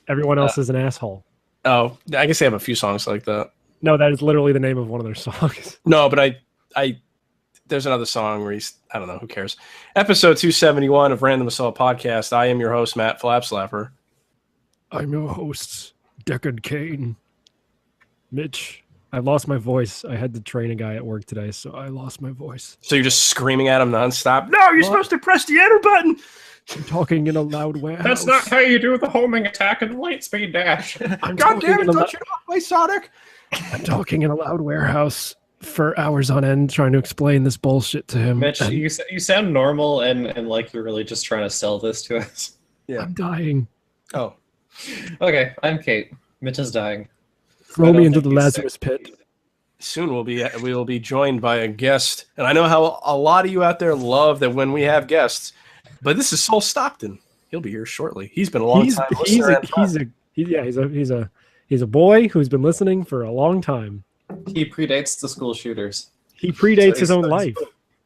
Everyone else is an asshole. Oh, I guess they have a few songs like that. No, that is literally the name of one of their songs. No, but there's another song where I don't know, who cares? Episode 271 of Random Assault Podcast. I am your host, Matt Flapslapper. I'm your host, Deckard Kane. Mitch, I lost my voice. I had to train a guy at work today, so I lost my voice. So you're just screaming at him nonstop? No, you're supposed to press the enter button! I'm talking in a loud warehouse. That's not how you do the homing attack and light speed dash. God damn it, don't you know how to play Sonic? I'm talking in a loud warehouse for hours on end trying to explain this bullshit to him. Mitch, you sound normal and like you're really just trying to sell this to us. Yeah. I'm dying. Oh. Okay, I'm Kate. Mitch is dying. Throw me into the Lazarus pit. Soon we will be joined by a guest. And I know how a lot of you out there love that when we have guests. But this is Sol Stockton. He'll be here shortly. He's been a long time listener. He's a boy who's been listening for a long time. He predates the school shooters. He predates his own life.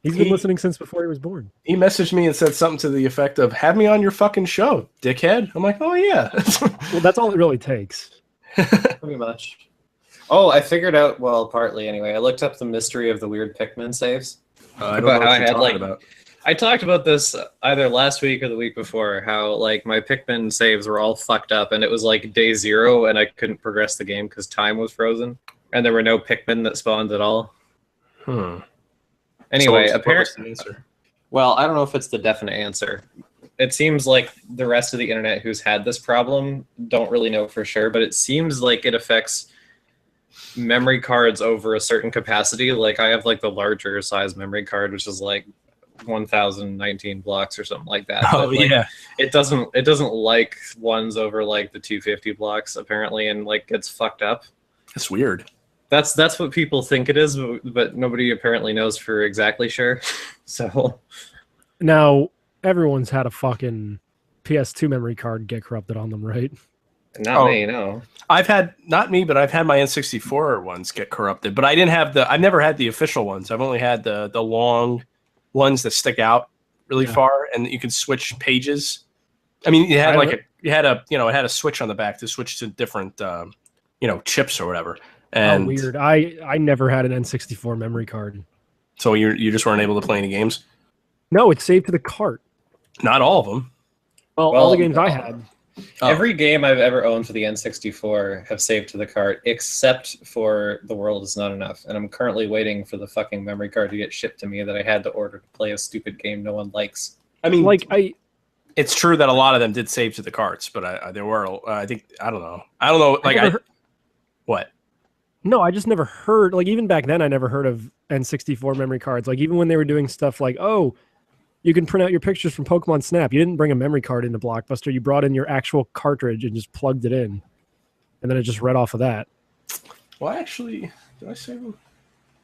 He's been listening since before he was born. He messaged me and said something to the effect of, have me on your fucking show, dickhead. I'm like, oh, yeah. Well, that's all it really takes. Pretty much. Oh, I figured out, well, partly anyway. I looked up the mystery of the weird Pikmin saves. I don't know what you're talking about. I talked about this either last week or the week before, how like my Pikmin saves were all fucked up, and it was like day 0, and I couldn't progress the game because time was frozen, and there were no Pikmin that spawned at all. Anyway, so apparently, well, I don't know if it's the definite answer. It seems like the rest of the internet who's had this problem don't really know for sure, but it seems like it affects memory cards over a certain capacity. Like I have like the larger size memory card, which is like 1019 blocks or something like that. Oh, but, like, yeah. It doesn't like ones over like the 250 blocks apparently, and like gets fucked up. That's weird. That's what people think it is, but nobody apparently knows for exactly sure. So now everyone's had a fucking PS2 memory card get corrupted on them, right? Not me, no. I've had, not me, but I've had my N64 ones get corrupted, but I didn't have I've never had the official ones. I've only had the long ones that stick out really far, and you can switch pages. I mean, it had a switch on the back to switch to different, chips or whatever. And weird. I never had an N64 memory card. So you just weren't able to play any games? No, it's saved to the cart. Not all of them. Well, all the games I had. Every game I've ever owned for the N64 have saved to the cart, except for The World Is Not Enough. And I'm currently waiting for the fucking memory card to get shipped to me that I had to order to play a stupid game no one likes. I mean, it's true that a lot of them did save to the carts, but there were, I don't know. What? No, I just never heard, like, even back then, I never heard of N64 memory cards. Like, even when they were doing stuff like, oh, you can print out your pictures from Pokemon Snap. You didn't bring a memory card into Blockbuster. You brought in your actual cartridge and just plugged it in. And then it just read off of that. Well, actually, did I save them?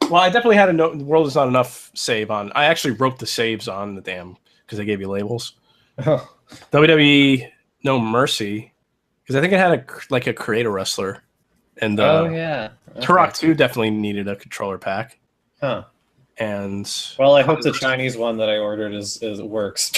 Well, I definitely had The World Is Not Enough save on. I actually wrote the saves on the damn, because they gave you labels. Oh. WWE No Mercy, because I think it had a creator wrestler. And yeah. Turok 2 definitely needed a controller pack. Huh. And I hope the Chinese one that I ordered is works.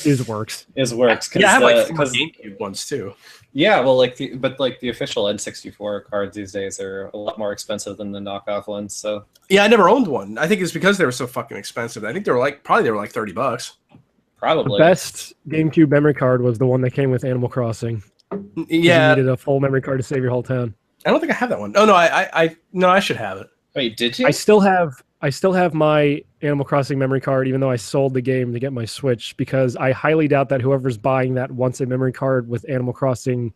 Is works. Yeah, I have like GameCube ones too. Yeah, well, the official N64 cards these days are a lot more expensive than the knockoff ones. So yeah, I never owned one. I think it's because they were so fucking expensive. I think they were like $30. Probably. The best GameCube memory card was the one that came with Animal Crossing. Yeah, you needed a full memory card to save your whole town. I don't think I have that one. Oh no, I should have it. Wait, did you? I still have my Animal Crossing memory card, even though I sold the game to get my Switch, because I highly doubt that whoever's buying that wants a memory card with Animal Crossing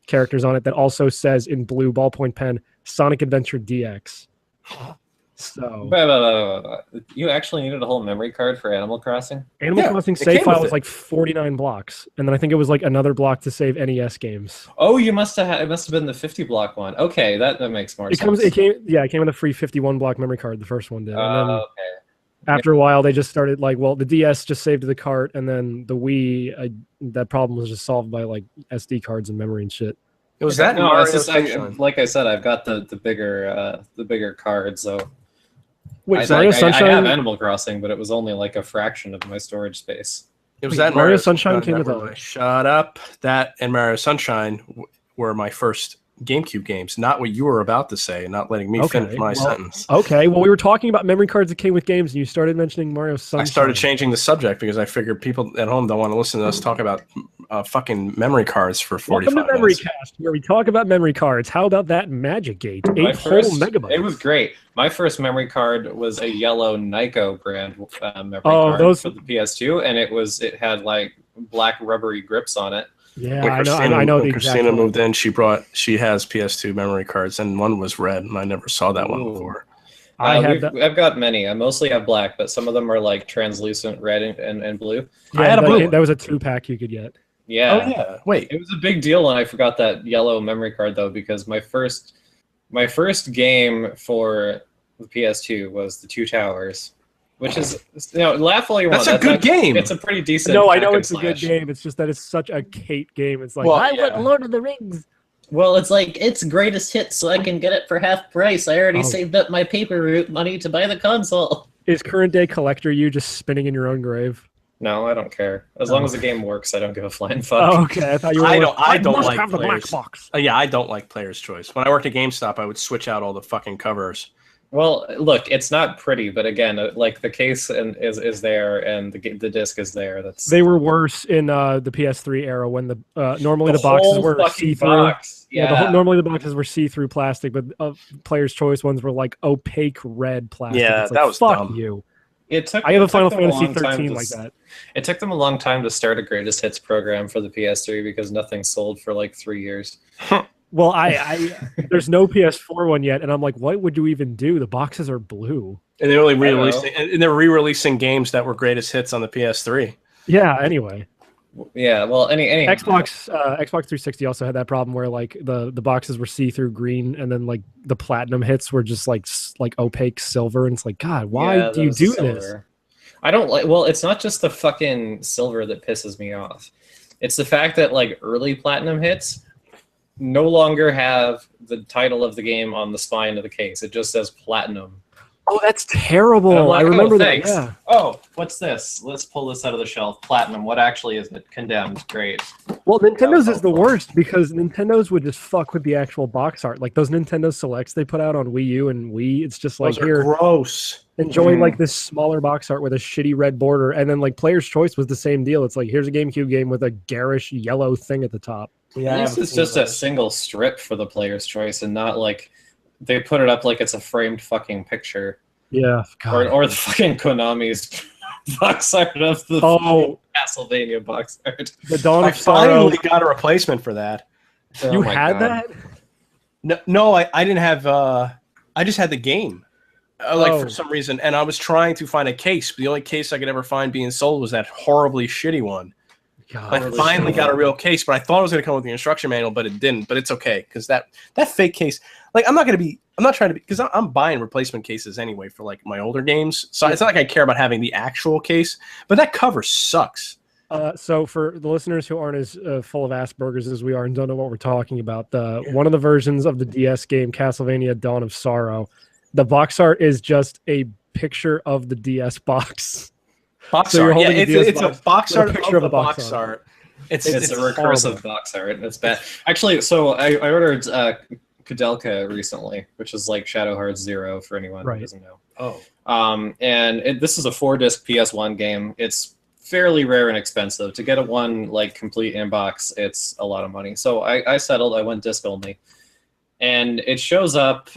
characters on it that also says in blue ballpoint pen Sonic Adventure DX. So you actually needed a whole memory card for Animal Crossing? Animal Crossing save file was like 49 blocks, and then I think it was like another block to save NES games. Oh, it must have been the 50 block one. Okay, that makes more sense. It came with a free 51 block memory card. The first one did. And then after a while, they just started the DS just saved to the cart, and then the Wii, that problem was just solved by like SD cards and memory and shit. It was that. No, it's just like I said, I've got the bigger card, so. Wait, Mario Sunshine? I have Animal Crossing, but it was only like a fraction of my storage space. It was Wait, that and Mario Sunshine came with a shut up. That and Mario Sunshine were my first GameCube games. Not what you were about to say. Not letting me finish my sentence. Okay, well, we were talking about memory cards that came with games, and you started mentioning Mario Sunshine. I started changing the subject because I figured people at home don't want to listen to us talk about fucking memory cards for 45 Welcome to Memory minutes. Cast, where we talk about memory cards. How about that Magic Gate? 8 whole megabytes. It was great. My first memory card was a yellow Nyko brand memory card for the PS2, and it had like black rubbery grips on it. Yeah, I know the exact Christina one. moved in, she has PS2 memory cards, and one was red, and I never saw that one before. I've got many. I mostly have black, but some of them are like translucent red and blue. Yeah, I had a blue one. That was a 2-pack you could get. Yeah. Oh yeah. Wait. It was a big deal when I forgot that yellow memory card though, because my first game for the PS2 was the Two Towers, which is laugh all you want. That's a good game. It's a pretty decent. No, I know it's a good game. It's just that it's such a Kate game. It's like I want Lord of the Rings. Well, it's like it's greatest hits, so I can get it for half price. I already saved up my paper route money to buy the console. Is current day collector you just spinning in your own grave? No, I don't care. As long as the game works, I don't give a flying fuck. Oh, okay, I thought you were. I don't like have the black players. box. Yeah, I don't like Player's Choice. When I worked at GameStop, I would switch out all the fucking covers. Well, look, it's not pretty, but again, like the case is there and the disc is there. They were worse in the PS3 era when normally the boxes were see-through. Yeah, normally the boxes were see-through plastic, but Player's Choice ones were like opaque red plastic. Yeah, it's like, that was fuck dumb. You. I have a Final Fantasy 13 like that. It took them a long time to start a greatest hits program for the PS3 because nothing sold for like 3 years. Well, there's no PS4 one yet, and I'm like, what would you even do? The boxes are blue. And they're re-releasing games that were greatest hits on the PS3. Yeah. Anyway. Yeah. Well, any Xbox 360 also had that problem where like the boxes were see-through green, and then like the platinum hits were just like opaque silver, and it's like, God, why do you do this? I don't like. Well, it's not just the fucking silver that pisses me off. It's the fact that like early platinum hits no longer have the title of the game on the spine of the case. It just says platinum. Oh, that's terrible. Like, I remember that. Thanks. Yeah. Oh, what's this? Let's pull this out of the shelf. Platinum. What actually is it? Condemned. Great. Well, Nintendo's is the worst because Nintendo's would just fuck with the actual box art. Like those Nintendo Selects they put out on Wii U and Wii, it's just like, Those are gross. Enjoy like this smaller box art with a shitty red border, and then like Player's Choice was the same deal. It's like, here's a GameCube game with a garish yellow thing at the top. Yeah, this is just a single strip for the Player's Choice, and not like they put it up like it's a framed fucking picture. Yeah, or the fucking Konami's box art of the Castlevania box art. The Dawn of I finally got a replacement for that. You had that? No, I didn't have. I just had the game. For some reason, and I was trying to find a case. The only case I could ever find being sold was that horribly shitty one. God, I finally got a real case, but I thought it was going to come with the instruction manual, but it didn't. But it's okay because that fake case, like I'm not trying to be, because I'm buying replacement cases anyway for like my older games. So it's not like I care about having the actual case, but that cover sucks. So for the listeners who aren't as full of Asperger's as we are and don't know what we're talking about, one of the versions of the DS game Castlevania Dawn of Sorrow, the box art is just a picture of the DS box. It's a box art of the box art. It's a recursive box art. It's bad. Actually, so I ordered Kudelka recently, which is like Shadow Hearts 0 for anyone who doesn't know. And this is a 4-disc PS1 game. It's fairly rare and expensive. To get one like complete in box, it's a lot of money. So I settled. I went disc only, and it shows up.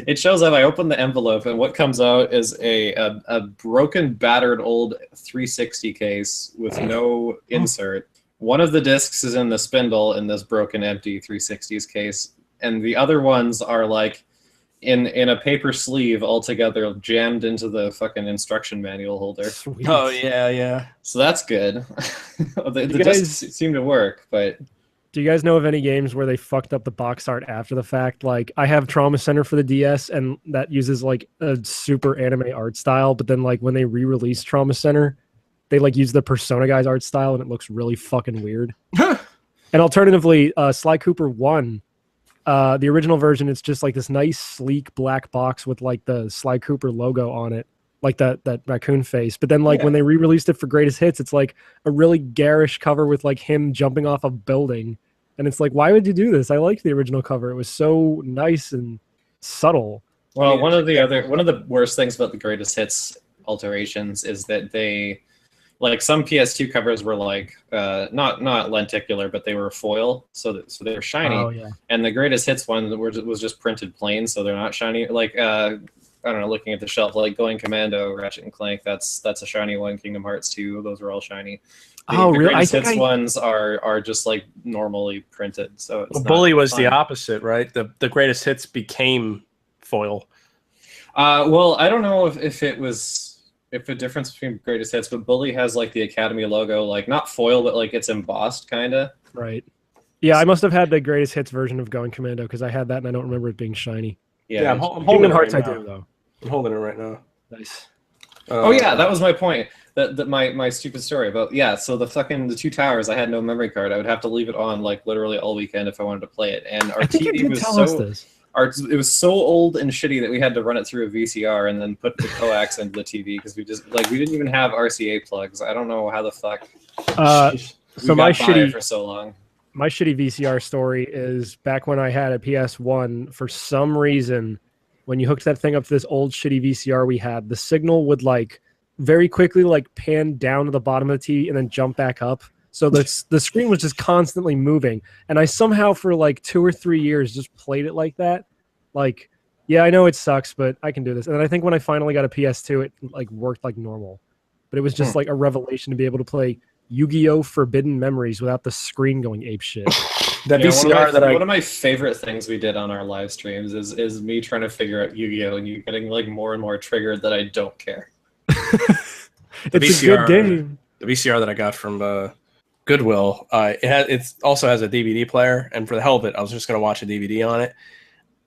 I open the envelope, and what comes out is a broken, battered old 360 case with no insert. One of the discs is in the spindle in this broken, empty 360s case, and the other ones are like in a paper sleeve all together, jammed into the fucking instruction manual holder. Sweet. Oh yeah. So that's good. the discs seem to work, but. Do you guys know of any games where they fucked up the box art after the fact? Like, I have Trauma Center for the DS, and that uses like a super anime art style. But then, like, when they re-release Trauma Center, they like use the Persona guys art style, and it looks really fucking weird. And alternatively, Sly Cooper 1, the original version, it's just like this nice, sleek black box with like the Sly Cooper logo on it. like that raccoon face. But then like Yeah. when they re-released it for Greatest Hits, it's like a really garish cover with like him jumping off a building, and it's like, why would you do this? I like the original cover. It was so nice and subtle. Well, I mean, one of the worst things about the Greatest Hits alterations is that they, like, some PS2 covers were like not lenticular, but they were foil, so they were shiny. Oh yeah. And the Greatest Hits one was just printed plain, so they're not shiny. Like I don't know, looking at the shelf, like Going Commando, Ratchet and Clank, that's a shiny one. Kingdom Hearts 2, those are all shiny. Oh, The really? Greatest Hits ones are just like normally printed. So it's Well, not Bully was the fun. opposite, right? The Greatest Hits became foil. Well, I don't know if the difference between Greatest Hits, but Bully has like the Academy logo, like not foil, but like it's embossed kind of. Right. Yeah, I must have had the Greatest Hits version of Going Commando because I had that and I don't remember it being shiny. Yeah. I'm holding Kingdom it Hearts right I now. do though. I'm holding it right now. Nice. Oh yeah, that was my point. That my stupid story about so the Two Towers, I had no memory card. I would have to leave it on like literally all weekend if I wanted to play it. And our I think you TV did was tell us this. it was so old and shitty that we had to run it through a VCR and then put the coax into the TV because we didn't even have RCA plugs. I don't know how the fuck. So my got by shitty for so long. my shitty VCR story is back when I had a PS1, for some reason, when you hooked that thing up to this old shitty VCR we had, the signal would like very quickly like pan down to the bottom of the TV and then jump back up. So the screen was just constantly moving. And I somehow for like 2 or 3 years just played it like that. Like, yeah, I know it sucks, but I can do this. And then I think when I finally got a PS2, it like worked like normal. But it was just like a revelation to be able to play Yu-Gi-Oh! Forbidden Memories without the screen going apeshit. That VCR one of my favorite things we did on our live streams is me trying to figure out Yu-Gi-Oh! And you getting like more and more triggered that I don't care. It's a good game. The VCR that I got from Goodwill, it also has a DVD player, and for the hell of it, I was just going to watch a DVD on it,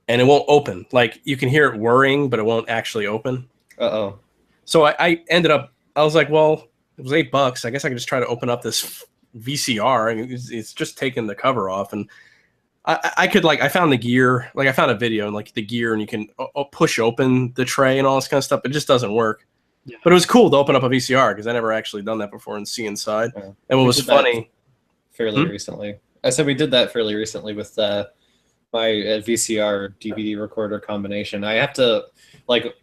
and it won't open. Like, you can hear it whirring, but it won't actually open. Uh-oh. So I ended up, I was like, well, it was $8. I guess I could just try to open up this VCR, and it's just taking the cover off, and I could, like, I found the gear, like I found a video and like the gear, and you can push open the tray and all this kind of stuff. It just doesn't work. Yeah. But it was cool to open up a VCR because I never actually done that before and see inside. Yeah. And what was funny, fairly recently, I said we did that fairly recently with my VCR DVD recorder combination. I have to like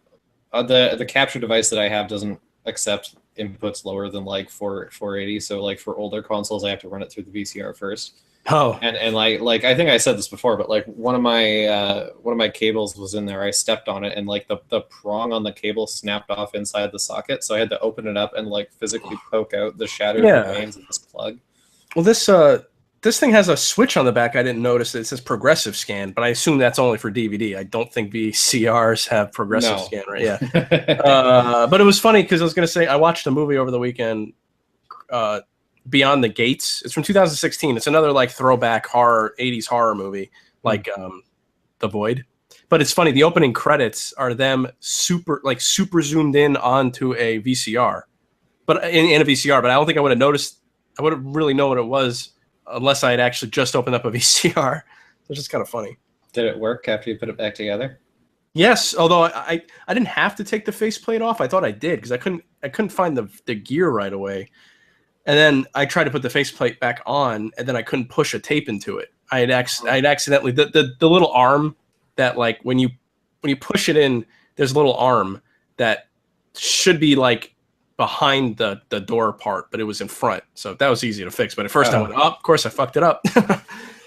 the capture device that I have doesn't accept inputs lower than like 480. So like for older consoles, I have to run it through the VCR first. Oh, and like I think I said this before, but like one of my cables was in there. I stepped on it, and like the prong on the cable snapped off inside the socket, so I had to open it up and like physically poke out the shattered remains of this plug. Well, this thing has a switch on the back. I didn't notice it. It says progressive scan, but I assume that's only for DVD. I don't think VCRs have progressive scan, right? Yeah. But it was funny because I was going to say I watched a movie over the weekend. Beyond the Gates. It's from 2016. It's another like throwback 80s horror movie, like The Void. But it's funny, the opening credits are them super zoomed in onto a VCR. But in a VCR, but I don't think I would have noticed, I wouldn't really know what it was unless I had actually just opened up a VCR. It's just kind of funny. Did it work after you put it back together? Yes, although I didn't have to take the faceplate off. I thought I did because I couldn't find the gear right away. And then I tried to put the faceplate back on, and then I couldn't push a tape into it. I'd accidentally the little arm that like when you push it in, there's a little arm that should be like behind the door part, but it was in front, so that was easy to fix. But at first I went, oh, of course I fucked it up.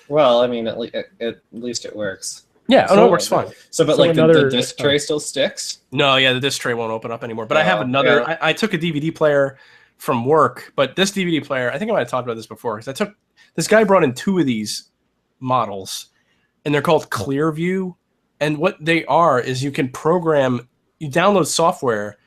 Well, I mean, at least it works. Yeah, so, it works fine. So, but like the disc tray still sticks? No, yeah, the disc tray won't open up anymore. But I have another. Yeah. I took a DVD player from work, but this DVD player, I think I might have talked about this before, because this guy brought in 2 of these models, and they're called Clearview. And what they are is you download software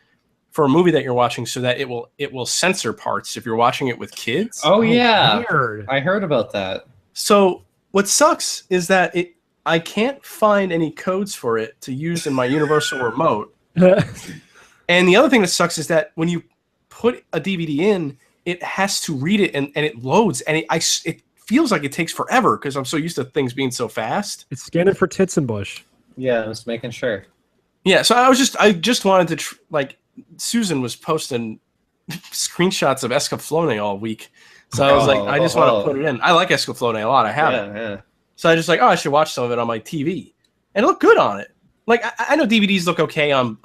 for a movie that you're watching so that it will censor parts if you're watching it with kids. Oh yeah, weird. I heard about that. So what sucks is that I can't find any codes for it to use in my universal remote. And the other thing that sucks is that when you put a DVD in, it has to read it and it loads, and it feels like it takes forever because I'm so used to things being so fast. It's scanning for tits and bush. Yeah, I was making sure. Yeah, so I just wanted to Susan was posting screenshots of Escaflowne all week. So I was like, I just want to put it in. I like Escaflowne a lot. I have it. Yeah. So I just like, I should watch some of it on my TV. And it looked good on it. Like, I know DVDs look okay on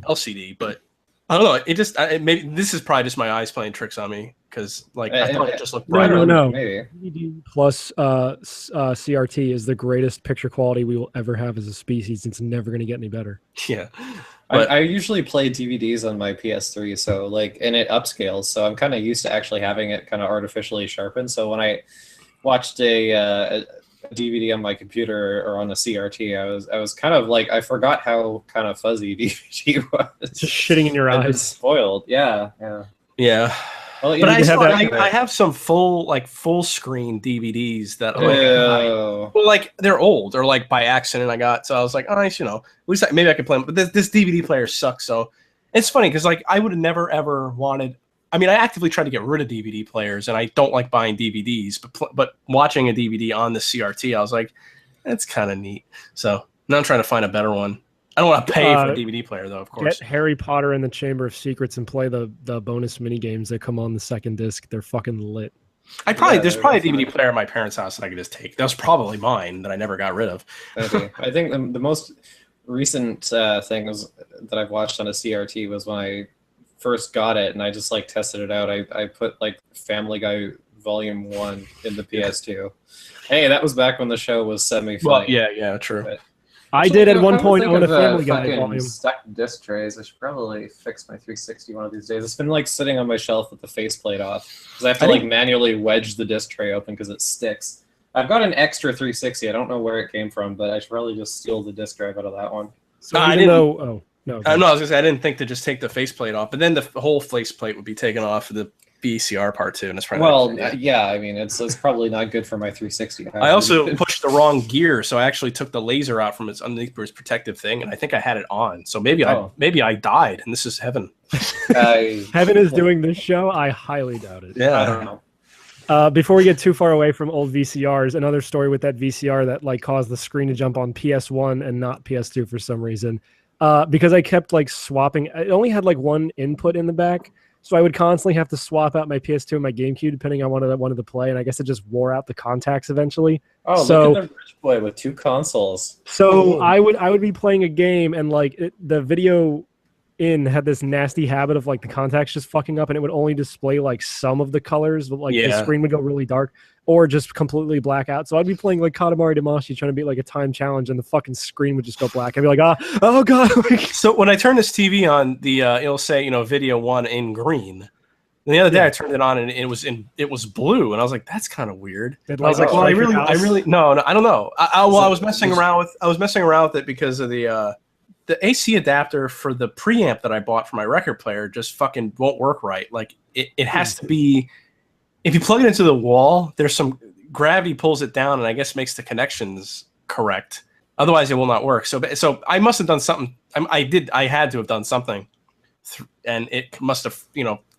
LCD, but I don't know. It just, maybe this is probably just my eyes playing tricks on me. Because, like, I thought it just looked brighter. No. Maybe. DVD plus CRT is the greatest picture quality we will ever have as a species. It's never going to get any better. Yeah. I usually play DVDs on my PS3, so like, and it upscales, so I'm kind of used to actually having it kind of artificially sharpened. So when I watched a DVD on my computer or on a CRT, I was kind of like, I forgot how kind of fuzzy DVD was. Just shitting in your eyes. Spoiled. Yeah. Well, but I have some full screen DVDs that they're old or like by accident I got. So I was like, oh, nice, at least maybe I could play them. But this DVD player sucks. So it's funny because like I would have never ever wanted. I mean, I actively tried to get rid of DVD players, and I don't like buying DVDs. But watching a DVD on the CRT, I was like, that's kind of neat. So now I'm trying to find a better one. I don't want to pay for a DVD player, though, of course. Get Harry Potter and the Chamber of Secrets and play the bonus mini games that come on the second disc. They're fucking lit. There's probably a DVD player at my parents' house that I could just take. That was probably mine that I never got rid of. Maybe. I think the most recent thing that I've watched on a CRT was when I first got it, and I just like tested it out. I put like Family Guy Volume 1 in the PS2. Hey, that was back when the show was semi-funny. Well, yeah, true. But, I did at one point own a Family Guy volume. Stuck disc trays. I should probably fix my 360 one of these days. It's been like sitting on my shelf with the faceplate off because I have to like manually wedge the disc tray open because it sticks. I've got an extra 360. I don't know where it came from, but I should probably just steal the disc drive out of that one. So I didn't know. No, I was gonna say I didn't think to just take the faceplate off, but then the whole faceplate would be taken off for the VCR part too, and it's probably yeah. I mean, it's probably not good for my 360. I also pushed the wrong gear, so I actually took the laser out from its underneath its protective thing, and I think I had it on. So maybe I died, and this is heaven. Heaven is doing this show. I highly doubt it. Yeah, I don't know. Before we get too far away from old VCRs, another story with that VCR that like caused the screen to jump on PS1 and not PS2 for some reason. Because I kept like swapping. It only had like one input in the back. So I would constantly have to swap out my PS2 and my GameCube depending on what I wanted to play, and I guess it just wore out the contacts eventually. Oh, so, look at the rich boy with 2 consoles. So I would be playing a game, and like the video in had this nasty habit of like the contacts just fucking up, and it would only display like some of the colors, but like the screen would go really dark or just completely black out. So I'd be playing like Katamari Damacy trying to beat like a time challenge, and the fucking screen would just go black. I'd be like, oh god. So when I turn this TV on, the it'll say video 1 in green. And the other day I turned it on and it was blue, and I was like, that's kind of weird. I was like, well, I really no, I don't know. I was messing around with it because of the AC adapter for the preamp that I bought for my record player just fucking won't work right. Like it has to be. If you plug it into the wall, there's some gravity pulls it down and I guess makes the connections correct. Otherwise, it will not work. So I must have done something. I had to have done something, and it must have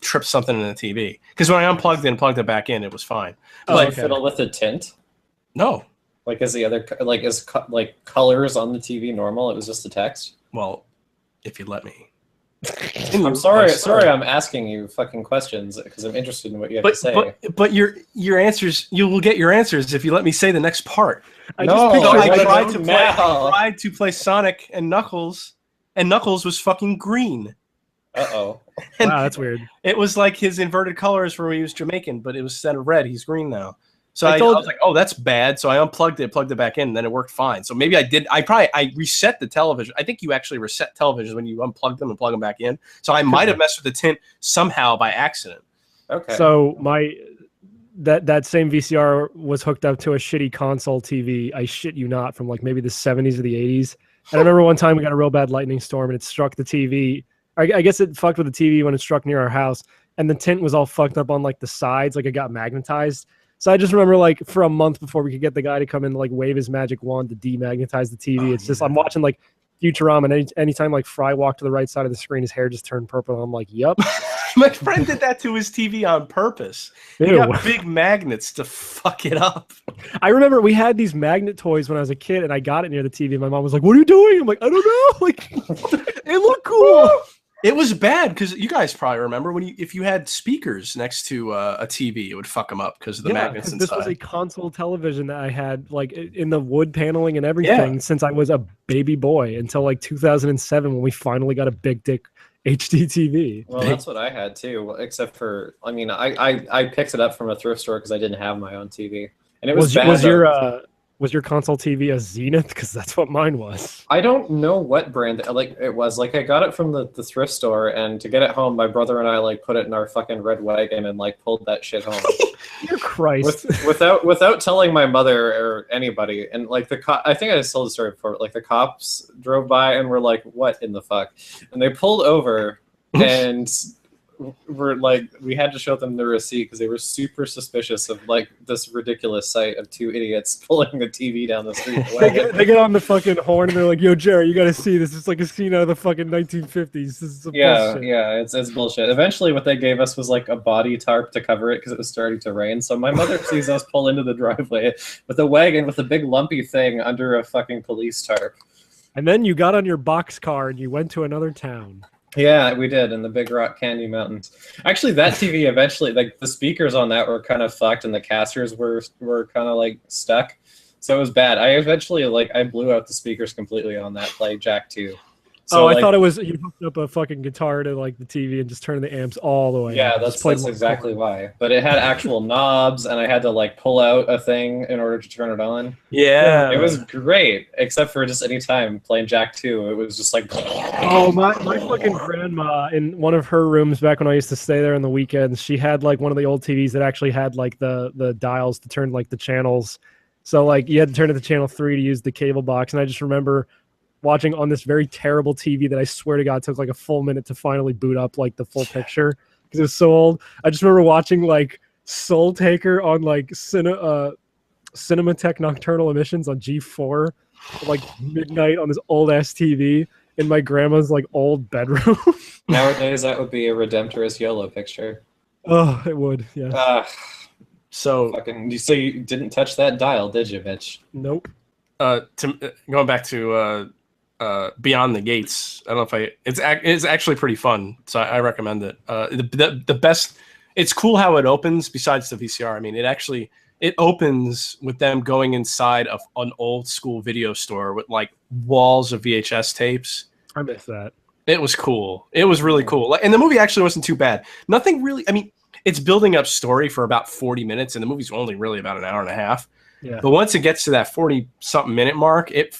tripped something in the TV. Because when I unplugged it and plugged it back in, it was fine. Like fiddle with the tint? No. Like is the other colors on the TV normal? It was just the text. Well, if you let me. I'm sorry. I'm asking you fucking questions because I'm interested in what you have to say. But your answers, you will get your answers if you let me say the next part. I tried to play Sonic and Knuckles was fucking green. Uh-oh. Wow, that's weird. It was like his inverted colors where he was Jamaican, but it was instead of red, he's green now. So I was like, oh, that's bad. So I unplugged it, plugged it back in, and then it worked fine. So maybe I did. I reset the television. I think you actually reset televisions when you unplug them and plug them back in. So I might have messed with the tint somehow by accident. Okay. So that same VCR was hooked up to a shitty console TV. I shit you not, from like maybe the 70s or the 80s. And I remember one time we got a real bad lightning storm and it struck the TV. I guess it fucked with the TV when it struck near our house, and the tint was all fucked up on like the sides, like it got magnetized. So I just remember like for a month before we could get the guy to come in and like wave his magic wand to demagnetize the TV. It's just I'm watching like Futurama, and anytime like Fry walked to the right side of the screen, his hair just turned purple. I'm like, yup. My friend did that to his TV on purpose. He got big magnets to fuck it up. I remember we had these magnet toys when I was a kid, and I got it near the TV. And my mom was like, "What are you doing?" I'm like, "I don't know." Like, it looked cool. It was bad because you guys probably remember when if you had speakers next to a TV, it would fuck them up because of the magnets inside. This was a console television that I had like in the wood paneling and everything since I was a baby boy until like 2007 when we finally got a big dick HD TV. Well, that's what I had too, except for I picked it up from a thrift store because I didn't have my own TV, and it was bad. Was your console TV a Zenith? Because that's what mine was. I don't know what brand it was. Like I got it from the thrift store, and to get it home, my brother and I like put it in our fucking red wagon and like pulled that shit home. Dear Christ! Without telling my mother or anybody, and like I think I told the story before. Like the cops drove by and were like, "What in the fuck?" And they pulled over and. We had to show them the receipt because they were super suspicious of like this ridiculous sight of two idiots pulling a TV down the street. They get on the fucking horn and they're like, "Yo, Jerry, you got to see this. It's like a scene out of the fucking 1950s. This is some bullshit." Yeah, it's bullshit. Eventually, what they gave us was like a body tarp to cover it because it was starting to rain. So my mother sees us pull into the driveway with a wagon with a big lumpy thing under a fucking police tarp. And then you got on your box car and you went to another town. Yeah, we did in the Big Rock Candy Mountains. Actually, that TV eventually, like the speakers on that were kind of fucked, and the casters were kind of like stuck, so it was bad. I eventually I blew out the speakers completely on that play Jack 2. So, I thought it was you hooked up a fucking guitar to like the TV and just turned the amps all the way. Yeah, that's exactly why. But it had actual knobs, and I had to like pull out a thing in order to turn it on. Yeah, it was great, except for just any time playing Jack 2, it was just like. Oh my fucking grandma in one of her rooms back when I used to stay there on the weekends. She had like one of the old TVs that actually had like the dials to turn like the channels. So like you had to turn it to channel 3 to use the cable box, and I just remember watching on this very terrible TV that I swear to God took like a full minute to finally boot up like the full picture because it was so old. I just remember watching like Soul Taker on like Cinematech Nocturnal Emissions on G4 at, like midnight on this old ass TV in my grandma's like old bedroom. Nowadays, that would be a Redemptorist YOLO picture. Oh, it would, yeah. So you didn't touch that dial, did you, Mitch? Nope. Going back to Beyond the Gates, I don't know if it's actually pretty fun, so I recommend it. The best, it's cool how it opens. Besides the VCR, I mean, it opens with them going inside of an old school video store with like walls of VHS tapes. I miss that. It was cool. It was really cool, and the movie actually wasn't too bad. Nothing really. I mean, it's building up story for about 40 minutes, and the movie's only really about an hour and a half. Yeah. But once it gets to that 40-something minute mark, it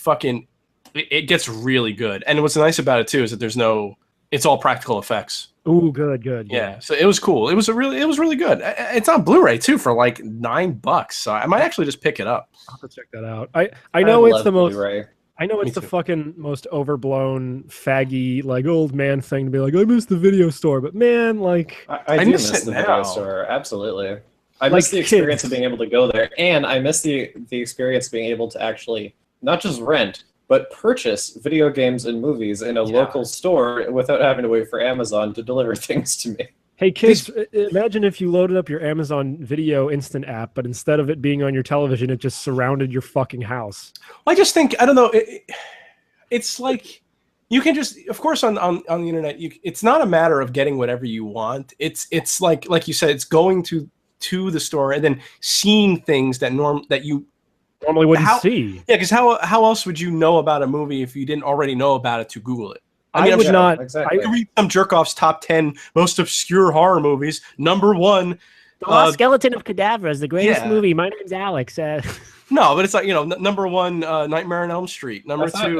gets really good. And what's nice about it too is that it's all practical effects. Ooh, good. Yeah. So it was cool. It was really good. It's on Blu-ray too for like $9. So I might actually just pick it up. I'll have to check that out. I know it's the most. Blu-ray. I know it's the fucking most overblown, faggy, like old man thing to be like, I miss the video store, but man, like I do miss the video store. Absolutely. I miss the experience of being able to go there, and I miss the experience of being able to actually not just rent, but purchase video games and movies in a local store without having to wait for Amazon to deliver things to me. Hey kids, imagine if you loaded up your Amazon Video Instant app, but instead of it being on your television, it just surrounded your fucking house. I just think, I don't know, it's like you can just, of course, on the internet, it's not a matter of getting whatever you want. It's like you said, it's going to the store and then seeing things that you normally wouldn't see. Yeah, because how else would you know about a movie if you didn't already know about it to Google it? I would not. Exactly. I read some jerk off's top 10 most obscure horror movies. Number 1, The Lost Skeleton of Cadavra, the greatest movie. My name's Alex. No, but it's like, number 1, Nightmare on Elm Street. Number 2,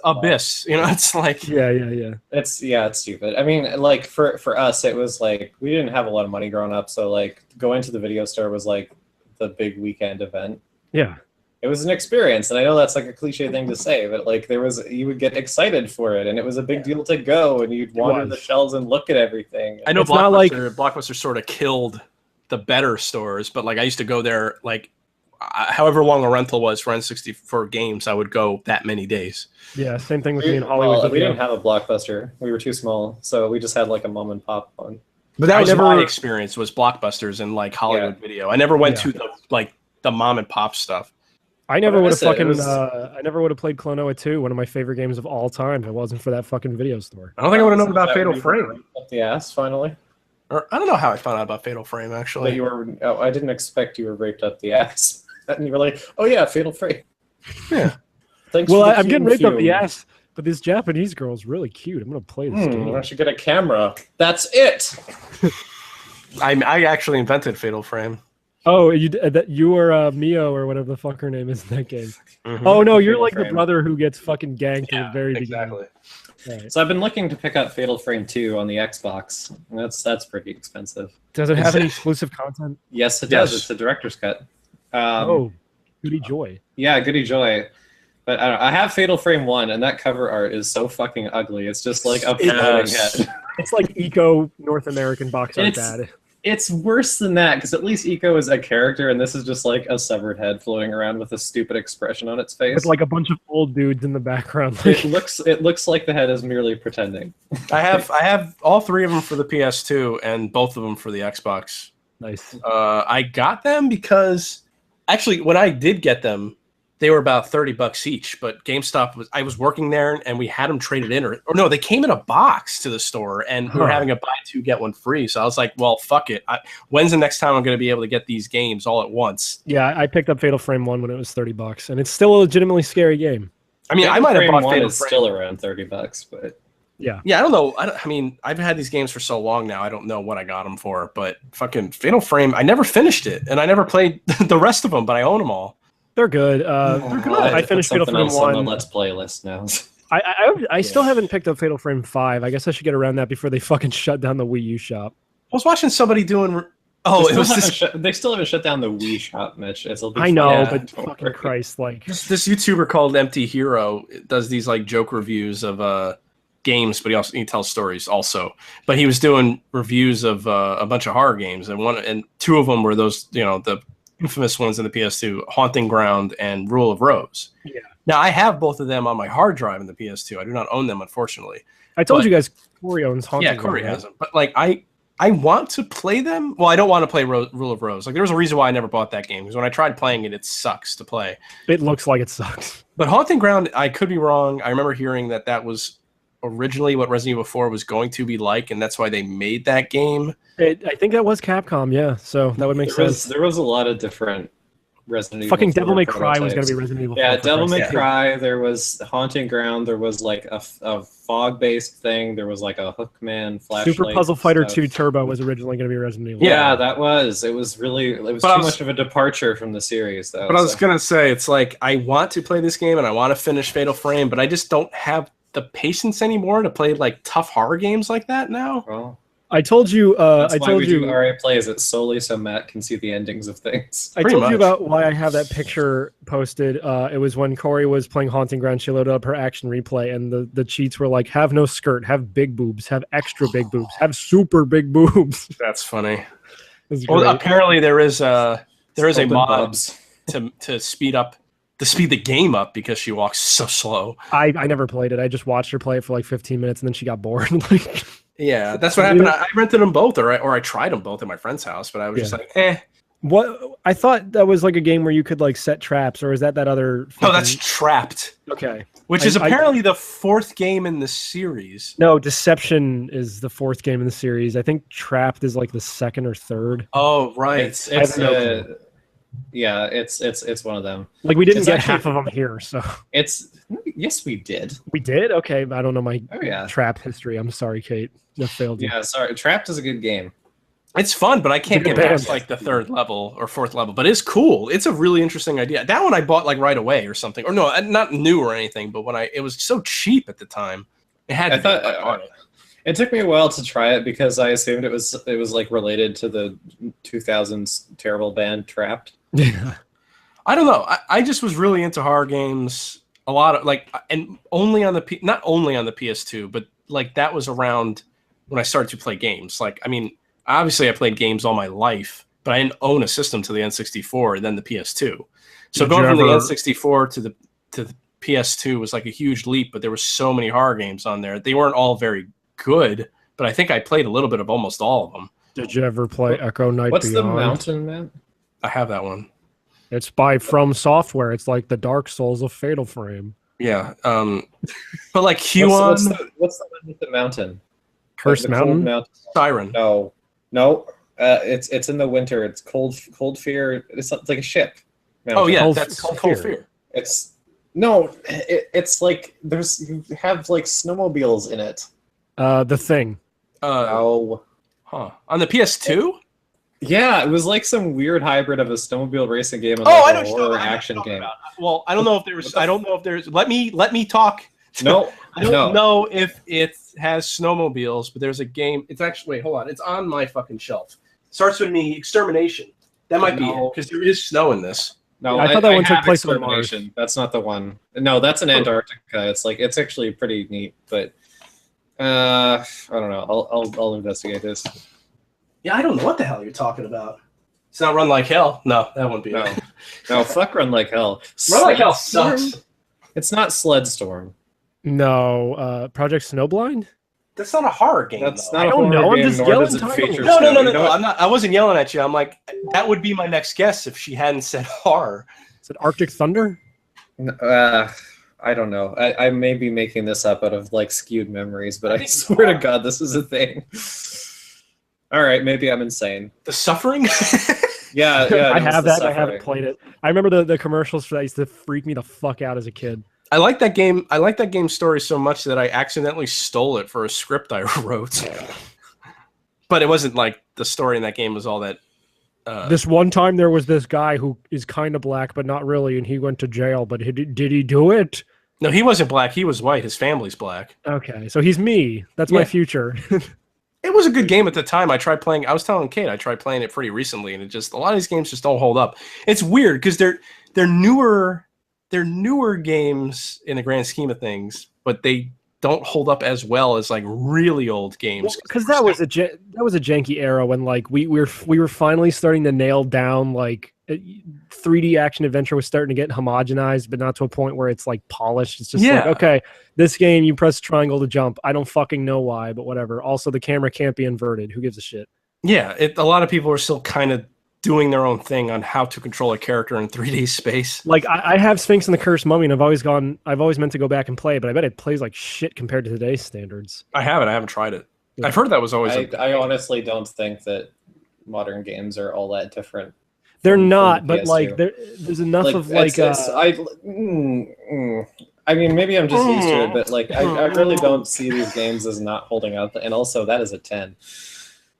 Abyss. It's like yeah. It's stupid. I mean, like for us, it was like we didn't have a lot of money growing up, so like going to the video store was like the big weekend event. Yeah. It was an experience, and I know that's like a cliche thing to say, but like you would get excited for it, and it was a big deal to go, and you'd wander the shelves and look at everything. I know it's not like Blockbuster sort of killed the better stores, but like I used to go there like however long a rental was for N64 games, I would go that many days. Yeah, same thing with me in Hollywood. Well, we didn't have a Blockbuster. We were too small, so we just had like a mom and pop one. But that was my experience was Blockbusters and like Hollywood Video. I never went to the mom and pop stuff. I never would have miss it. It fucking. was- I never would have played Klonoa 2, one of my favorite games of all time. If it wasn't for that fucking video store. I don't think I would have known about That Fatal would be Frame. Up the ass, finally. Or I don't know how I found out about Fatal Frame But actually. you were. Oh, I didn't expect you were raped up the ass. And you were like, oh yeah, Fatal Frame. Yeah. Thanks Well, for the I'm getting Cume raped up the Fumes. ass, but this Japanese girl is really cute. I'm gonna play this game. I should get a camera. That's it. I actually invented Fatal Frame. Oh, you were Mio or whatever the fuck her name is in that game. Mhm. Oh no, you're Fatal like the Frame. brother who gets fucking ganked at the very Exactly. beginning. Right. So I've been looking to pick up Fatal Frame 2 on the Xbox. That's pretty expensive. Does it have any exclusive content? Yes, it Yes. does. It's a director's cut. Oh, goody joy. Yeah, goody joy. But I don't know. I have Fatal Frame 1, and that cover art is so fucking ugly. It's just like a floating Yes. head. It's like eco North American box art It's- dad. It's worse than that, because at least Eco is a character, and this is just like a severed head floating around with a stupid expression on its face. With like a bunch of old dudes in the background. it looks like the head is merely pretending. I have all three of them for the PS2 and both of them for the Xbox. Nice. I got them because actually when I did get them, they were about $30 each. But GameStop I was working there and we had them traded in, or no, they came in a box to the store and we were having a buy two get one free. So I was like, well, fuck it. When's the next time I'm going to be able to get these games all at once? Yeah, I picked up Fatal Frame 1 when it was $30, and it's still a legitimately scary game. I mean, I might have bought one Fatal is Frame. still around $30, but Yeah. Yeah, I don't know. I mean, I've had these games for so long now. I don't know what I got them for, but fucking Fatal Frame, I never finished it, and I never played the rest of them, but I own them all. They're good. They're good. I finished Fatal Frame on the 1. Let's Play list now. I still haven't picked up Fatal Frame 5. I guess I should get around that before they fucking shut down the Wii U shop. I was watching somebody doing. Oh, it was this. They still haven't shut down the Wii shop, Mitch. It'll be I know, fine. Yeah, but Don't fucking worry. Christ, like This YouTuber called Empty Hero does these like joke reviews of games, but he tells stories also. But he was doing reviews of a bunch of horror games, and two of them were those, the infamous ones in the PS2, Haunting Ground and Rule of Rose. Yeah. Now I have both of them on my hard drive in the PS2. I do not own them, unfortunately. I told But- you guys, Corey owns Haunting. Yeah, Corey Ground, has them. But like I want to play them. Well, I don't want to play Rule of Rose. Like there was a reason why I never bought that game, because when I tried playing it, it sucks to play. It looks like it sucks. But Haunting Ground, I could be wrong. I remember hearing that was originally what Resident Evil 4 was going to be like, and that's why they made that game. I think that was Capcom, yeah. So that would make sense. There was a lot of different Resident Evil. Fucking 4 Devil May Cry was going to prototypes. be Resident Evil 4. Yeah, for Devil May Christ's sake. Cry. There was Haunting Ground. There was like a fog-based thing. There was like a Hookman flashlight. Super Puzzle Fighter stuff. 2 Turbo was originally going to be Resident Evil. Yeah, that was. It was really. It was But I too was- much of a departure from the series, though. But I was so- gonna say, it's like I want to play this game and I want to finish Fatal Frame, but I just don't have the patience anymore to play like tough horror games like that now. Well, I told you. that's I why told we you. do RA plays it solely so Matt can see the endings of things. I Pretty told you much. about why I have that picture posted. It was when Corey was playing Haunting Ground. She loaded up her action replay, and the cheats were like, have no skirt, have big boobs, have extra big boobs, have super big boobs. That's funny. It's Well, great. apparently there is a Open mod bubs. to speed the game up because she walks so slow. I never played it. I just watched her play it for like 15 minutes, and then she got bored. Like, Yeah, that's what happened. I rented them both, or I tried them both at my friend's house, but I was just Yeah. like, eh. what? I thought that was like a game where you could like set traps, or is that other? No, that's fucking- Trapped, okay. which is I- apparently the fourth game in the series. No, Deception is the fourth game in the series. I think Trapped is like the second or third. Oh, right. It's I have no yeah, it's one of them. Like we didn't It's get actually- half of them here, so Yes, we did. we did. Okay, I don't know my Oh yeah, Trap history. I'm sorry, Kate. That failed you. yeah. Sorry, Trapped is a good game. It's fun, but I can't It's a get good past band. like the third level or fourth level. But it's cool. It's a really interesting idea. That one I bought like right away or something. Or no, not new or anything. But it was so cheap at the time. It had. I To thought be, I bought it. it took me a while to try it because I assumed it was like related to the 2000s terrible band Trapped. Yeah. I don't know. I just was really into horror games. A lot of like, and only on the not only on the PS2, but like that was around when I started to play games. Like, I mean, obviously I played games all my life, but I didn't own a system to the N64 and then the PS2. So Did going you from the ever- N64 to the PS2 was like a huge leap. But there were so many horror games on there. They weren't all very good, but I think I played a little bit of almost all of them. Did you ever play Echo Night What's the Beyond? mountain, man? I have that one. It's by From Software. It's like the Dark Souls of Fatal Frame. Yeah. But like Huon, what's the one with the mountain? Cursed The Mountain? Siren. No. It's in the winter. It's cold fear. It's like a ship. Oh Mountain. yeah, Cold- that's Cold Cold Fear. Fear. It's like you have like snowmobiles in it. The Thing. No. Huh. On the PS2? Yeah, it was like some weird hybrid of a snowmobile racing game and Oh, I like know a what you're horror talking action about. game. Well, I don't know if there's. I don't know if there's. Let me talk. No, I don't know if it has snowmobiles, but there's a game. It's actually, wait, hold on. It's on my fucking shelf. Starts with me, Extermination. That might be it, because there is snow in this. No, I thought that one took have place on Mars. Extermination. That's not the one. No, that's in Antarctica. It's actually pretty neat, but I don't know. I'll investigate this. Yeah, I don't know what the hell you're talking about. It's not Run Like Hell. No, that wouldn't be No. it. No, fuck Run Like Hell. Run Like Hell Sledstorm? sucks. It's not Sledstorm. No, Project Snowblind? That's not a horror game. That's though. not I a don't know, horror I'm game, just nor yelling does it titles. feature No, snow. You know no. what? I'm not. I wasn't yelling at you. I'm like, that would be my next guess if she hadn't said horror. Is it Arctic Thunder? I don't know. I may be making this up out of like skewed memories, but I swear to God, this is a thing. All right, maybe I'm insane. The Suffering. Yeah, I no, it's have the that. I Suffering. haven't played it. I remember the commercials for that used to freak me the fuck out as a kid. I like that game. I like that game story so much that I accidentally stole it for a script I wrote. But it wasn't like the story in that game was all that. This one time there was this guy who is kind of black, but not really, and he went to jail. But did he do it? No, he wasn't black. He was white. His family's black. Okay, so he's me. That's my Yeah. future. It was a good game at the time. I tried playing. I was telling Kate I tried playing it pretty recently, and it just a lot of these games just don't hold up. It's weird because they're newer games in the grand scheme of things, but they don't hold up as well as like really old games. Because that was a janky era when like we were finally starting to nail down like 3D action adventure was starting to get homogenized, but not to a point where it's like polished. It's just like, okay, this game you press triangle to jump. I don't fucking know why, but whatever. Also, the camera can't be inverted. Who gives a shit? Yeah, a lot of people are still kind of doing their own thing on how to control a character in 3D space. Like I have Sphinx and the Cursed Mummy, and I've always meant to go back and play it, but I bet it plays like shit compared to today's standards. I haven't tried it. I've heard that was always. I honestly don't think that modern games are all that different. They're from not, the but like PS2. there's enough of like. I mean, maybe I'm just used to it, but like, I really don't see these games as not holding up. And also, that is a 10.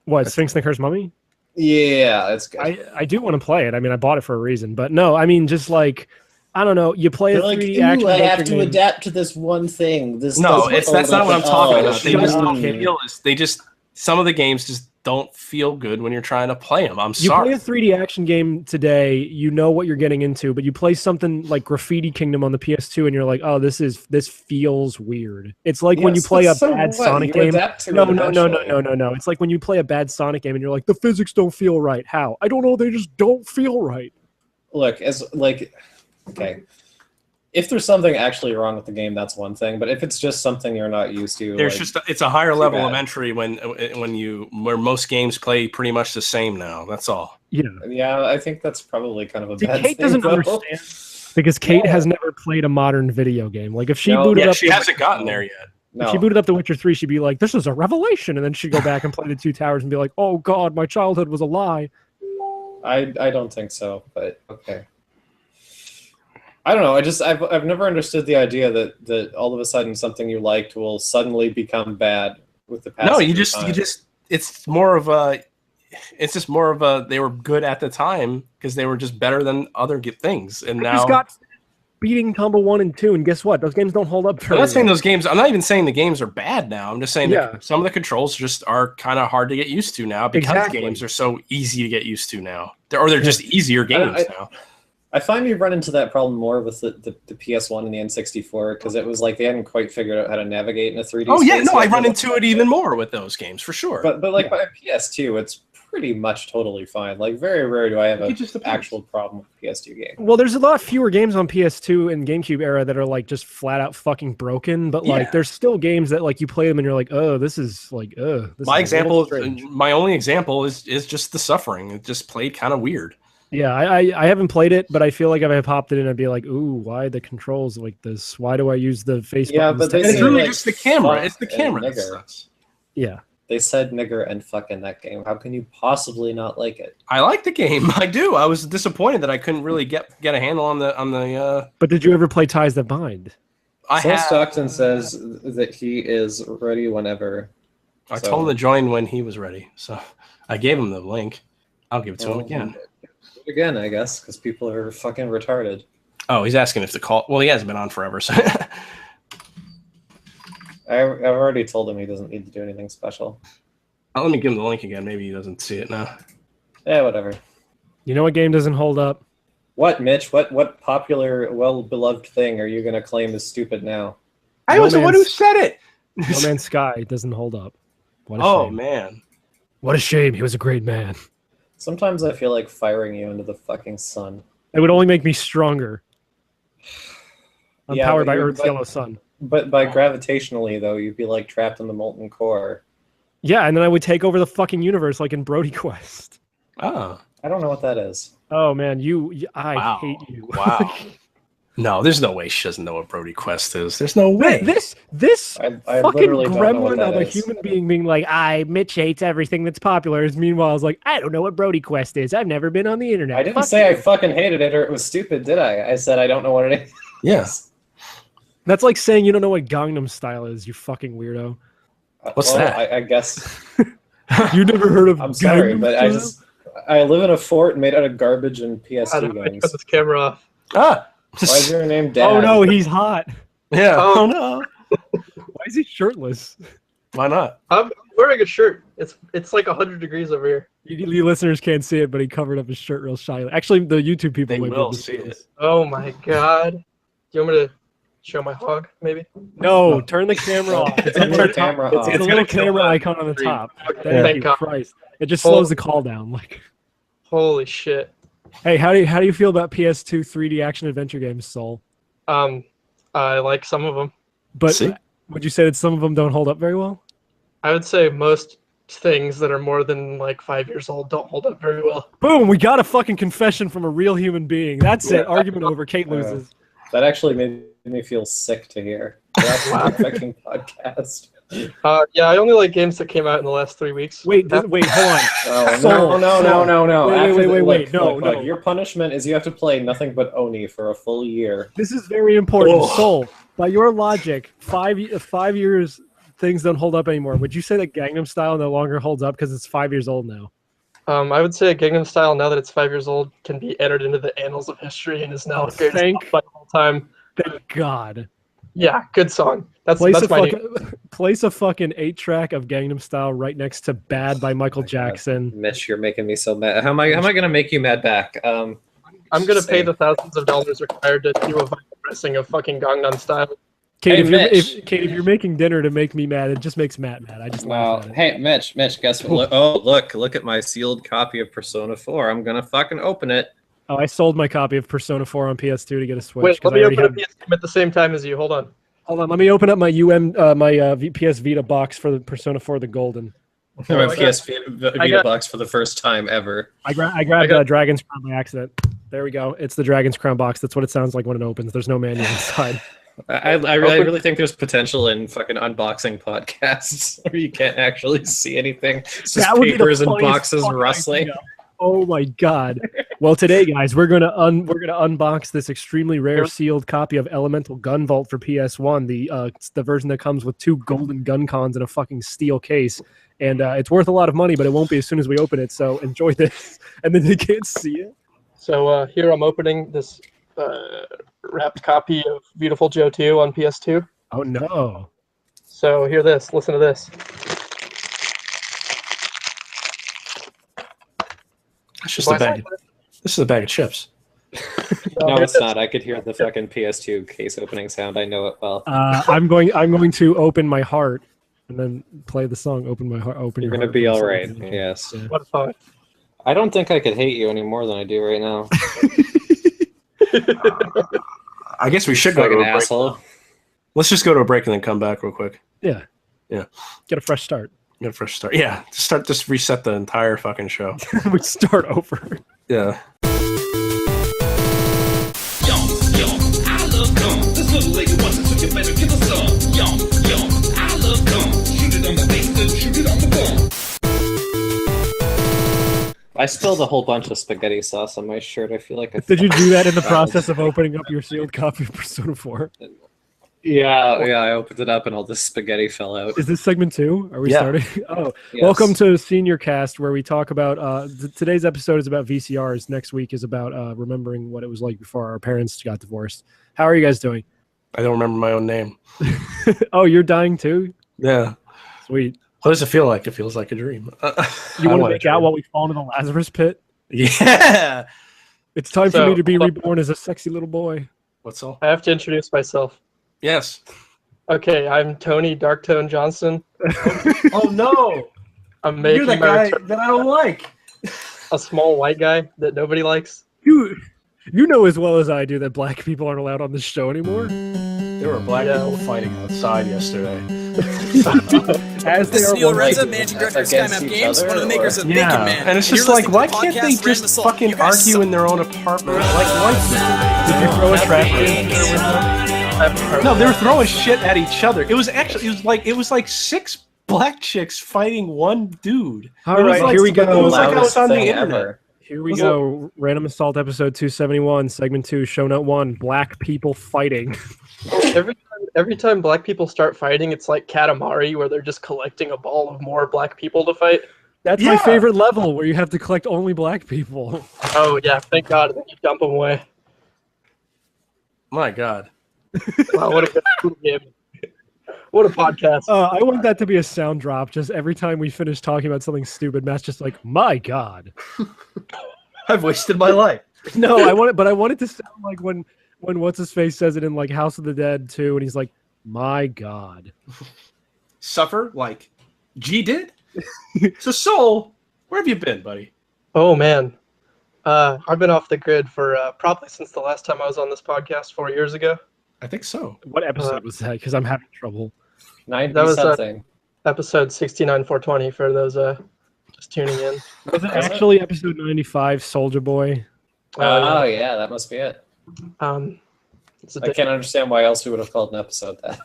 What, Sphinx and the Cursed Mummy? Yeah, it's good. I do want to play it. I mean, I bought it for a reason, but no, I mean, just like, I don't know. You play a They're like, 3D ooh, action I have adventure to game. adapt to this one thing. This No, doesn't that's not hold what I'm up at talking all. about. They just don't feel as they just some of the games just don't feel good when you're trying to play them. I'm You sorry. play a 3D action game today, you know what you're getting into, but you play something like Graffiti Kingdom on the PS2 and you're like, oh, this feels weird. It's like when you Yes, play a but so bad what? Sonic You game. adapt to it No. eventually. It's like when you play a bad Sonic game and you're like, the physics don't feel right. How? I don't know, they just don't feel right. Look, okay. If there's something actually wrong with the game, that's one thing. But if it's just something you're not used to, There's like, just it's a higher level of bad. entry where most games play pretty much the same now. That's all. yeah, I think that's probably kind of a See, bad Kate thing. doesn't though. understand because Kate has never played a modern video game. Like if she booted Yeah, up, she hasn't gotten there yet. No. if she booted up The Witcher 3, she'd be like, "This is a revelation," and then she'd go back and play the Two Towers and be like, "Oh God, my childhood was a lie." I don't think so, but okay. I don't know. I've never understood the idea that all of a sudden something you liked will suddenly become bad with the passage. No, of time. it's just more of a they were good at the time because they were just better than other things. And I now just got beating Tumble 1 and 2, and guess what? Those games don't hold up. I'm not saying those games. I'm not even saying the games are bad now. I'm just saying Yeah. that some of the controls just are kind of hard to get used to now because Exactly. games are so easy to get used to now. They're just easier games now. I find we've run into that problem more with the PS1 and the N64 because it was like they hadn't quite figured out how to navigate in a 3D. Oh yeah, space no, I yet. run into it even more with those games for sure. But like by PS2, it's pretty much totally fine. Like very rare do I have It an just depends. actual problem with the PS2 game. Well, there's a lot fewer games on PS2 and GameCube era that are like just flat out fucking broken. But like, Yeah. there's still games that like you play them and you're like, oh, this is like, this my is a little example, strange. my only example is just The Suffering. It just played kind of weird. Yeah, I haven't played it, but I feel like if I popped it in, I'd be like, ooh, why the controls like this? Why do I use the face Yeah, buttons but they to- It's say, really like, just the camera. fuck It's the and camera that nigger. sucks. Yeah. They said nigger and fuck in that game. How can you possibly not like it? I like the game. I do. I was disappointed that I couldn't really get a handle on the. But did you ever play Ties That Bind? So Stockton says that he is ready whenever. I told him to join when he was ready, so I gave him the link. I'll give it to him again. Again, I guess, because people are fucking retarded. Oh, he's asking if the call. Well, he hasn't been on forever, so. I've already told him he doesn't need to do anything special. Let me give him the link again. Maybe he doesn't see it now. Yeah, whatever. You know what game doesn't hold up? What, Mitch? What popular, well-beloved thing are you going to claim is stupid now? I was the one who said it. No Man's Sky doesn't hold up. What a Oh shame. man, What a shame. He was a great man. Sometimes I feel like firing you into the fucking sun. It would only make me stronger. I'm Yeah, powered but by you're- Earth's but- yellow sun. But by gravitationally, though, you'd be like trapped in the molten core. Yeah, and then I would take over the fucking universe like in Brody Quest. oh I don't know what that is. Oh man, I wow, hate you. wow. No, there's no way she doesn't know what Brody Quest is. There's no way. This I fucking literally don't know what gremlin that of a is. human being being like, Mitch hates everything that's popular. Meanwhile, I was like, I don't know what Brody Quest is. I've never been on the internet. I didn't Fuck say you. I fucking hated it or it was stupid, did I? I said I don't know what it is. Yes. That's like saying you don't know what Gangnam Style is, you fucking weirdo. What's Well, that? I guess. You never heard of I'm sorry, Gangnam but Style? I live in a fort made out of garbage and I PS2 don't know. I games. cut this camera off. Ah. Why is your name Dad? Oh no, he's hot. Yeah. Oh. Oh no. Why is he shirtless? Why not? I'm wearing a shirt. It's like 100 degrees over here. You listeners can't see it, but he covered up his shirt real shyly. Actually, the YouTube people They might be will able to see it. this. Oh my god. Do you want me to show my hog, maybe? No, turn the camera off. It's Turn on your the top. camera It's off. the It's little gonna kill camera the icon on the screen. top. Okay, Thank thank you, God. Christ. It just slows the call down. Like, Holy shit. hey, how do you feel about PS2 3D action adventure games, Soul? I like some of them. But See? would you say that some of them don't hold up very well? I would say most things that are more than like 5 years old don't hold up very well. Boom! We got a fucking confession from a real human being. That's it. Argument over. Kate loses. That actually made me feel sick to hear. That's a fucking podcast. Yeah, I only like games that came out in the last 3 weeks. Wait, hold on. Oh, Soul, no. Wait, After wait, the- wait, look, no. Your punishment is you have to play nothing but Oni for a full year. This is very important. Oh. Soul, by your logic, 5 years things don't hold up anymore. Would you say that Gangnam Style no longer holds up because it's 5 years old now? I would say Gangnam Style, now that it's 5 years old, can be entered into the annals of history and is now the greatest Thank- pop by all time. Thank God. Yeah, good song. That's Place my a fucking 8-track of Gangnam Style right next to Bad by Michael Jackson. Mitch, you're making me so mad. How am I gonna make you mad back? I'm gonna pay Same. the thousands of dollars required to do a viral pressing of fucking Gangnam Style. Kate, Hey, if you're making dinner to make me mad, it just makes Matt mad. I just Well, laugh at it. hey, Mitch, guess what? Look at my sealed copy of Persona 4. I'm gonna fucking open it. Oh, I sold my copy of Persona 4 on PS2 to get a Switch. Wait, 'cause let me I already open a have- PS game at the same time as you. Hold on. Hold on, let me open up my PS Vita box for the Persona 4 the Golden. My I got- PS Vita I got- box for the first time ever. I grabbed got- Dragon's Crown by accident. There we go. It's the Dragon's Crown box. That's what it sounds like when it opens. There's no manual inside. I really think there's potential in fucking unboxing podcasts where you can't actually see anything. It's just That would be the papers and funniest boxes fucking rustling. idea. Oh my god! Well, today, guys, we're gonna unbox this extremely rare sealed copy of Elemental Gunvolt for PS1, the version that comes with 2 golden gun cons in a fucking steel case, and it's worth a lot of money, but it won't be as soon as we open it. So enjoy this, and then they can't see it. So here I'm opening this wrapped copy of Beautiful Joe 2 on PS2. Oh no! So hear this. Listen to this. That's just a bag. This is a bag of chips. No, it's not. I could hear the fucking PS2 case opening sound. I know it well. I'm going to open my heart, and then play the song. Open my heart. Open. You're your gonna heart be for the all song. right. Yes. Yeah. What a song. I don't think I could hate you any more than I do right now. I guess we should go to a Fucking break. asshole. Let's just go to a break and then come back real quick. Yeah. Yeah. Get a fresh start. Get a fresh start. Yeah. Just reset the entire fucking show. We start over. Yeah. I spilled a whole bunch of spaghetti sauce on my shirt. I feel like I Did you do that in the process of opening up your sealed copy of Persona 4? Yeah, I opened it up and all this spaghetti fell out. Is this segment 2? Are we Yeah. starting? Oh, Yes. welcome to Senior Cast, where we talk about today's episode is about VCRs. Next week is about remembering what it was like before our parents got divorced. How are you guys doing? I don't remember my own name. Oh, you're dying too? Yeah. Sweet. What does it feel like? It feels like a dream. You want to make out while we fall into the Lazarus pit? Yeah. It's time for So- me to be reborn as a sexy little boy. What's all? I have to introduce myself. Yes. Okay, I'm Tony Darktone Johnson. Oh no! I'm You're making that my guy return, that I don't like. a small white guy that nobody likes. You know as well as I do that black people aren't allowed on this show anymore. There were black people fighting outside yesterday. As they This is are Neil one- Lorenzo, managing director of against SkyMap each Games, other, one of the makers of Yeah, Bacon Man. and it's you're just like, listening why to the can't they podcast Brand just Assault. fucking You guys argue suck. in their own apartment like white people? Did you throw a trash can through their window? No, they were throwing shit at each other. It was like 6 black chicks fighting one dude. All It was right, like- here we go. It was like I was Loudest on the thing internet. ever. Here we Was go. Random Assault episode 271, segment 2, show note 1, black people fighting. Every time black people start fighting, it's like Katamari, where they're just collecting a ball of more black people to fight. That's Yeah. my favorite level, where you have to collect only black people. Oh yeah, thank God, and then you dump them away. My God. Wow, what a good game! What a podcast! I want that to be a sound drop, just every time we finish talking about something stupid, Matt's just like, my God. I've wasted my life. No, I want it to sound like when What's-His-Face says it in like House of the Dead 2, and he's like, my God. Suffer like G did? So Soul, where have you been, buddy? Oh man, I've been off the grid for probably since the last time I was on this podcast 4 years ago. I think so. What episode was that? Because I'm having trouble. 90 That was, something. Episode 69-420 for those just tuning in. Was it actually episode 95, Soldier Boy? Oh yeah, that must be it. It's a I can't understand why else we would have called an episode that.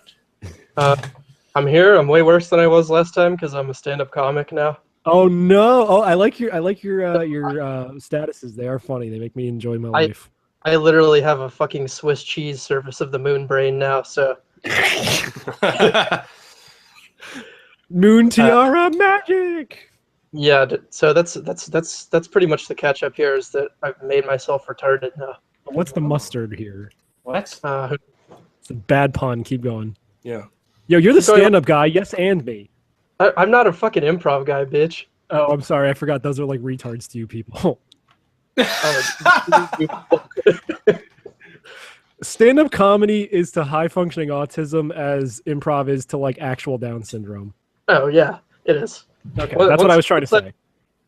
I'm here. I'm way worse than I was last time because I'm a stand-up comic now. Oh no! Oh, I like your statuses. They are funny. They make me enjoy my life. I literally have a fucking Swiss cheese service of the moon brain now. So Moon Tiara magic. yeah, so that's pretty much the catch up here is that I've made myself retarded now. What's the mustard here? What? It's a bad pun. Keep going. Yeah. Yo, you're the Keep going. stand-up guy. Yes, and me. I'm not a fucking improv guy, bitch. Oh, I'm sorry. I forgot. Those are like retards to you people. Stand-up comedy is to high-functioning autism as improv is to like actual Down syndrome. Oh yeah, it is. Okay, Well, that's what I was trying to once say.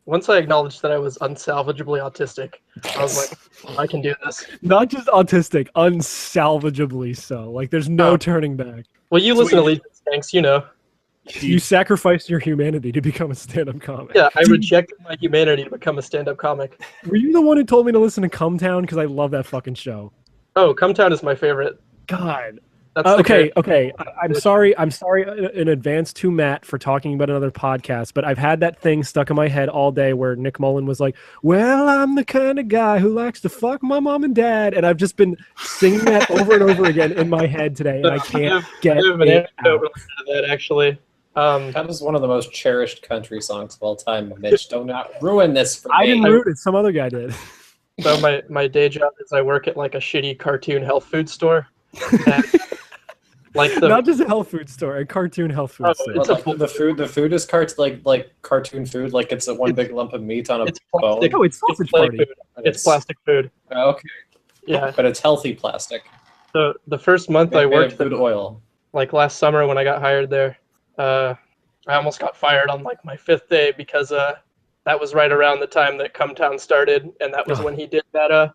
Once I acknowledged that I was unsalvageably autistic, I was like, I can do this. Not just autistic, unsalvageably so. Like, there's no Oh. turning back. Well, you So listen to you- Legion Thanks, you know. You sacrificed your humanity to become a stand-up comic. Yeah, I rejected my humanity to become a stand-up comic. Were you the one who told me to listen to Come Town? Because I love that fucking show. Oh, Come Town is my favorite. God. That's the Okay. great- I'm sorry. I'm sorry in advance to Matt for talking about another podcast, but I've had that thing stuck in my head all day where Nick Mullen was like, "Well, I'm the kind of guy who likes to fuck my mom and dad," and I've just been singing that over and over again in my head today, and I can't get I have an it anecdote out. related to that actually. That is one of the most cherished country songs of all time. Mitch, do not ruin this for I me. didn't root it. Some other guy did. So my day job is I work at like a shitty cartoon health food store. And, like the Not just a health food store, a cartoon health food Oh, store. it's But, like, the food is like cartoon food, like it's a one big lump of meat on a it's bone. plastic. Oh, it's It's sausage play party. food. and It's plastic food. Okay, Yeah. but it's healthy plastic. So the first month I Made of worked food oil. like last summer when I got hired there, I almost got fired on like my 5th day because that was right around the time that Come Town started, and that was Oh. when he did that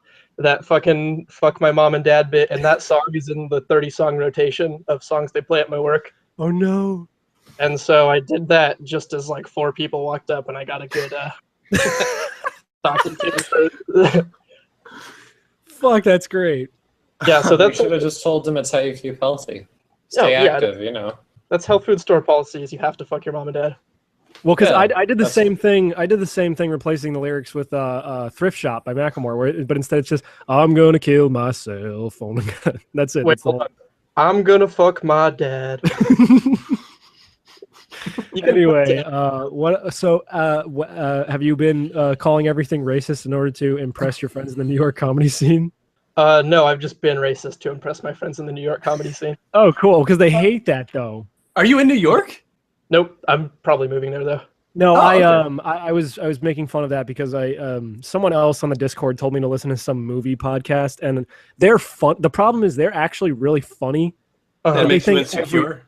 fucking fuck my mom and dad bit, and that song is in the 30-song rotation of songs they play at my work. Oh no. And so I did that just as like 4 people walked up, and I got a good talking to. Fuck, that's great. Yeah, so You that's should have just told them it's how you keep healthy. Stay Yeah, active, you know. that's health food store policy is you have to fuck your mom and dad. Well, because Yeah, I did the that's- same thing. I did the same thing, replacing the lyrics with "Thrift Shop" by Macklemore. But instead, it's just "I'm gonna kill myself." Oh my god, that's it. Wait, That's the hold whole... on. I'm gonna fuck my dad. Anyway, what? So, have you been calling everything racist in order to impress your friends in the New York comedy scene? No, I've just been racist to impress my friends in the New York comedy scene. Oh, cool. Because they hate that, though. Are you in New York? Nope, I'm probably moving there though. No, Oh, okay. I was making fun of that because someone else on the Discord told me to listen to some movie podcast, and they're fun. The problem is they're actually really funny. Uh-huh. That They makes you think insecure.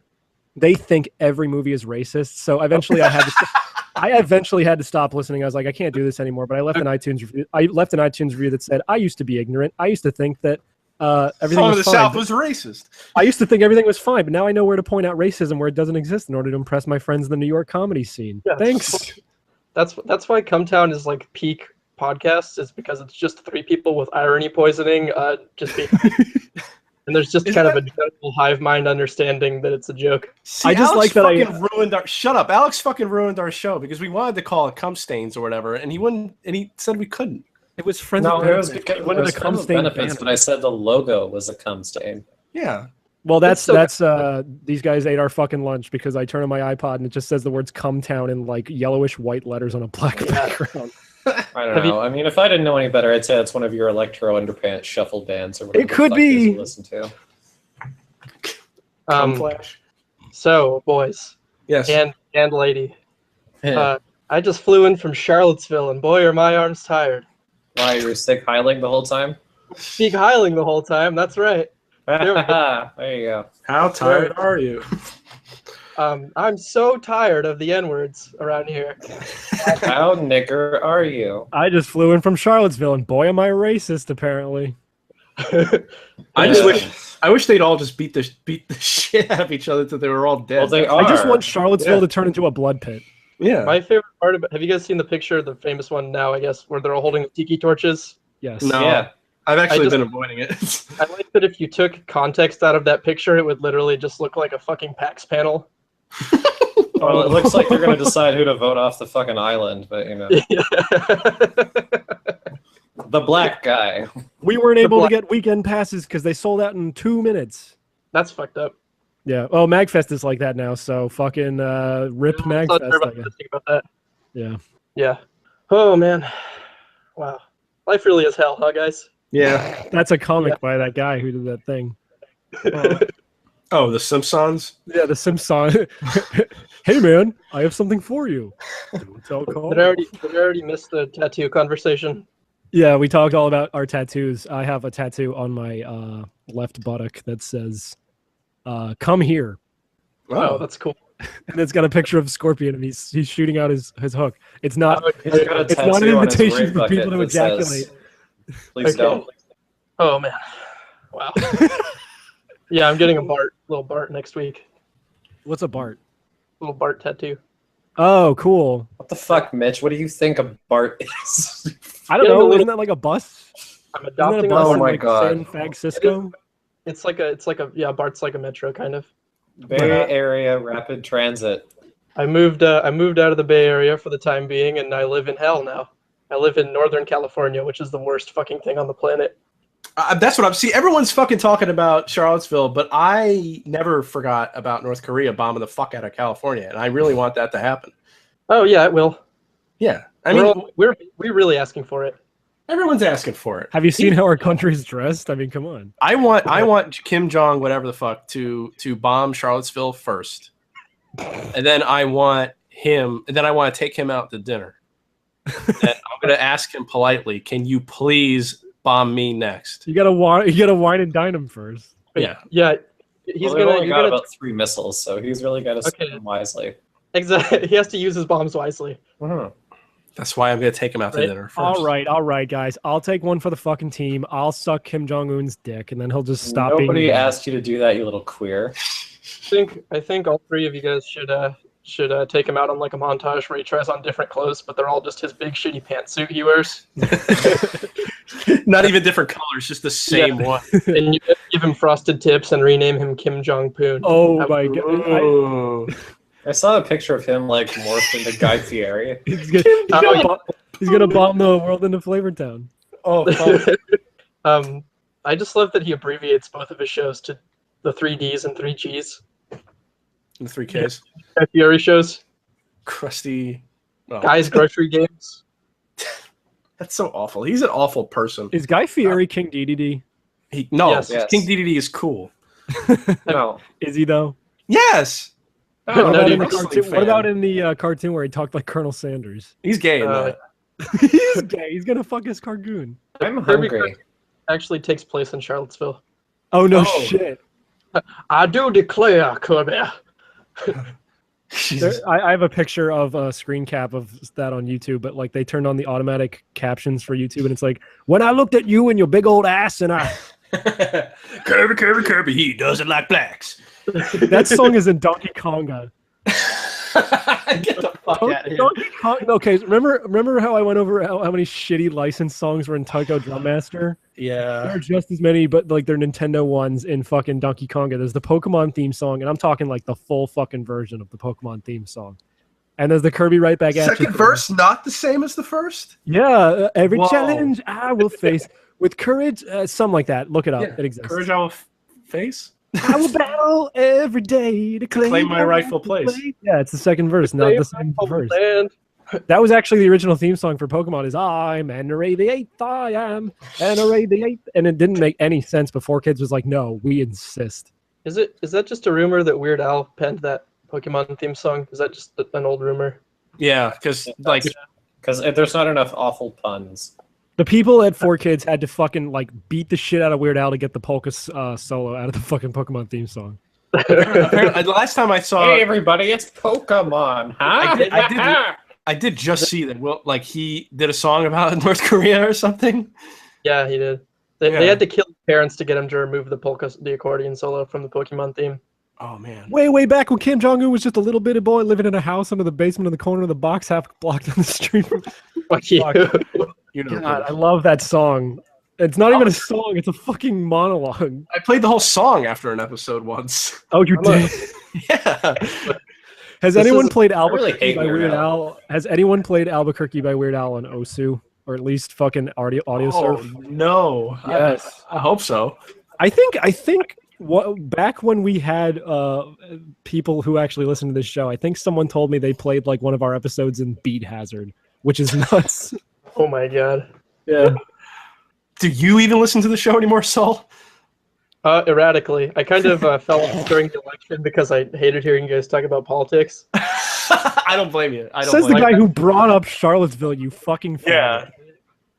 They think every movie is racist. So eventually, I eventually had to stop listening. I was like, I can't do this anymore. But I left an iTunes review. I left an iTunes review that said, I used to be ignorant. I used to think that everything Some of was the fine. South but- was racist. I used to think everything was fine, but now I know where to point out racism where it doesn't exist in order to impress my friends in the New York comedy scene. Yeah. Thanks. That's why Come Town is like peak podcasts, is because it's just three people with irony poisoning, just being, and there's just Isn't kind of a that- general hive mind understanding that it's a joke. See, I just Alex like that I- fucking ruined our. Shut up, Alex fucking ruined our show because we wanted to call it cum stains or whatever, and he wouldn't. And he said we couldn't. It was friends. No, with it was benefits. because He it wanted was a cum friends with stain benefits, banner. but I said the logo was a cum stain. Yeah. Well, that's It's so- these guys ate our fucking lunch because I turn on my iPod and it just says the words "Come Town" in like yellowish white letters on a black background. I don't Have you- know. I mean, if I didn't know any better, I'd say that's one of your electro underpants shuffle bands or whatever. It could the fuck it is be. you listen to. Cum Um, flash. so boys Yes. and lady, I just flew in from Charlottesville, and boy, are my arms tired. Why, you were stick hiling the whole time? Speak hiling the whole time. That's right. There you go. How tired are you? I'm so tired of the N-words around here. How nigger are you? I just flew in from Charlottesville, and boy, am I racist! Apparently, I just Yeah. wish they'd all just beat the shit out of each other till they were all dead. Well, they I just are. want Charlottesville Yeah. to turn into a blood pit. Yeah. My favorite part of it, have you guys seen the picture, the famous one now, I guess, where they're all holding the tiki torches? Yes. No. Yeah. I've actually just- been avoiding it. I like that if you took context out of that picture, it would literally just look like a fucking PAX panel. Well, it looks like they're going to decide who to vote off the fucking island, but you know, the black guy. We weren't able to black- get weekend passes because they sold out in 2 minutes. That's fucked up. Yeah. Oh, Magfest is like that now. So fucking rip I'm not sure Magfest. I guess. about that. Yeah. Yeah. Oh man. Wow. Life really is hell, huh, guys? Yeah. That's a comic Yeah. by that guy who did that thing. Oh, the Simpsons. Yeah, the Simpson. Hey man, I have something for you. Don't tell Carl. Did I already miss the tattoo conversation? Yeah, we talked all about our tattoos. I have a tattoo on my left buttock that says "Come here," Oh, that's cool. and it's got a picture of Scorpion, and he's shooting out his hook. It's not. He's got a It's not an tattoo on his invitation rape for people bucket to that says, ejaculate. Please Okay. don't. Oh man. Wow. Yeah, I'm getting a little Bart next week. What's a Bart? Little Bart tattoo. Oh, cool. What the fuck, Mitch? What do you think a Bart is? I don't Getting a know. little- Isn't that like a bus? I'm Isn't that a adopting bus Oh in, my like, God. San Francisco? It's like a yeah, Bart's like a metro kind of. Bay Area Rapid Transit. I moved out of the Bay Area for the time being, and I live in hell now. I live in Northern California, which is the worst fucking thing on the planet. That's what I'm see. Everyone's fucking talking about Charlottesville, but I never forgot about North Korea bombing the fuck out of California, and I really want that to happen. Oh yeah, it will. Yeah, I mean, we're really asking for it. everyone's asking for it. Have you seen how our country's dressed? I mean, come on. I want Kim Jong whatever the fuck to bomb Charlottesville first, and then I want to take him out to dinner. And I'm gonna ask him politely, "Can you please bomb me next?" You gotta wine and dine him first. Yeah. Yeah, he's Well, gonna. only You're got gonna about 3 missiles, so he's really got to spend them wisely. exactly. He has to use his bombs wisely. That's why I'm gonna take him out to Right. dinner first. All right, guys. I'll take one for the fucking team. I'll suck Kim Jong Un's dick, and then he'll just stop being. Nobody asked you to do that, you little queer. I think all three of you guys should take him out on like a montage where he tries on different clothes, but they're all just his big shitty pantsuit he wears. Not even different colors, just the same one. And you give him frosted tips and rename him Kim Jong Poon. Oh my god! Ooh. I saw a picture of him like morphed into Guy Fieri. He's gonna bomb the world into Flavortown. Oh, fuck. I just love that he abbreviates both of his shows to the 3Ds and 3Gs. The 3Ks. Guy Fieri shows. Crusty. Oh. Guy's Grocery Games. That's so awful. He's an awful person. Is Guy Fieri King DDD? No, Yes. King DDD is cool. No. Is he though? Yes. What no, about, dude, in the wrestling cartoon, fan. what about in the cartoon where he talked like Colonel Sanders? He's gay in that. He's gay. He's gonna fuck his cargoon. I'm hungry. Actually takes place in Charlottesville. Oh no Oh. shit! I do declare, Kirby. Jesus. I have a picture of a screen cap of that on YouTube, but like they turned on the automatic captions for YouTube, and it's like, when I looked at you and your big old ass, and I. Kirby, he doesn't like blacks. That song is in Donkey Konga. Get the fuck out of here. Donkey Kong. Okay, remember how I went over how many shitty licensed songs were in Taiko Drum Master? There Yeah. are just as many, but like they're Nintendo ones in fucking Donkey Konga. There's the Pokemon theme song, and I'm talking like the full fucking version of the Pokemon theme song. And there's the Kirby right back at you. Second verse not the same as the first? Yeah, every Whoa. challenge I will face with courage, something like that. Look it up. Yeah. It exists. Courage on face? I will battle every day to Claim my rightful place. Yeah, it's the second verse, not the same verse. Land. That was actually the original theme song for Pokemon. Is I'm Anaray the Eighth, I am Anaray the Eighth, and it didn't make any sense. Before kids was like, no, we insist. Is that just a rumor that Weird Al penned that Pokemon theme song? Is that just an old rumor? Yeah, because like Because there's not enough awful puns. The people at 4Kids had to fucking like beat the shit out of Weird Al to get the polka solo out of the fucking Pokemon theme song. apparently, the last time I saw, Hey everybody, it's Pokemon, huh? I did just see that. Will like he did a song about North Korea or something. Yeah, he did. They Yeah. had to kill his parents to get him to remove the accordion solo from the Pokemon theme. Oh man. Way back when Kim Jong Un was just a little bitty boy living in a house under the basement in the corner of the box, half blocked down the street from. Fuck you. You know, God, I love that song. It's not even a song; it's a fucking monologue. I played the whole song after an episode once. Oh, you did? Yeah. Has This anyone is- played I really Albuquerque hate by Weird Weird Al. Al? Has anyone played Albuquerque by Weird Al on Osu, or at least fucking audio Oh surf? no. Yes. I hope so. I think back when we had people who actually listened to this show, I think someone told me they played like one of our episodes in Beat Hazard, which is nuts. Oh my god. Yeah. Do you even listen to the show anymore, Saul? Erratically. I kind of fell off during the election because I hated hearing you guys talk about politics. I don't blame you. I don't Says the blame guy you. who brought up Charlottesville, you fucking Yeah. faggot.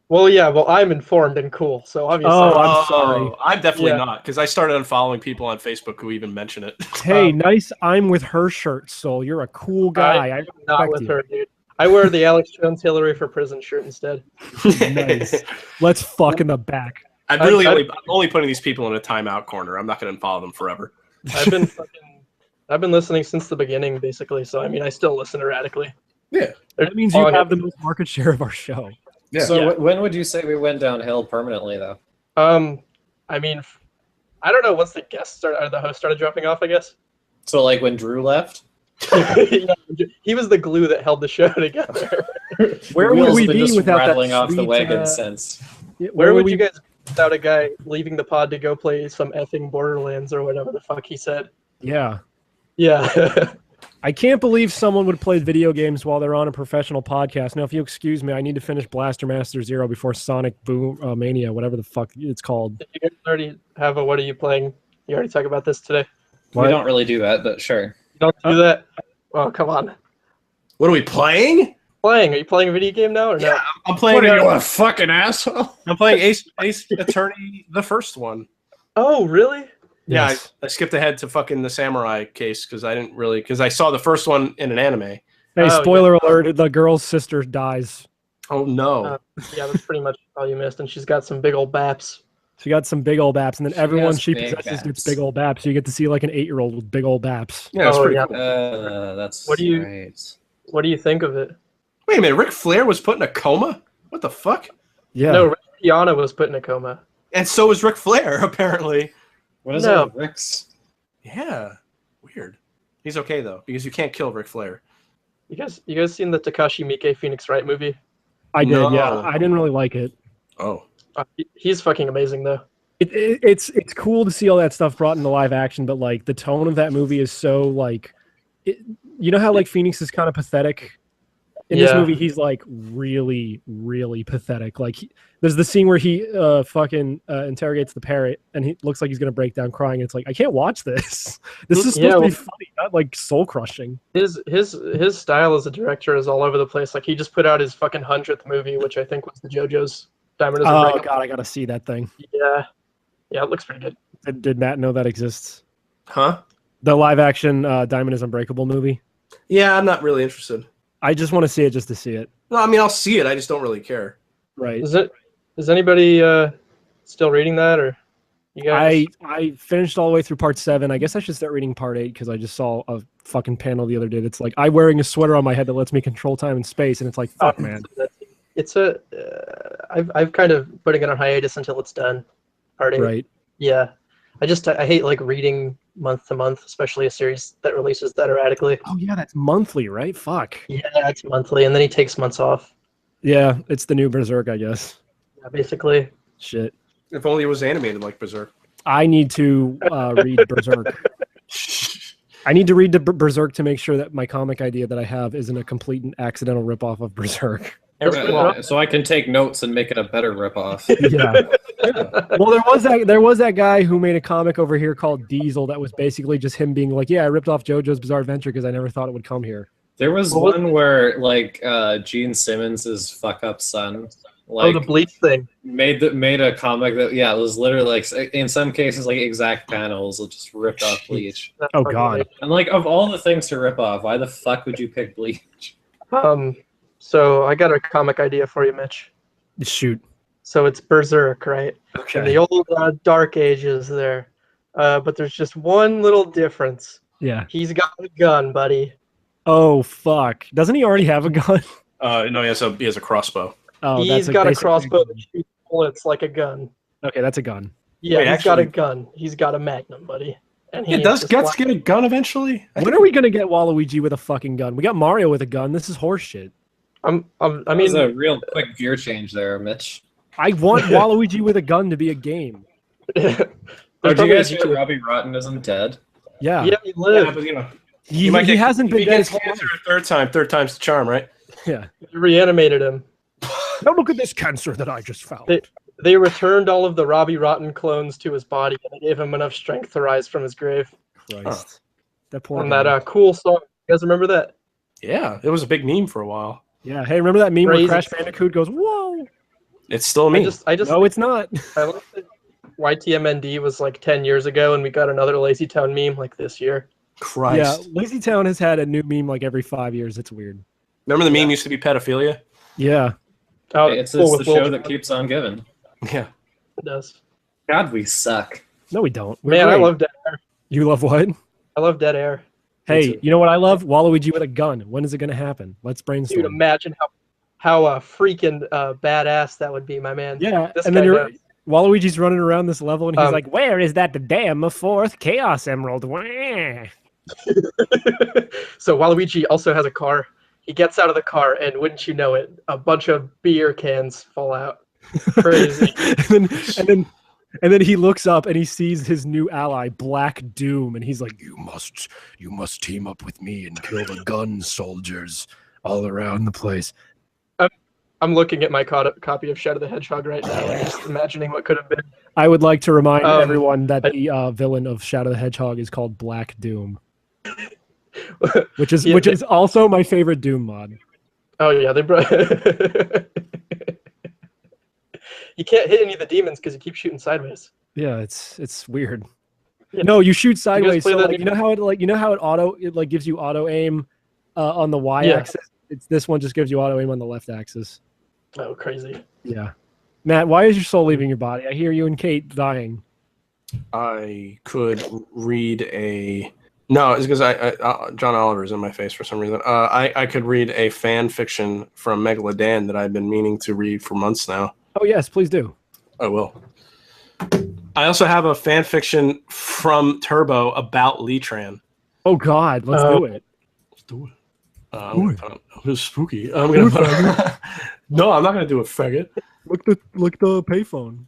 Well, I'm informed and cool, so obviously. Oh, I'm sorry. I'm definitely Yeah. not, because I started unfollowing people on Facebook who even mention it. Hey, nice I'm with her shirt, Soul. You're a cool guy. I not respect with you. her, dude. I wear the Alex Jones Hillary for Prison shirt instead. Nice. Let's fuck in the back. I'm really only putting these people in a timeout corner. I'm not going to unfollow them forever. I've been listening since the beginning, basically. So I mean, I still listen erratically. Yeah. That means you have the most market share of our show. Yeah. So Yeah. when would you say we went downhill permanently, though? I mean, I don't know. Once the guests started, or the host started dropping off, I guess. So like when Drew left? Yeah, he was the glue that held the show together. Where Wheels would we have been be just without rattling that off the sweet, wagon since? Where would you guys be without a guy leaving the pod to go play some effing Borderlands or whatever the fuck he said? Yeah. Yeah. I can't believe someone would play video games while they're on a professional podcast. Now, if you excuse me, I need to finish Blaster Master Zero before Sonic Boom Mania, whatever the fuck it's called. Did you guys already have a what are you playing? You already talked about this today. We don't really do that, but sure. You don't do that? Oh, come on. What are we playing? Are you playing a video game now or no? Yeah, I'm playing. a fucking asshole? I'm playing Ace Attorney, the first one. Oh, really? Yeah, Yes. I skipped ahead to fucking the samurai case because I saw the first one in an anime. Hey, Oh, spoiler alert, the girl's sister dies. Oh no! Yeah, that's pretty much all you missed. And she's got some big old baps. She got some big old baps, and then She everyone has she big possesses gets baps. big old baps. So you get to see like an 8-year-old with big old baps. Yeah, it's Oh, pretty yeah. cool. That's What do you- right. What do you think of it? Wait a minute, Ric Flair was put in a coma? What the fuck? Yeah. No, Rihanna was put in a coma. And so was Ric Flair, apparently. What is No. it with Rick's? Yeah, weird. He's okay though because you can't kill Ric Flair. You guys seen the Takashi Miike Phoenix Wright movie? I did, No. yeah. I didn't really like it. Oh, He's fucking amazing though. It's cool to see all that stuff brought into live action, but like the tone of that movie is so like, you know how like Phoenix is kind of pathetic. In this movie, he's like really, really pathetic. Like, there's the scene where he interrogates the parrot, and he looks like he's gonna break down crying. It's like I can't watch this. This is supposed to be funny, not like soul crushing. His style as a director is all over the place. Like he just put out his fucking 100th movie, which I think was the JoJo's Diamond is Unbreakable. Oh god, I gotta see that thing. Yeah, it looks pretty good. Did Matt know that exists? huh? The live action Diamond is Unbreakable movie. Yeah, I'm not really interested. I just want to see it just to see it. No, I mean I'll see it. I just don't really care. Right. Is anybody still reading that, or you guys? I finished all the way through part 7. I guess I should start reading part 8 because I just saw a fucking panel the other day that's like I'm wearing a sweater on my head that lets me control time and space, and it's like fuck, man. It's I've kind of putting it on hiatus until it's done. Part 8. Right. Yeah. I hate like reading month to month, especially a series that releases that erratically. Oh yeah, that's monthly, right? Fuck. Yeah, it's monthly, and then he takes months off. Yeah, it's the new Berserk, I guess. Yeah, basically. Shit. If only it was animated like Berserk. I need to read Berserk. I need to read the Berserk to make sure that my comic idea that I have isn't a complete and accidental ripoff of Berserk. So I can take notes and make it a better ripoff. Yeah. Well, there was that guy who made a comic over here called Diesel that was basically just him being like, yeah, I ripped off JoJo's Bizarre Adventure because I never thought it would come here. There was one where like Gene Simmons' fuck up son, like the Bleach thing, made a comic that it was literally like in some cases like exact panels just ripped off Bleach. Oh god. And like of all the things to rip off, why the fuck would you pick Bleach? So I got a comic idea for you, Mitch. Shoot. So it's Berserk, right? Okay. In the old Dark Ages there. But there's just one little difference. Yeah. He's got a gun, buddy. Oh fuck! Doesn't he already have a gun? No, he has a crossbow. Oh, He's got a crossbow that shoots bullets like a gun. Okay, that's a gun. Yeah, Wait, he's got a gun. He's got a Magnum, buddy. And he Does Guts get a gun eventually? When are we gonna get Waluigi with a fucking gun? We got Mario with a gun. This is horseshit. I mean, There's a real quick gear change there, Mitch. I want Waluigi with a gun to be a game. Did you guys hear Robbie Rottenism dead? Yeah. Yeah, he lived. Yeah, but He hasn't been dead. Cancer a third time's the charm, right? Yeah. He reanimated him. Now look at this cancer that I just found. They returned all of the Robbie Rotten clones to his body, and they gave him enough strength to rise from his grave. Christ. That poor On guy. that cool song. You guys remember that? Yeah, it was a big meme for a while. Yeah. Hey, remember that meme Crazy. where Crash Bandicoot goes, "Whoa"? It's still a meme. No, it's not. I like that YTMND was like 10 years ago, and we got another Lazy Town meme like this year. Christ. Yeah, Lazy Town has had a new meme like every 5 years. It's weird. Remember the meme used to be pedophilia? Yeah. Oh, It's the show that keeps on giving. Yeah. It does. God, we suck. No, we don't. We're Man, great. I love Dead Air. You love what? I love Dead Air. Hey, you know what I love? Waluigi with a gun. When is it going to happen? Let's brainstorm. Dude, imagine how freaking badass that would be, my man. Yeah, This and then guy knows. Waluigi's running around this level, and he's like, Where is that damn fourth Chaos Emerald? Wah. So Waluigi also has a car. He gets out of the car, and wouldn't you know it, a bunch of beer cans fall out. Crazy. and then he looks up and he sees his new ally, Black Doom, and he's like, "You must team up with me and kill the gun soldiers all around the place." I'm looking at my copy of Shadow the Hedgehog right now, and just imagining what could have been. I would like to remind everyone that the villain of Shadow the Hedgehog is called Black Doom, which is also my favorite Doom mod. Oh yeah, they brought. You can't hit any of the demons because you keep shooting sideways. Yeah, it's weird. Yeah. No, you shoot sideways. play So, that like, you know how it gives you auto aim on the y-axis. It's this one just gives you auto aim on the left axis. Oh, crazy. Yeah, Matt, why is your soul leaving your body? I hear you and Kate dying. I could read a. No, it's because I John Oliver's in my face for some reason. I could read a fan fiction from Megalodan that I've been meaning to read for months now. Oh yes, please do. I will. I also have a fan fiction from Turbo about Leetran. Oh God, let's do it. Let's do it. It's spooky. I'm gonna put no, I'm not gonna do a faggot. Look the payphone.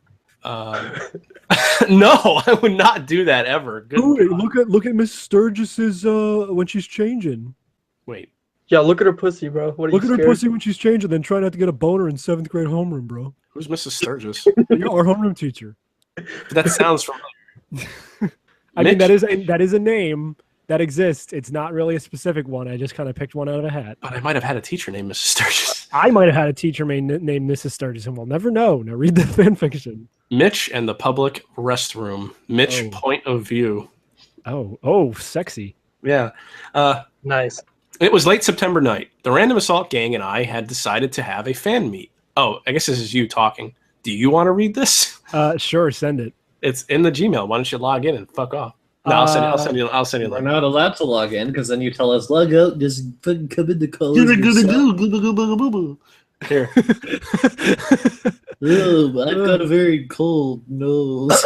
No, I would not do that ever. Good Look at Miss Sturgis's when she's changing. Wait. Yeah, look at her pussy, bro. What are Look you at her scared? pussy when she's changing, then try not to get a boner in 7th grade homeroom, bro. Who's Mrs. Sturgis? You're our homeroom teacher. That sounds familiar. I mean, that is a name that exists. It's not really a specific one. I just kind of picked one out of a hat. But I might have had a teacher named Mrs. Sturgis. I might have had a teacher named Mrs. Sturgis, and we'll never know. Now read the fan fiction. Mitch and the public restroom. Mitch point of view. Oh, sexy. Yeah. Nice. It was late September night. The Random Assault gang and I had decided to have a fan meet. Oh, I guess this is you talking. Do you want to read this? Sure, send it. It's in the Gmail. Why don't you log in and fuck off? No, I'll send you. A We're link. not allowed to log in because then you tell us log out. Just fucking come in the call. Here. I've got a very cold nose.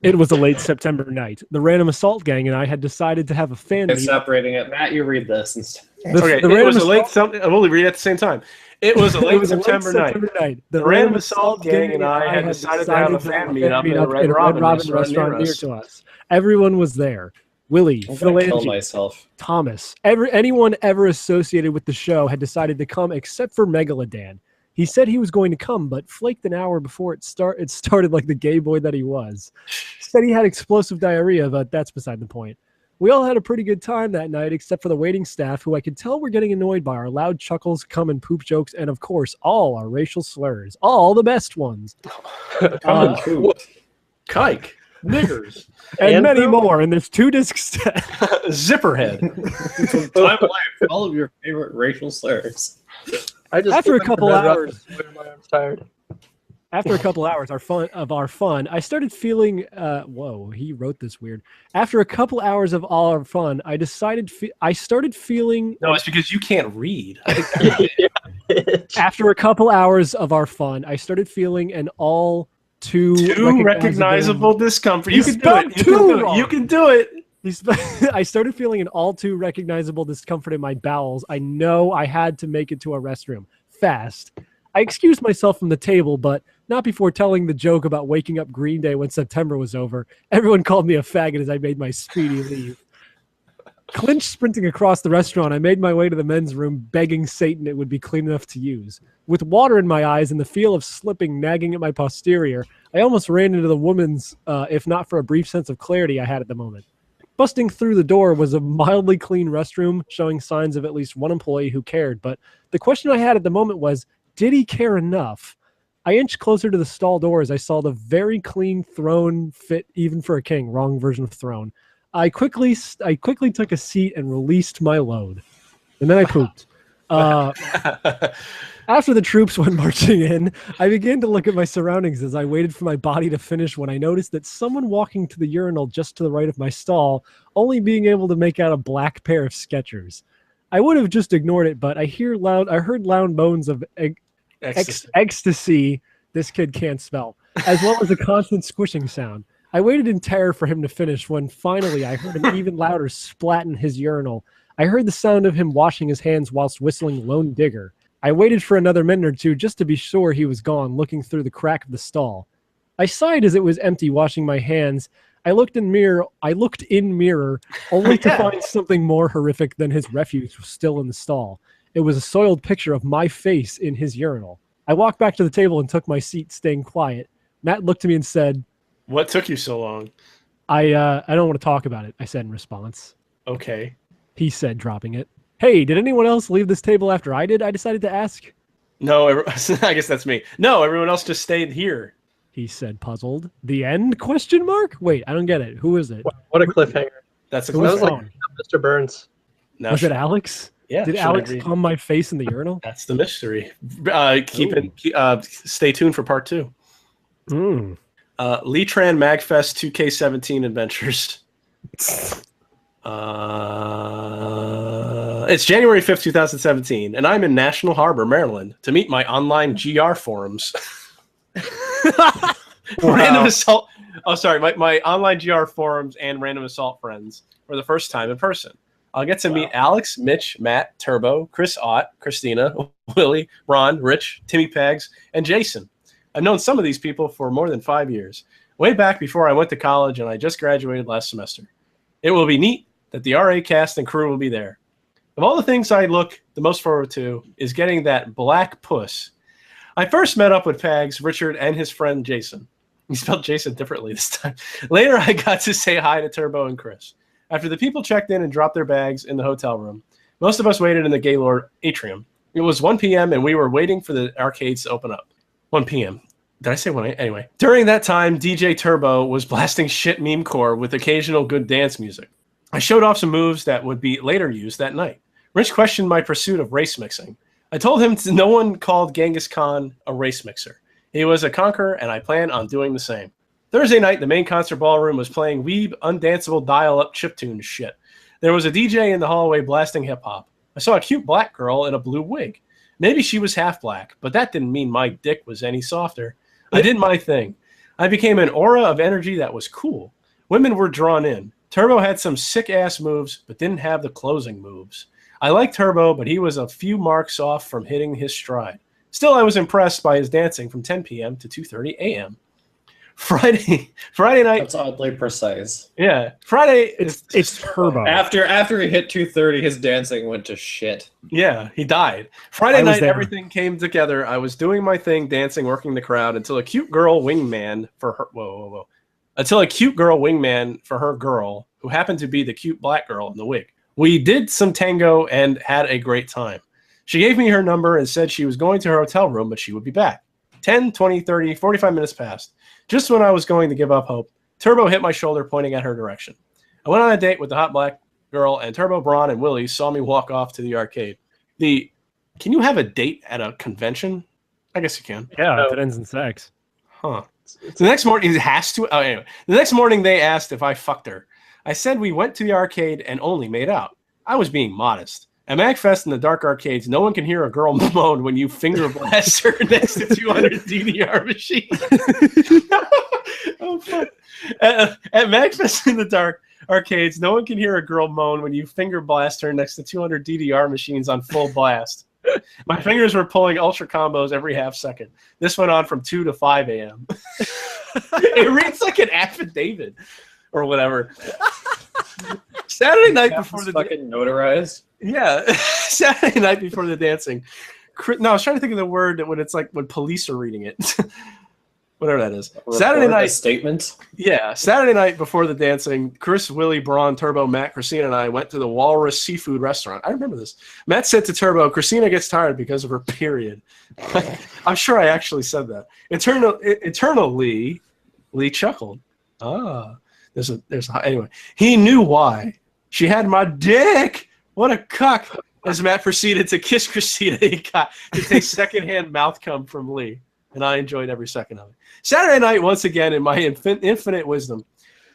It was a late September night. The Random Assault gang and I had decided to have a fan It's meet. separating it. Matt, you read this instead. Okay, it was a late. I'll only read it at the same time. It was a late September night. The Random Assault gang and I had decided to have a fan meet up in a Red Robin restaurant near to us. Everyone was there. Willie, I'm Phil gonna kill Angie, myself. Thomas. Anyone ever associated with the show had decided to come except for Megaladan. He said he was going to come, but flaked an hour before it started like the gay boy that he was. Said he had explosive diarrhea, but that's beside the point. We all had a pretty good time that night, except for the waiting staff, who I could tell were getting annoyed by our loud chuckles, cum and poop jokes, and of course, all our racial slurs. All the best ones. Kike. Niggers. And many more, and there's 2 discs. Zipperhead. Time of life. All of your favorite racial slurs. I just After a put couple my red hours- rock- my arm's tired. After a couple hours of our fun, I started feeling. Whoa, he wrote this weird. After a couple hours of all our fun, I started feeling. No, it's because you can't read. After a couple hours of our fun, I started feeling an all too recognizable discomfort. You He can do it. spelled You can do it. I started feeling an all too recognizable discomfort in my bowels. I know I had to make it to a restroom fast. I excused myself from the table, but not before telling the joke about waking up Green Day when September was over. Everyone called me a faggot as I made my speedy leave. Clinch sprinting across the restaurant, I made my way to the men's room, begging Satan it would be clean enough to use. With water in my eyes and the feel of slipping nagging at my posterior, I almost ran into the woman's, if not for a brief sense of clarity I had at the moment. Busting through the door was a mildly clean restroom, showing signs of at least one employee who cared, but the question I had at the moment was, did he care enough? I inched closer to the stall door as I saw the very clean throne fit even for a king, wrong version of throne. I quickly took a seat and released my load. And then I pooped. After the troops went marching in, I began to look at my surroundings as I waited for my body to finish when I noticed that someone walking to the urinal just to the right of my stall, only being able to make out a black pair of Skechers. I would have just ignored it, but I heard loud moans of ecstasy. This kid can't spell, as well as a constant squishing sound. I waited in terror for him to finish when finally I heard him even louder splat in his urinal. I heard the sound of him washing his hands whilst whistling Lone Digger. I waited for another minute or two just to be sure he was gone, looking through the crack of the stall. I sighed as it was empty, washing my hands. I looked in mirror, only to find something more horrific than his refuse was still in the stall. It was a soiled picture of my face in his urinal. I walked back to the table and took my seat, staying quiet. Matt looked at me and said, "What took you so long?" I don't want to talk about it," I said in response. "Okay," he said, dropping it. "Hey, did anyone else leave this table after I did?" I decided to ask. "No, I guess that's me. No, everyone else just stayed here," he said, puzzled. "The end? Question mark? Wait, I don't get it. Who is it?" What a cliffhanger. That's a Who was cliffhanger. Mr. Burns. Now Was it Alex? Yeah. Did Alex palm my face in the urinal? That's the mystery. Stay tuned for part 2. Mm. Leetran Magfest 2K17 Adventures. It's January 5th, 2017, and I'm in National Harbor, Maryland, to meet my online GR forums. Random Assault. Oh, sorry. My online GR forums and random assault friends for the first time in person. I'll get to meet Alex, Mitch, Matt, Turbo, Chris Ott, Christina, Willie, Ron, Rich, Timmy Pegs, and Jason. I've known some of these people for more than 5 years, way back before I went to college, and I just graduated last semester. It will be neat that the RA cast and crew will be there. Of all the things I look the most forward to is getting that black puss. I first met up with Pags, Richard, and his friend Jason. He spelled Jason differently this time. Later, I got to say hi to Turbo and Chris. After the people checked in and dropped their bags in the hotel room, most of us waited in the Gaylord atrium. It was 1 p.m. and we were waiting for the arcades to open up. 1 p.m. Did I say 1 a.m.? Anyway. During that time, DJ Turbo was blasting shit memecore with occasional good dance music. I showed off some moves that would be later used that night. Rich questioned my pursuit of race mixing. I told him no one called Genghis Khan a race mixer. He was a conqueror, and I plan on doing the same. Thursday night, the main concert ballroom was playing weeb, undanceable dial-up chiptune shit. There was a DJ in the hallway blasting hip-hop. I saw a cute black girl in a blue wig. Maybe she was half black, but that didn't mean my dick was any softer. I did my thing. I became an aura of energy that was cool. Women were drawn in. Turbo had some sick-ass moves, but didn't have the closing moves. I liked Turbo, but he was a few marks off from hitting his stride. Still, I was impressed by his dancing from 10 p.m. to 2:30 a.m. Friday night. That's oddly precise. Yeah, Friday. It's Turbo. After he hit 2:30, his dancing went to shit. Yeah, he died. Friday night, everything came together. I was doing my thing, dancing, working the crowd until a cute girl wingman for her. Until a cute girl wingman for her girl, who happened to be the cute black girl in the wig. We did some tango and had a great time. She gave me her number and said she was going to her hotel room, but she would be back. 10, 20, 30, 45 minutes passed. Just when I was going to give up hope, Turbo hit my shoulder, pointing at her direction. I went on a date with the hot black girl, and Turbo, Braun, and Willie saw me walk off to the arcade. Can you have a date at a convention? I guess you can. Yeah, if it ends in sex. Huh. So the next morning, it has to. Oh, anyway. The next morning, they asked if I fucked her. I said we went to the arcade and only made out. I was being modest. At MagFest in the dark arcades, no one can hear a girl moan when you finger blast her next to 200 DDR machines. Oh, fuck. At MagFest in the dark arcades, no one can hear a girl moan when you finger blast her next to 200 DDR machines on full blast. My fingers were pulling ultra combos every half second. This went on from 2 to 5 a.m. It reads like an affidavit or whatever. Saturday night before the fucking notarized. Yeah, Saturday night before the dancing. No, I was trying to think of the word that when it's like when police are reading it. Whatever that is. Saturday night statement. Yeah, Saturday night before the dancing, Chris, Willie, Braun, Turbo, Matt, Christina, and I went to the Walrus Seafood Restaurant. I remember this. Matt said to Turbo, "Christina gets tired because of her period." I'm sure I actually said that. Eternally, Lee chuckled. Anyway, he knew why. She had my dick. What a cuck. As Matt proceeded to kiss Christina, he got to take secondhand mouth cum from Lee, and I enjoyed every second of it. Saturday night, once again, in my infinite wisdom,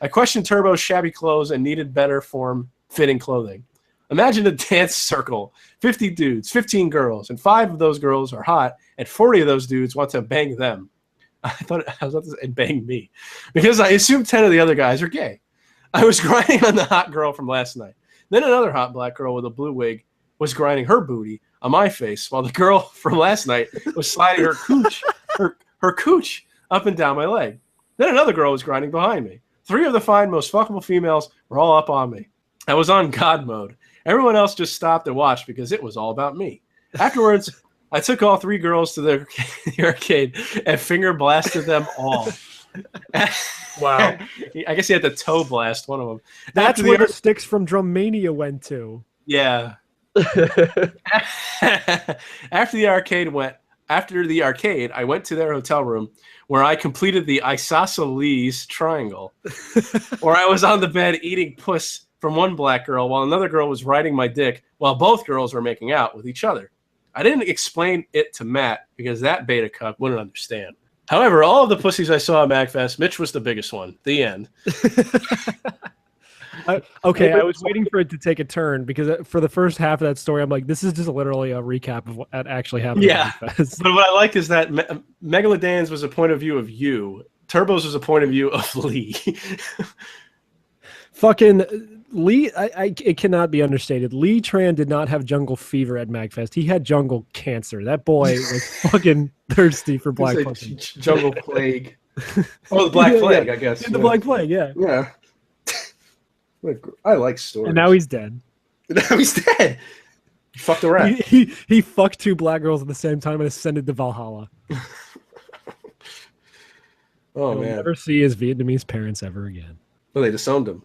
I questioned Turbo's shabby clothes and needed better form-fitting clothing. Imagine a dance circle, 50 dudes, 15 girls, and 5 of those girls are hot, and 40 of those dudes want to bang them. I thought I was about to say bang me, because I assumed 10 of the other guys are gay. I was grinding on the hot girl from last night. Then another hot black girl with a blue wig was grinding her booty on my face, while the girl from last night was sliding her cooch up and down my leg. Then another girl was grinding behind me. 3 of the fine, most fuckable females were all up on me. I was on God mode. Everyone else just stopped and watched because it was all about me. Afterwards, I took all 3 girls to the arcade and finger blasted them all. Wow. I guess he had to toe blast one of them. That's where the sticks from Drummania went to. Yeah. After the arcade, I went to their hotel room where I completed the isosceles triangle, where I was on the bed eating puss from one black girl while another girl was riding my dick while both girls were making out with each other. I didn't explain it to Matt because that beta cuck wouldn't understand. However, all of the pussies I saw at MagFest, Mitch was the biggest one. The end. Okay, I was waiting for it to take a turn because for the first half of that story, I'm like, this is just literally a recap of what actually happened. Yeah, but what I like is that Megalodans was a point of view of you, Turbos was a point of view of Lee. Fucking Lee, it cannot be understated. Lee Tran did not have jungle fever at MagFest. He had jungle cancer. That boy was fucking thirsty for Black Pumpkin. Jungle Plague. Oh, the Black Plague, I guess. The Black Plague, yeah. Yeah. I like stories. And now he's dead. Now he's dead. He fucked a rat. He fucked 2 black girls at the same time and ascended to Valhalla. Oh, He'll man. never see his Vietnamese parents ever again. Well, they disowned him.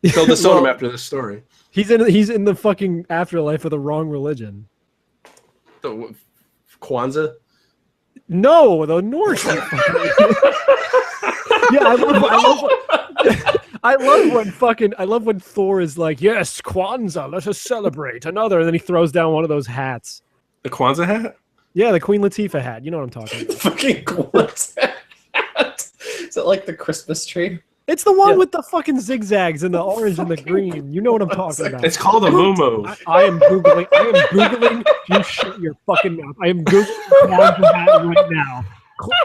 They'll disown him after this story. He's in the fucking afterlife of the wrong religion. The Kwanzaa? No, the Norse. Yeah, I love when Thor is like, yes, Kwanzaa, let us celebrate another, and then he throws down one of those hats. The Kwanzaa hat? Yeah, the Queen Latifah hat. You know what I'm talking about. Fucking Kwanzaa hat. Is it like the Christmas tree? It's the one with the fucking zigzags and the orange and the green. You know what I'm talking about. It's called a muumuu. I am Googling. You shut your fucking mouth. I am Googling Kwanzaa hat right now.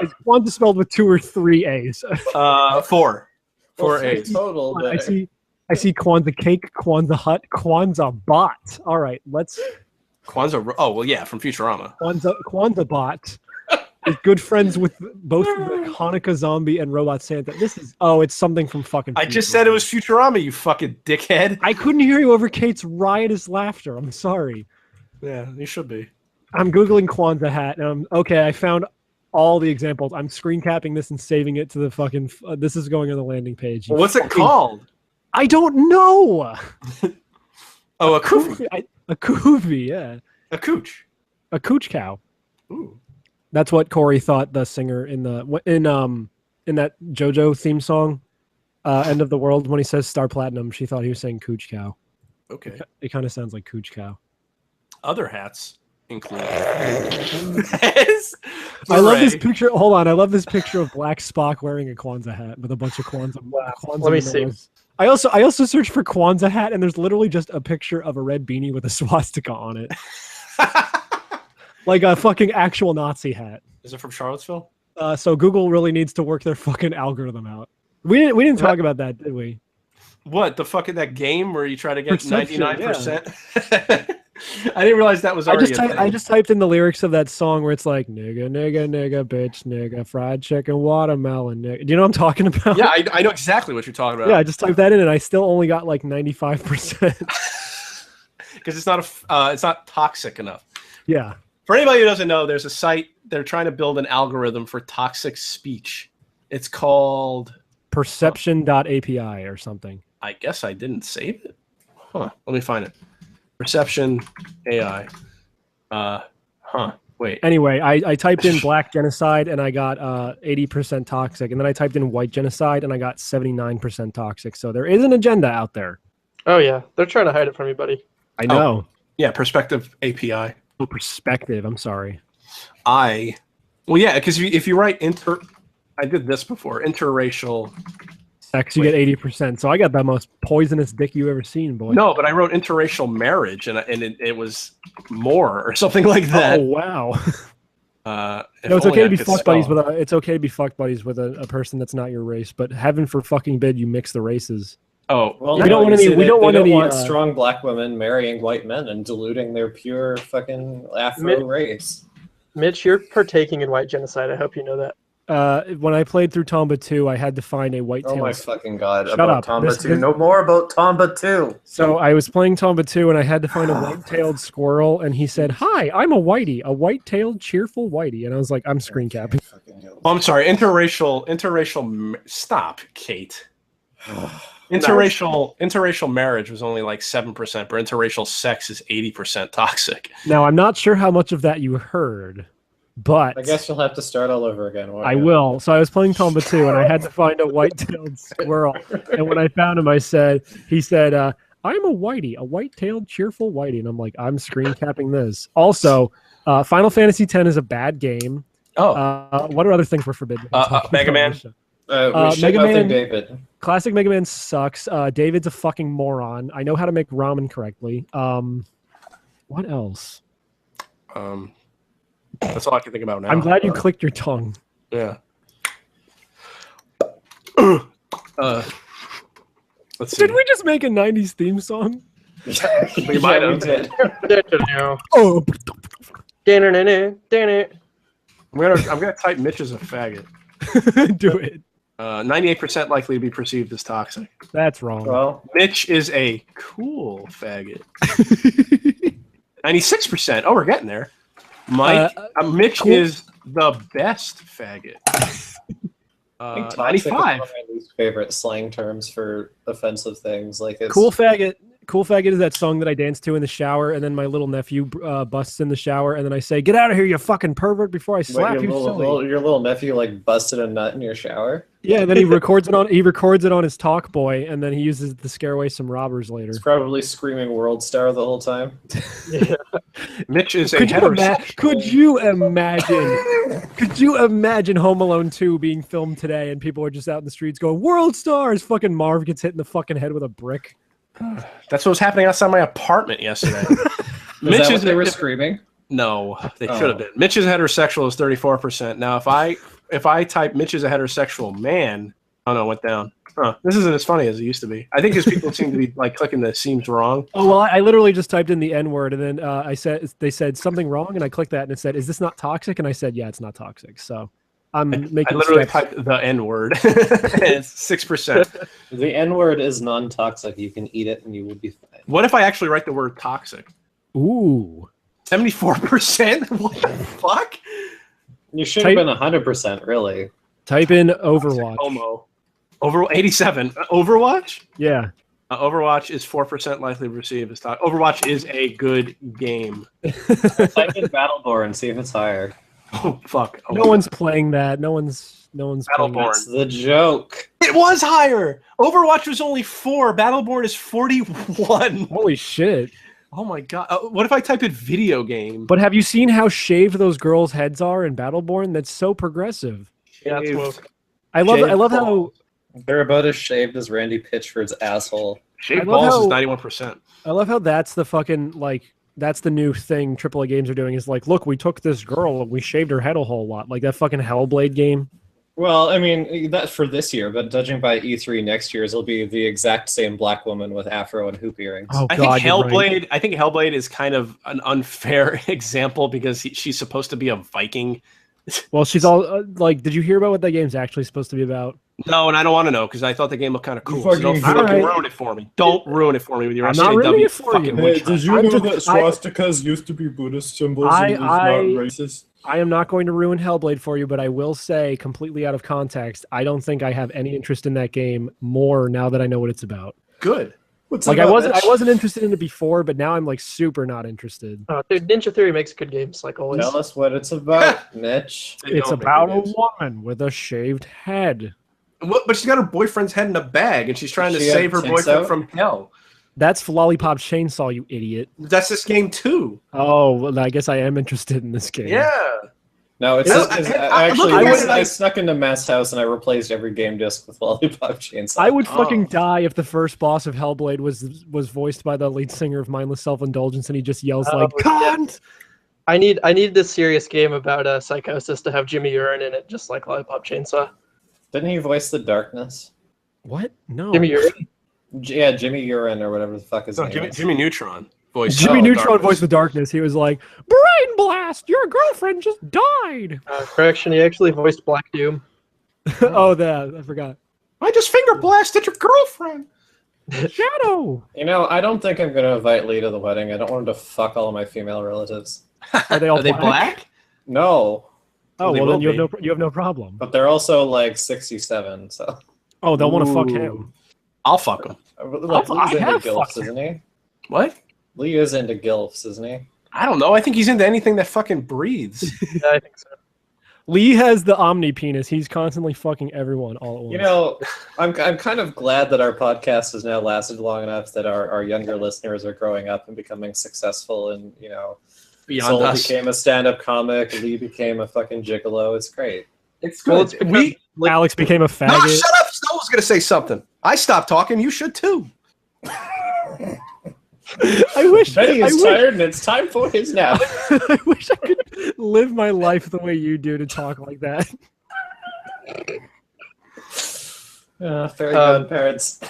Is Kwanzaa spelled with 2 or 3 A's? 4. 4 A's. Total. I see Kwanzaa cake, Kwanzaa hut, Kwanzaa bot. All right, let's. Kwanzaa. Oh well, yeah, from Futurama. Kwanzaa bot is good friends with both the Hanukkah zombie and Robot Santa. It's something from fucking. I just said it was Futurama, you fucking dickhead. I couldn't hear you over Kate's riotous laughter. I'm sorry. Yeah, you should be. I'm Googling Kwanzaa hat, and I found all the examples. I'm screen capping this and saving it to the fucking. This is going on the landing page. Well, what's it called? I don't know. Oh, a kufi. A kufi, yeah. A cooch. A cooch cow. Ooh. That's what Corey thought the singer in that JoJo theme song, "End of the World," when he says "Star Platinum," she thought he was saying "cooch cow." Okay. It kind of sounds like cooch cow. Other hats include. I love this picture. Hold on, I love this picture of Black Spock wearing a Kwanzaa hat with a bunch of Kwanzaa. Let me see. I also searched for Kwanzaa hat, and there's literally just a picture of a red beanie with a swastika on it, like a fucking actual Nazi hat. Is it from Charlottesville? So Google really needs to work their fucking algorithm out. We didn't talk about that, did we? What, the fucking that game where you try to get Perception, 99%? I didn't realize that was already I just typed in the lyrics of that song where it's like nigga, nigga, nigga, bitch, nigga, fried chicken, watermelon, nigga. Do you know what I'm talking about? Yeah, I know exactly what you're talking about. Yeah, I just typed that in and I still only got like 95%. Because it's not toxic enough. Yeah. For anybody who doesn't know, there's a site, they're trying to build an algorithm for toxic speech. It's called Perception.api or something. I guess I didn't save it. Huh. Let me find it. Perception AI. Wait. Anyway, I typed in black genocide and I got 80% toxic. And then I typed in white genocide and I got 79% toxic. So there is an agenda out there. Oh, yeah. They're trying to hide it from you, buddy. I know. Yeah, Perspective API. Oh, perspective. I'm sorry. Well, yeah, because if you write I did this before, interracial sex, you get 80%. So I got the most poisonous dick you ever seen, boy. No, but I wrote interracial marriage, and it was more or something like that. Oh wow. No, it's okay to be fucked buddies with a person that's not your race, but heaven forbid you mix the races. Oh, well, we don't want strong black women marrying white men and diluting their pure fucking Afro race. Mitch, you're partaking in white genocide. I hope you know that. When I played through Tomba 2, I had to find a white tail. Oh my fucking god! Shut up. Tomba 2. No more about Tomba 2. So I was playing Tomba 2, and I had to find a white-tailed squirrel, and he said, "Hi, I'm a whitey, a white-tailed, cheerful whitey," and I was like, "I'm screen capping." Oh, I'm sorry. Interracial. Stop, Kate. Interracial marriage was only like 7%, but interracial sex is 80% toxic. Now I'm not sure how much of that you heard. But I guess you'll have to start all over again. I will. So I was playing Tomba 2, and I had to find a white-tailed squirrel. And when I found him, he said, "I'm a whitey, a white-tailed, cheerful whitey." And I'm like, I'm screen capping this. Also, Final Fantasy X is a bad game. Oh. What are other things we're forbidden? Mega Man. Mega Man. David. Classic Mega Man sucks. David's a fucking moron. I know how to make ramen correctly. What else? That's all I can think about now. I'm glad you clicked your tongue. Yeah. Let's see. Did we just make a '90s theme song? We might have. did. Oh, I'm gonna type Mitch as a faggot. do it. 98% likely to be perceived as toxic. That's wrong. Well, Mitch is a cool faggot. 96%. Oh, we're getting there. Mike, Mitch cool. is the best faggot. I think toxic is one 95. of my least favorite slang terms for offensive things. Like it's Cool faggot. Cool faggot is that song that I dance to in the shower, and then my little nephew busts in the shower, and then I say, "Get out of here, you fucking pervert!" Before I slap your you. your little nephew like busted a nut in your shower. Yeah, and then he records it on his talk boy, and then he uses it to scare away some robbers later. He's probably screaming "World Star" the whole time. Mitch is a Could you, heterosexual. could you imagine Home Alone 2 being filmed today, and people are just out in the streets going, "World Stars!" Fucking Marv gets hit in the fucking head with a brick. That's what was happening outside my apartment yesterday. Is that what they were screaming? No, they should have been. Mitch is heterosexual is 34%. Now, if I type Mitch is a heterosexual man, oh no, it went down. This isn't as funny as it used to be. I think because people seem to be like clicking the seems wrong. Oh well, I literally just typed in the N word, and then they said something wrong, and I clicked that, and it said, "Is this not toxic?" And I said, "Yeah, it's not toxic." So I'm making. I literally steps. typed the N word. It's 6%. The N word is non-toxic. You can eat it and you will be fine. What if I actually write the word toxic? Ooh. 74%? What the fuck? You should have been 100%, really. Type in Overwatch. Homo. 87. Overwatch? Yeah. Overwatch is 4% likely to receive as toxic. Overwatch is a good game. Type in Battleborn and see if it's higher. Oh fuck! Oh, No one's playing that. No one's playing Battleborn. that. That's the joke. It was higher. Overwatch was only 4. Battleborn is 41. Holy shit. Oh my god! What if I type in video game? But have you seen how shaved those girls' heads are in Battleborn? That's so progressive. Yeah, it's woke. I love how They're about as shaved as Randy Pitchford's asshole. Shaved I love balls is how- 91%. I love how that's the fucking that's the new thing AAA games are doing is like, look, we took this girl and we shaved her head a whole lot. Like that fucking Hellblade game. Well, I mean, that's for this year, but judging by E3 next year, it'll be the exact same black woman with afro and hoop earrings. Oh I god. think you're Hellblade. right. I think Hellblade is kind of an unfair example because she's supposed to be a Viking. Well, she's all like, did you hear about what that game's actually supposed to be about? No, and I don't want to know because I thought the game looked kind of cool. So fucking- don't fucking Alright. ruin it for me. Don't ruin it for me with your I'm not ruining it for fucking you. witch hunt. Did you I'm know just- that swastikas used to be Buddhist symbols I- and it's I- not racist? I am not going to ruin Hellblade for you, but I will say, completely out of context, I don't think I have any interest in that game more now that I know what it's about. Good. What's Like about I that wasn't interested in it before, but now I'm like super not interested. Dude, Ninja Theory makes good games, like always. Tell us what it's about, Mitch. They It's don't make about good a games. woman with a shaved head. But she's got her boyfriend's head in a bag, and she's trying to She had save her tits boyfriend out? from hell. That's Lollipop Chainsaw, you idiot. That's this game too. Oh, well, I guess I am interested in this game. Yeah. No, it's Yeah, just 'cause I- actually look, I snuck into Matt's house and I replaced every game disc with Lollipop Chainsaw. I would fucking Oh. die if the first boss of Hellblade was voiced by the lead singer of Mindless Self-Indulgence and he just yells Oh, like, yeah. "Cunt!" I need this serious game about psychosis to have Jimmy Urine in it, just like Lollipop Chainsaw. Didn't he voice the darkness? What? No. Jimmy Urine. Yeah, Jimmy Urine or whatever the fuck his No, name Jimmy, is. Jimmy Neutron voice. Jimmy Oh, Neutron Darkness. voiced the darkness. He was like, "Brain blast! Your girlfriend just died." Correction, he actually voiced Black Doom. Oh, that I forgot. I just finger blasted your girlfriend. Shadow. You know, I don't think I'm gonna invite Lee to the wedding. I don't want him to fuck all of my female relatives. Are they all Are they black? No, Oh, They well will then you be. have no problem. but they're also like 67, so Oh, they'll want to fuck Ooh. him. I'll fuck him. like, I Lee's into have gilfs, fucked him. isn't he? What? Lee is into gilfs, isn't he? I don't know. I think he's into anything that fucking breathes. Yeah, I think so. Lee has the omni penis. He's constantly fucking everyone all at once. You know, I'm kind of glad that our podcast has now lasted long enough that our younger listeners are growing up and becoming successful, and you know, Beyond Soul us. became a stand-up comic. Lee became a fucking gigolo. It's great. It's Well, good. it's because- Alex became a No, faggot. shut up. Stoll was going to say something. I stopped talking. You should too. I wish. Benny I is wish, tired, and it's time for his nap. I wish I could live my life the way you do to talk like that. Very good, parents.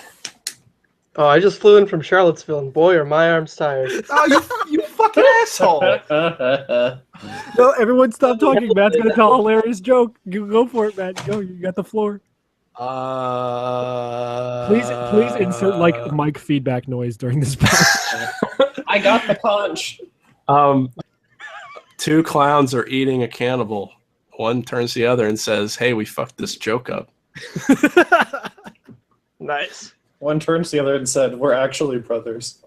Oh, I just flew in from Charlottesville, and boy, are my arms tired. Oh, you fucking asshole! No, everyone stop talking. Matt's gonna tell a hilarious joke. You go for it, Matt. Go. You got the floor. Please insert like mic feedback noise during this part. I got the punch. Two clowns are eating a cannibal. One turns to the other and says, "Hey, we fucked this joke up." Nice. One turns to the other and said, "We're actually brothers."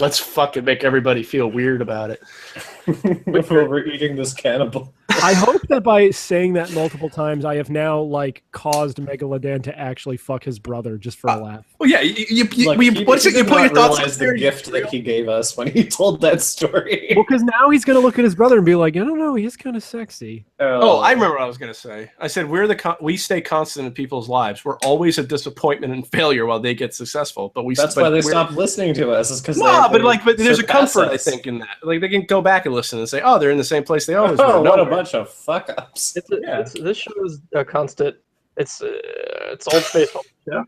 Let's fucking make everybody feel weird about it. Before we're eating this cannibal. I hope that by saying that multiple times, I have now like caused Megalodon to actually fuck his brother just for a laugh. Well, yeah, you Look, put your thoughts realize the gift that he gave us when he told that story. Well, because now he's gonna look at his brother and be like, I don't know, he's kind of sexy. Oh, I remember what I was gonna say. I said we stay constant in people's lives. We're always a disappointment and failure while they get successful. But that's why they stopped listening to us. Is because but there's a comfort I think in that. Like they can go back and listen and say, oh, they're in the same place they always were. Oh, what a bunch of fuck ups. This show is a constant. It's old faithful. Yeah.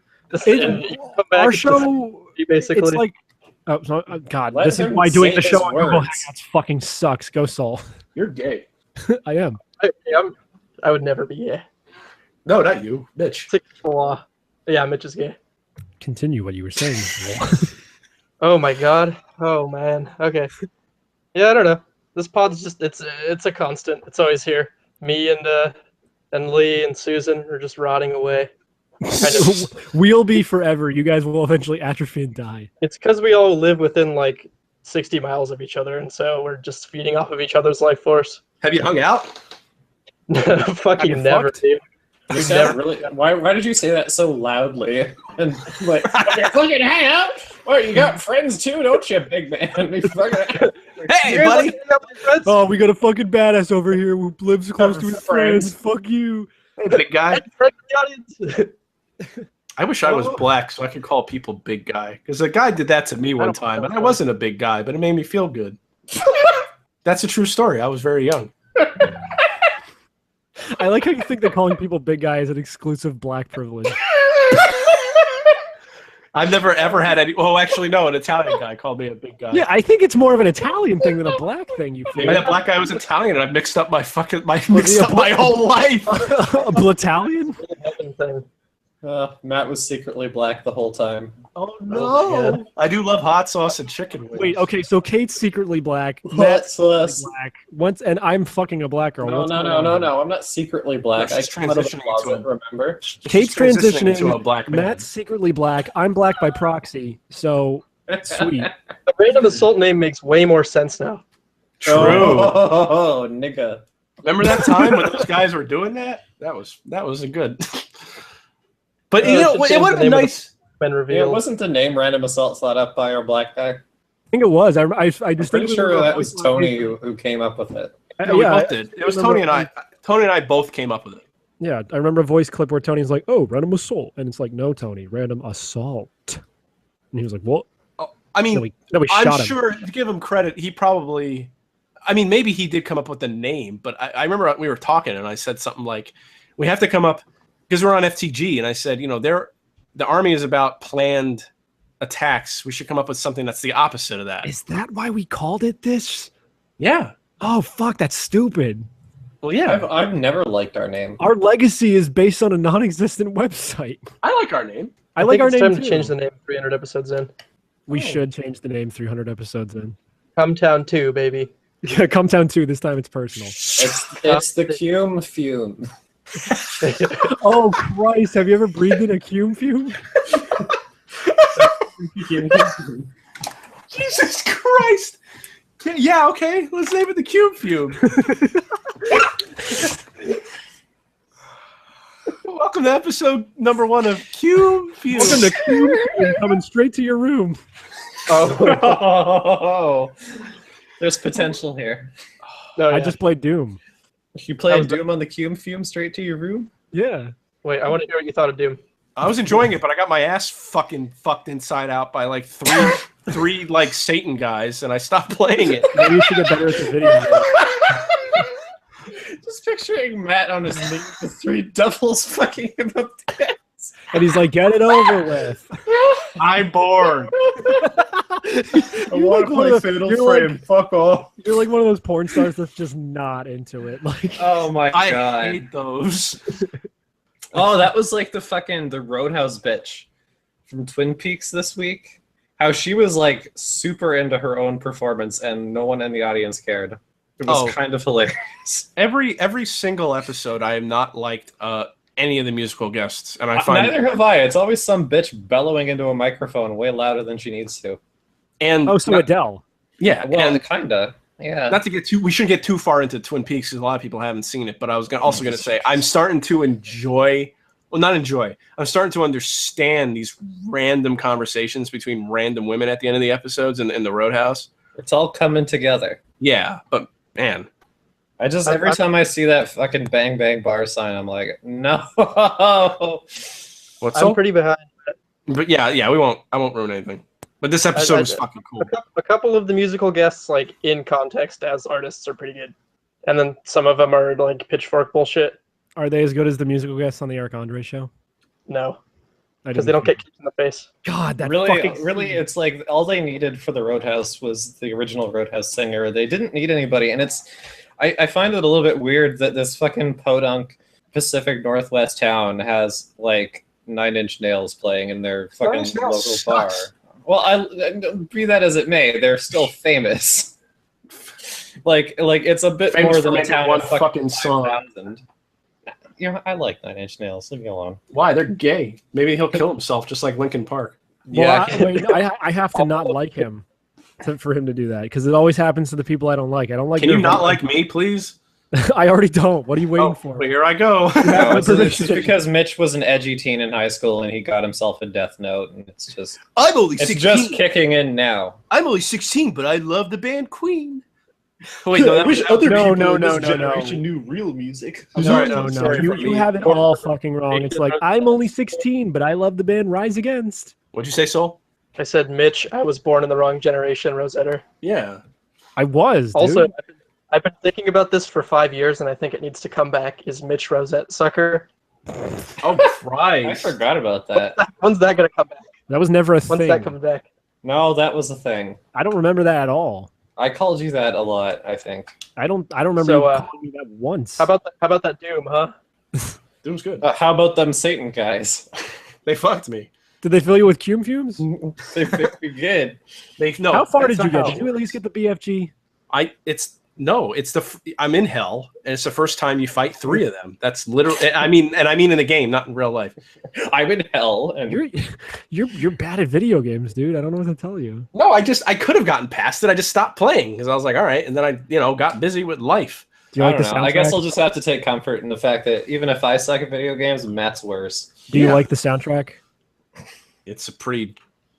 Our show, basically. it's like, God, Let this is him why doing say the show his on Google words. Hangouts fucking sucks. Go Saul. You're gay. I am. I would never be gay. No, not you, Mitch. Yeah, Mitch is gay. Continue what you were saying. Oh my god. Oh man. Okay. Yeah, I don't know. This pod's just it's a constant. It's always here. Me and Lee and Susan are just rotting away. We'll be forever. You guys will eventually atrophy and die. It's because we all live within like 60 miles of each other, and so we're just feeding off of each other's life force. Have you hung out? Fucking never, fucked? dude. You sound really. Why did you say that so loudly? And like, you fucking hang out. Well, you got friends too, don't you, big man? We fucking. Hey, buddy. Oh, we got a fucking badass over here who lives close to his friends. Fuck you. Hey, big guy. I wish I was black so I could call people big guy. Because a guy did that to me one time, and I wasn't a big guy, but it made me feel good. That's a true story. I was very young. I like how you think that calling people big guy is an exclusive black privilege. I've never ever had any. Well, actually, no. An Italian guy called me a big guy. Yeah, I think it's more of an Italian thing than a black thing. You feel? Maybe that black guy was Italian, and I mixed up my whole life. A Blatalian? Matt was secretly black the whole time. Oh no! I do love hot sauce and chicken wings. Wait, okay, so Kate's secretly black. Hot Matt's sauce. secretly black. And I'm fucking a black girl. No. I'm not secretly black. No, I she's came out of the transitioning closet, to remember? Kate's She's transitioning to a black man. Matt's secretly black. I'm black by proxy. So sweet. The random assault name makes way more sense now. True. Oh, nigga. Remember that time when those guys were doing that? That was a good. But you know, it would have been nice. Been Yeah, revealed. wasn't the name Random Assault thought up by our black guy? I think it was. I I'm pretty sure that was Tony who came up with it. No, we both did. It was Tony and I. Tony and I both came up with it. Yeah, I remember a voice clip where Tony's like, "Oh, random assault," and it's like, "No, Tony, random assault." And he was like, "What?" Oh, I mean, we shot I'm him. sure to give him credit, he probably. I mean, maybe he did come up with the name, but I remember we were talking and I said something like, "We have to come up because we're on FTG," and I said, "You know, the army is about planned attacks. We should come up with something that's the opposite of that." Is that why we called it this? Yeah. Oh fuck, that's stupid. Well, yeah. I've never liked our name. Our legacy is based on a non-existent website. I like our name. I like our it's name time too. to change the name 300 episodes in. We should change the name 300 episodes in. Come Town 2, baby. Yeah, Come Town 2. This time it's personal. It's the Cume Fume. Oh Christ! Have you ever breathed in a Cume fume? Jesus Christ! Yeah, okay. Let's name it the Cume Fume. Welcome to episode number 1 of Cume Fume. Welcome to Cume Fume, coming straight to your room. Oh, there's potential here. No, I just played Doom. You played Doom on the Cume Fume straight to your room? Yeah. Wait, I want to hear what you thought of Doom. I was enjoying it, but I got my ass fucking fucked inside out by like three like Satan guys, and I stopped playing it. Maybe you should get better at the video. Just picturing Matt on his knees with 3 doubles fucking him up the ass. And he's like, "Get it over with." I'm bored. I want to play Fatal Frame. Fuck off. You're like one of those porn stars that's just not into it. Like, Oh my I god. hate those. Oh, that was like the Roadhouse bitch from Twin Peaks this week. How she was like super into her own performance and no one in the audience cared. It was kind of hilarious. Every single episode, I have not liked any of the musical guests, and I find neither have I. It's always some bitch bellowing into a microphone way louder than she needs to. And so Adele. Yeah, well, and kinda. Yeah. not to get too, we shouldn't get too far into Twin Peaks because a lot of people haven't seen it. But I was also going to say I'm starting to enjoy. Well, not enjoy. I'm starting to understand these random conversations between random women at the end of the episodes in the Roadhouse. It's all coming together. Yeah, but man, I just every time I see that fucking bang bang bar sign, I'm like, no. What's I'm pretty behind. But yeah, I won't ruin anything. But this episode was fucking cool. A couple of the musical guests, like in context as artists, are pretty good, and then some of them are like pitchfork bullshit. Are they as good as the musical guests on the Eric Andre show? No, because they don't get kicked in the face. God, that really, it's like all they needed for the Roadhouse was the original Roadhouse singer. They didn't need anybody, and I find it a little bit weird that this fucking podunk Pacific Northwest town has like 9 Inch Nails playing in their fucking local bar. Well, be that as it may, they're still famous. like it's a bit Famous more than for a town one of fucking song. 5,000. You know, I like 9 Inch Nails. Leave me alone. Why? They're gay. Maybe he'll kill himself just like Linkin Park. Well, I have to not like him for him to do that because it always happens to the people I don't like. I don't like. Can you not like me, please? I already don't. What are you waiting for? Well, here I go. No, it's just because Mitch was an edgy teen in high school and he got himself a Death Note, and it's just I'm only it's 16. just kicking in now. I'm only 16, but I love the band Queen. Wait, no, I wish other people no, in this no. generation knew real music. No. You have it all fucking wrong. It's like I'm only 16, but I love the band Rise Against. What'd you say, Soul? I said, Mitch, I was born in the wrong generation, Rosetta. Yeah. I was. Dude. Also, I've been thinking about this for 5 years, and I think it needs to come back. Is Mitch Rosette sucker? Oh, Christ. I forgot about that. When's that gonna come back? That was never a When's thing. that coming back? No, that was a thing. I don't remember that at all. I called you that a lot, I think. I don't remember you calling me that once. How about that Doom, huh? Doom's good. How about them Satan guys? They fucked me. Did they fill you with Cume Fumes? They're pretty good. How far did you get? Did you at least get the BFG? I'm in hell, and it's the first time you fight 3 of them. That's literally, I mean in the game, not in real life. I'm in hell, and you're bad at video games, dude. I don't know what to tell you. No, I could have gotten past it. I just stopped playing because I was like, all right, and then I got busy with life. Do you like the soundtrack? I guess I'll just have to take comfort in the fact that even if I suck at video games, Matt's worse. Do you like the soundtrack? It's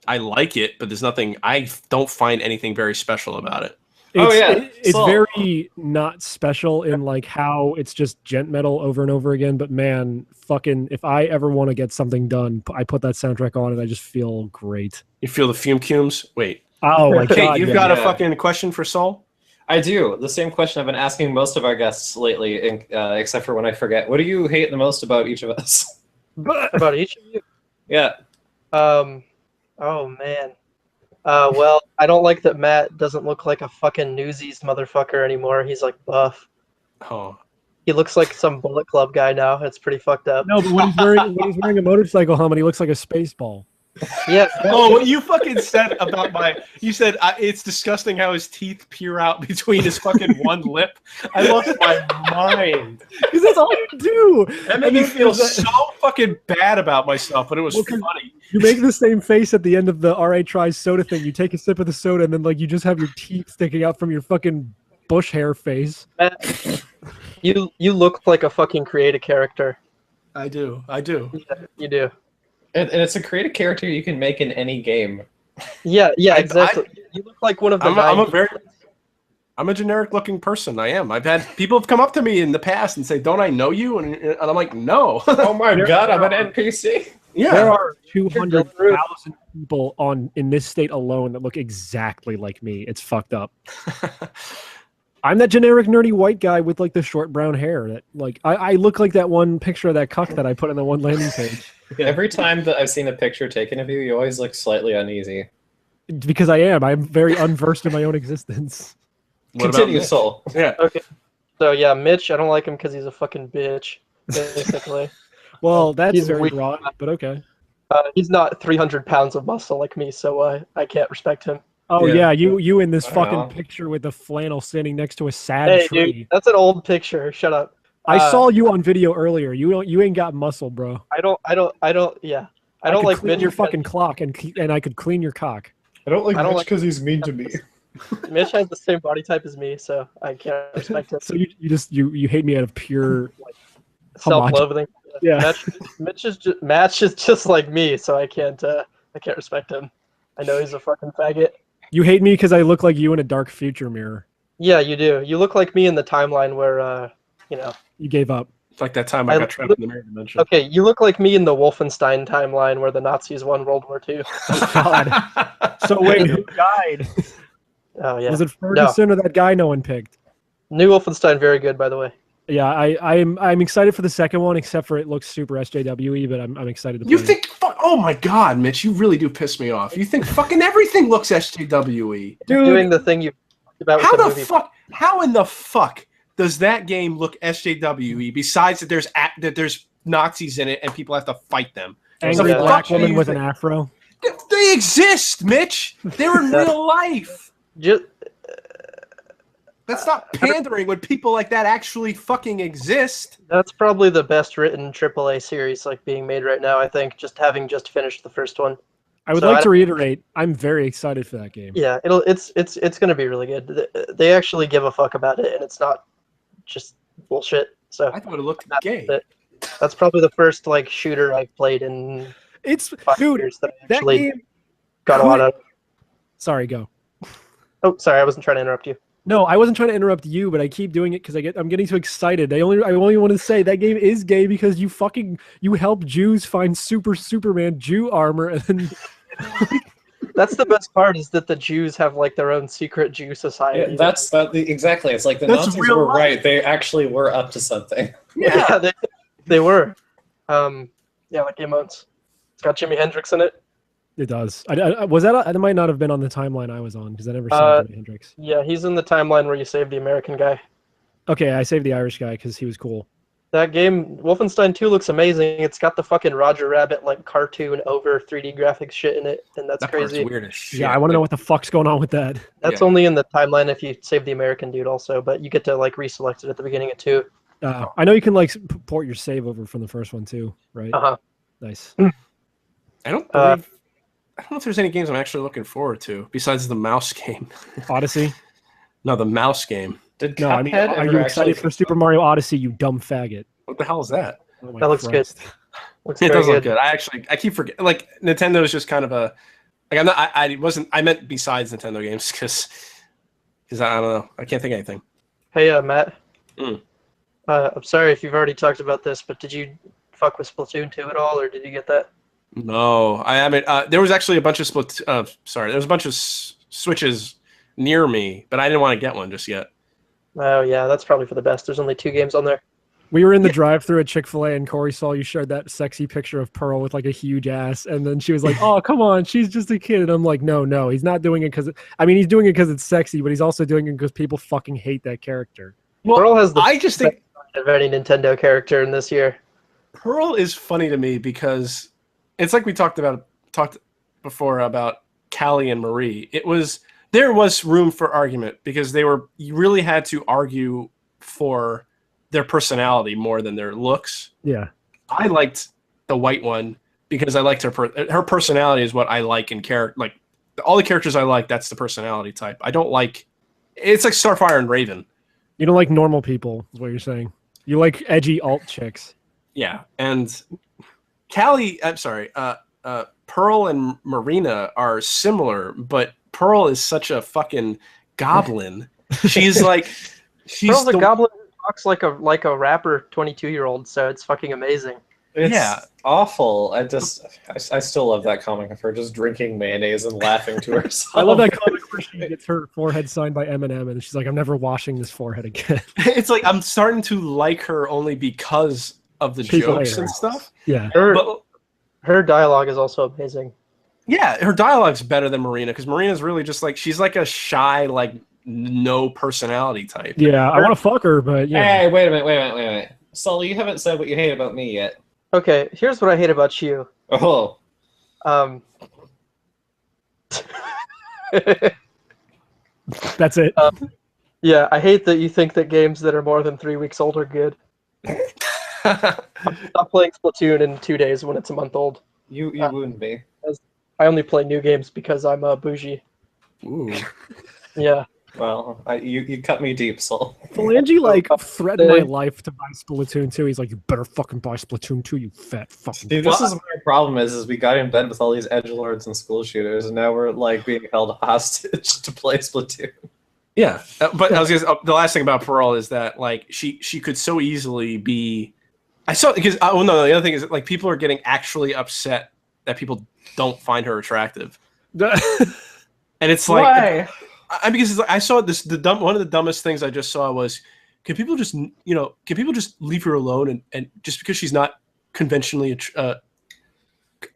I like it, but there's nothing. I don't find anything very special about it. It's very not special in like how it's just gent metal over and over again. But man, fucking, if I ever want to get something done, I put that soundtrack on and I just feel great. You feel the Fume Cumes? Wait. Oh my okay, god! You've got a fucking question for Saul? I do. The same question I've been asking most of our guests lately, except for when I forget. What do you hate the most about each of us? About each of you? Yeah. Oh man. Well, I don't like that Matt doesn't look like a fucking Newsies motherfucker anymore. He's like buff. Oh. He looks like some Bullet Club guy now. It's pretty fucked up. No, but when he's wearing a motorcycle helmet, he looks like a space ball. Yeah. Oh, what you fucking said about you said it's disgusting how his teeth peer out between his fucking one lip. I lost my mind. Because that's all you do. That made me feel so fucking bad about myself, but it was funny. You make the same face at the end of the RA Tries soda thing. You take a sip of the soda and then like you just have your teeth sticking out from your fucking bush hair face. You look like a fucking creative character. I do. Yeah, you do. And it's a creative character you can make in any game. Yeah, exactly. You look like one of the I'm a generic looking person. I am. I've had people have come up to me in the past and say, "Don't I know you?" And I'm like, "No." Oh my god, I'm an NPC. Yeah, there are 200,000 people in this state alone that look exactly like me. It's fucked up. I'm that generic nerdy white guy with like the short brown hair. That like I look like that one picture of that cuck that I put on the one landing page. Every time that I've seen a picture taken of you, you always look slightly uneasy. Because I am. I'm very unversed in my own existence. Continue, Soul. Yeah. Okay. So yeah, Mitch, I don't like him because he's a fucking bitch, basically. Well, that's He's very weak. broad, but okay. He's not 300 pounds of muscle like me, so I can't respect him. Oh Yeah. yeah, you in this Wow. fucking picture with the flannel standing next to a sad Hey, tree. dude, that's an old picture. Shut up. I saw you on video earlier. You ain't got muscle, bro. I don't. Yeah, I don't could like clean Mitch your because- fucking clock and I could clean your cock. I don't like I don't Mitch like- because he's mean to me. Mitch has the same body type as me, so I can't respect him. So you hate me out of pure Self-loathing. yeah. Mitch is just like me, so I can't respect him. I know he's a fucking faggot. You hate me because I look like you in a dark future mirror. Yeah, you do. You look like me in the timeline where you know. You gave up. It's like that time I got trapped in the mirror dimension. Okay, you look like me in the Wolfenstein timeline where the Nazis won World War II. God. So wait, who died? Oh yeah. Was it Ferguson or that guy no one picked? New Wolfenstein, very good, by the way. Yeah, I'm excited for the second one, except for it looks super SJWE, but I'm excited to play You it. think? Oh my God, Mitch! You really do piss me off. You think fucking everything looks SJWE, You're doing the thing you about with How the the movie. fuck? How in the fuck does that game look SJWE? Besides that, there's Nazis in it and people have to fight them. Angry Yeah. black Fuck woman you with an think- afro. They exist, Mitch. They're in real life. Just, That's not pandering when people like that actually fucking exist. that's probably the best written AAA series like being made right now. I think just having just finished the first one. I would So like I- to reiterate, I'm very excited for that game. Yeah, it's gonna be really good. They actually give a fuck about it, and it's not just bullshit. So I thought it looked gay. it. That's probably the first like shooter I've played in It's 5 dude, years that I that actually game. got a lot of. Sorry, go. Oh, sorry, I wasn't trying to interrupt you. No, I wasn't trying to interrupt you, but I keep doing it because I'm getting too excited. I only want to say that game is gay because you help Jews find Superman Jew armor, and then That's the best part is that the Jews have like their own secret Jew society. Exactly. It's like the That's Nazis real were life. right. They actually were up to something. Yeah, they were. Yeah, like emotes. It's got Jimi Hendrix in it. it does. Was that? That might not have been on the timeline I was on because I never saw Jimi Hendrix. Yeah, he's in the timeline where you save the American guy. Okay, I saved the Irish guy because he was cool. That game, Wolfenstein 2, looks amazing. It's got the fucking Roger Rabbit like cartoon over 3D graphics shit in it, and that's That part's crazy. weird as shit. Yeah, I want to know what the fuck's going on with that. That's Yeah. only in the timeline if you save the American dude also, but you get to like reselect it at the beginning of 2. I know you can like port your save over from the first one too, right? Uh-huh. Nice. I don't Uh, believe. I don't know if there's any games I'm actually looking forward to besides the mouse game. Odyssey. No, the mouse game. Did No, I mean, Cuphead are ever you actually excited for Super Mario Odyssey? You dumb faggot. What the hell is that? Oh my That looks good. Christ. Looks It very does look good. I keep forgetting. Like Nintendo is just kind of a. Like I'm not. I wasn't. I meant besides Nintendo games because I don't know. I can't think of anything. Hey, Matt. Mm. I'm sorry if you've already talked about this, but did you fuck with Splatoon 2 at all, or did you get that? No, I haven't. There was actually a bunch of sorry, there was a bunch of Switches near me, but I didn't want to get one just yet. Oh, yeah, that's probably for the best. There's only 2 games on there. We were in the drive-thru at Chick-fil-A, and Corey saw you shared that sexy picture of Pearl with like a huge ass, and then she was like, "Oh, come on, she's just a kid." And I'm like, "No, he's not doing it because I mean, he's doing it because it's sexy, but he's also doing it because people fucking hate that character." Well, Pearl has the I just think of any Nintendo character in this year. Pearl is funny to me because it's like we talked before about Callie and Marie. There was room for argument because you really had to argue for their personality more than their looks. Yeah. I liked the white one because I liked her personality is what I like in character. Like all the characters I like, that's the personality type. I don't like. It's like Starfire and Raven. You don't like normal people, is what you're saying. You like edgy alt chicks. Yeah, and Callie. I'm sorry. Pearl and Marina are similar, but Pearl is such a fucking goblin. She's Pearl's a goblin who talks like a rapper 22-year-old, so it's fucking amazing. It's awful. I still love that comic of her just drinking mayonnaise and laughing to herself. I love that comic where she gets her forehead signed by Eminem, and she's like, "I'm never washing this forehead again." It's like I'm starting to like her only because of the She's jokes and hilarious. stuff. Yeah, Her dialogue is also amazing. Yeah, her dialogue's better than Marina because Marina's really just like she's like a shy, like no personality type. yeah. I want to fuck her, but yeah. Hey, wait a minute. Sully, you haven't said what you hate about me yet. Okay, here's what I hate about you. Oh. That's it. Yeah, I hate that you think that games that are more than 3 weeks old are good. Stop playing Splatoon in 2 days when it's a month old. You wouldn't be. I only play new games because I'm bougie. Ooh. Yeah. Well, you cut me deep, Sol. Phalange like threatened my life to buy Splatoon 2. He's like, "You better fucking buy Splatoon 2, you fat fucking." Dude, this is what our problem is we got in bed with all these edgelords and school shooters, and now we're like being held hostage to play Splatoon. Yeah, but I was gonna, the last thing about Pearl is that like she could so easily be. I saw because the other thing is that, like people are getting actually upset that people don't find her attractive, and it's like. Why? Because it's like, I saw this. One of the dumbest things I just saw was, can people just leave her alone and just because she's not conventionally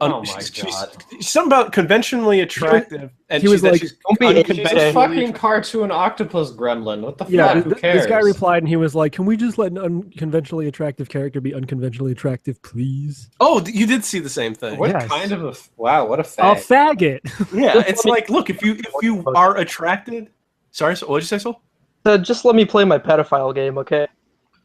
Oh my god! Something about conventionally attractive, and he was like, "Don't be She's a fucking cartoon octopus gremlin. What the Yeah, fuck? Who cares? this guy replied and he was like, "Can we just let an unconventionally attractive character be unconventionally attractive, please?" Oh, you did see the same thing. What Yes. kind of a wow? What a A fag! faggot. Yeah, it's like, look, if you are attracted. Sorry, so what did you say, Sol? Just let me play my pedophile game, okay?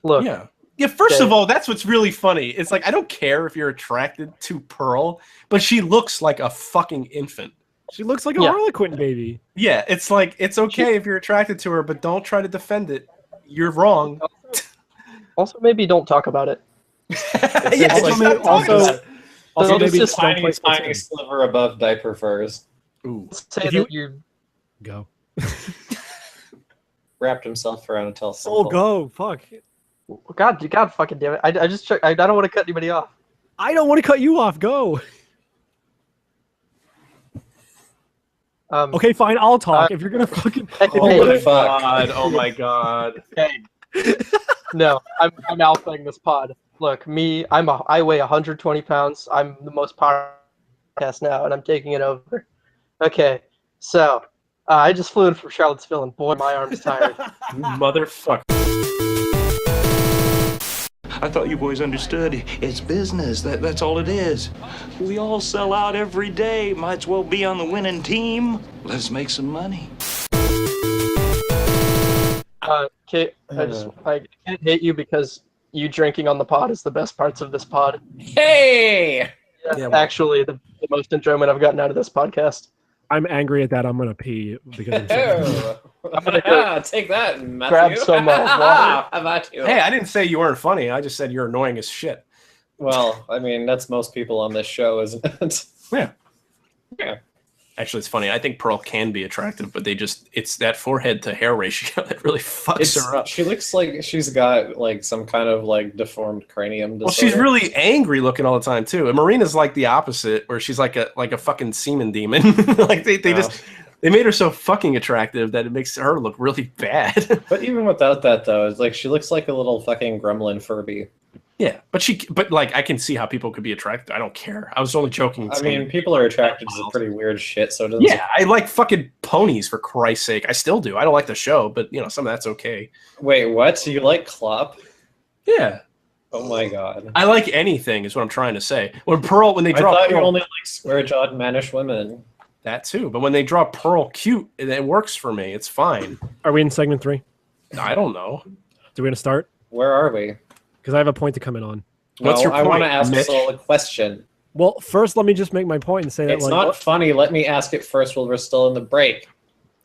Look. Yeah. Yeah, first Okay. of all, that's what's really funny. It's like, I don't care if you're attracted to Pearl, but she looks like a fucking infant. She looks like a Yeah. Harlequin baby. Yeah, it's like, it's okay if you're attracted to her, but don't try to defend it. You're wrong. Also, maybe don't talk about it. Yeah, Also, just maybe- stop talking also- about it. Also, It's maybe just just don't play Tiny Splatoon. sliver above diaper furs. Ooh. Say If you- that you Go. Wrapped himself around a tall Oh, go. Fuck. God fucking damn it. I just check. I don't want to cut anybody off. I don't want to cut you off. Go. Okay, fine. I'll talk. If you're gonna fucking. Oh my God. fuck. Oh my God. Okay. No, I'm alphaing this pod. Look, me, I weigh 120 pounds. I'm the most powerful podcast now, and I'm taking it over. Okay, so I just flew in from Charlottesville, and boy, my arm's tired. You motherfucker. I thought you boys understood. It's business. That's all it is. We all sell out every day. Might as well be on the winning team. Let's make some money. Okay, I can't hate you because you drinking on the pod is the best parts of this pod. Hey! Yeah, well. Actually, the most enjoyment I've gotten out of this podcast. I'm angry at that. I'm gonna pee because I'm so I'm gonna go take that, Matthew. grab some water. How about you? Hey, I didn't say you weren't funny. I just said you're annoying as shit. Well, I mean, that's most people on this show, isn't it? Yeah. Yeah. Actually, it's funny. I think Pearl can be attractive, but it's that forehead to hair ratio that really fucks her up. She looks like she's got like some kind of like deformed cranium disorder. Well, she's really angry looking all the time too. And Marina's like the opposite, where she's like a fucking semen demon. Like they just they made her so fucking attractive that it makes her look really bad. But even without that, though, it's like she looks like a little fucking gremlin Furby. Yeah, but like I can see how people could be attracted. I don't care. I was only joking. I mean, people are attracted to some pretty weird shit. So it doesn't. Yeah, I like fucking ponies for Christ's sake. I still do. I don't like the show, but you know, some of that's okay. Wait, what? So you like Clop? Yeah. Oh my god. I like anything is what I'm trying to say. When they I draw thought you Pearl, only like square-jawed mannish women. that too. But when they draw Pearl cute, it works for me. It's fine. Are we in segment 3? I don't know. Do we want to start? Where are we? Because I have a point to come in on. What's your I want to point, ask Mitch? Saul a question. Well, first, let me just make my point and say that It's not funny. Let me ask it first while we're still in the break.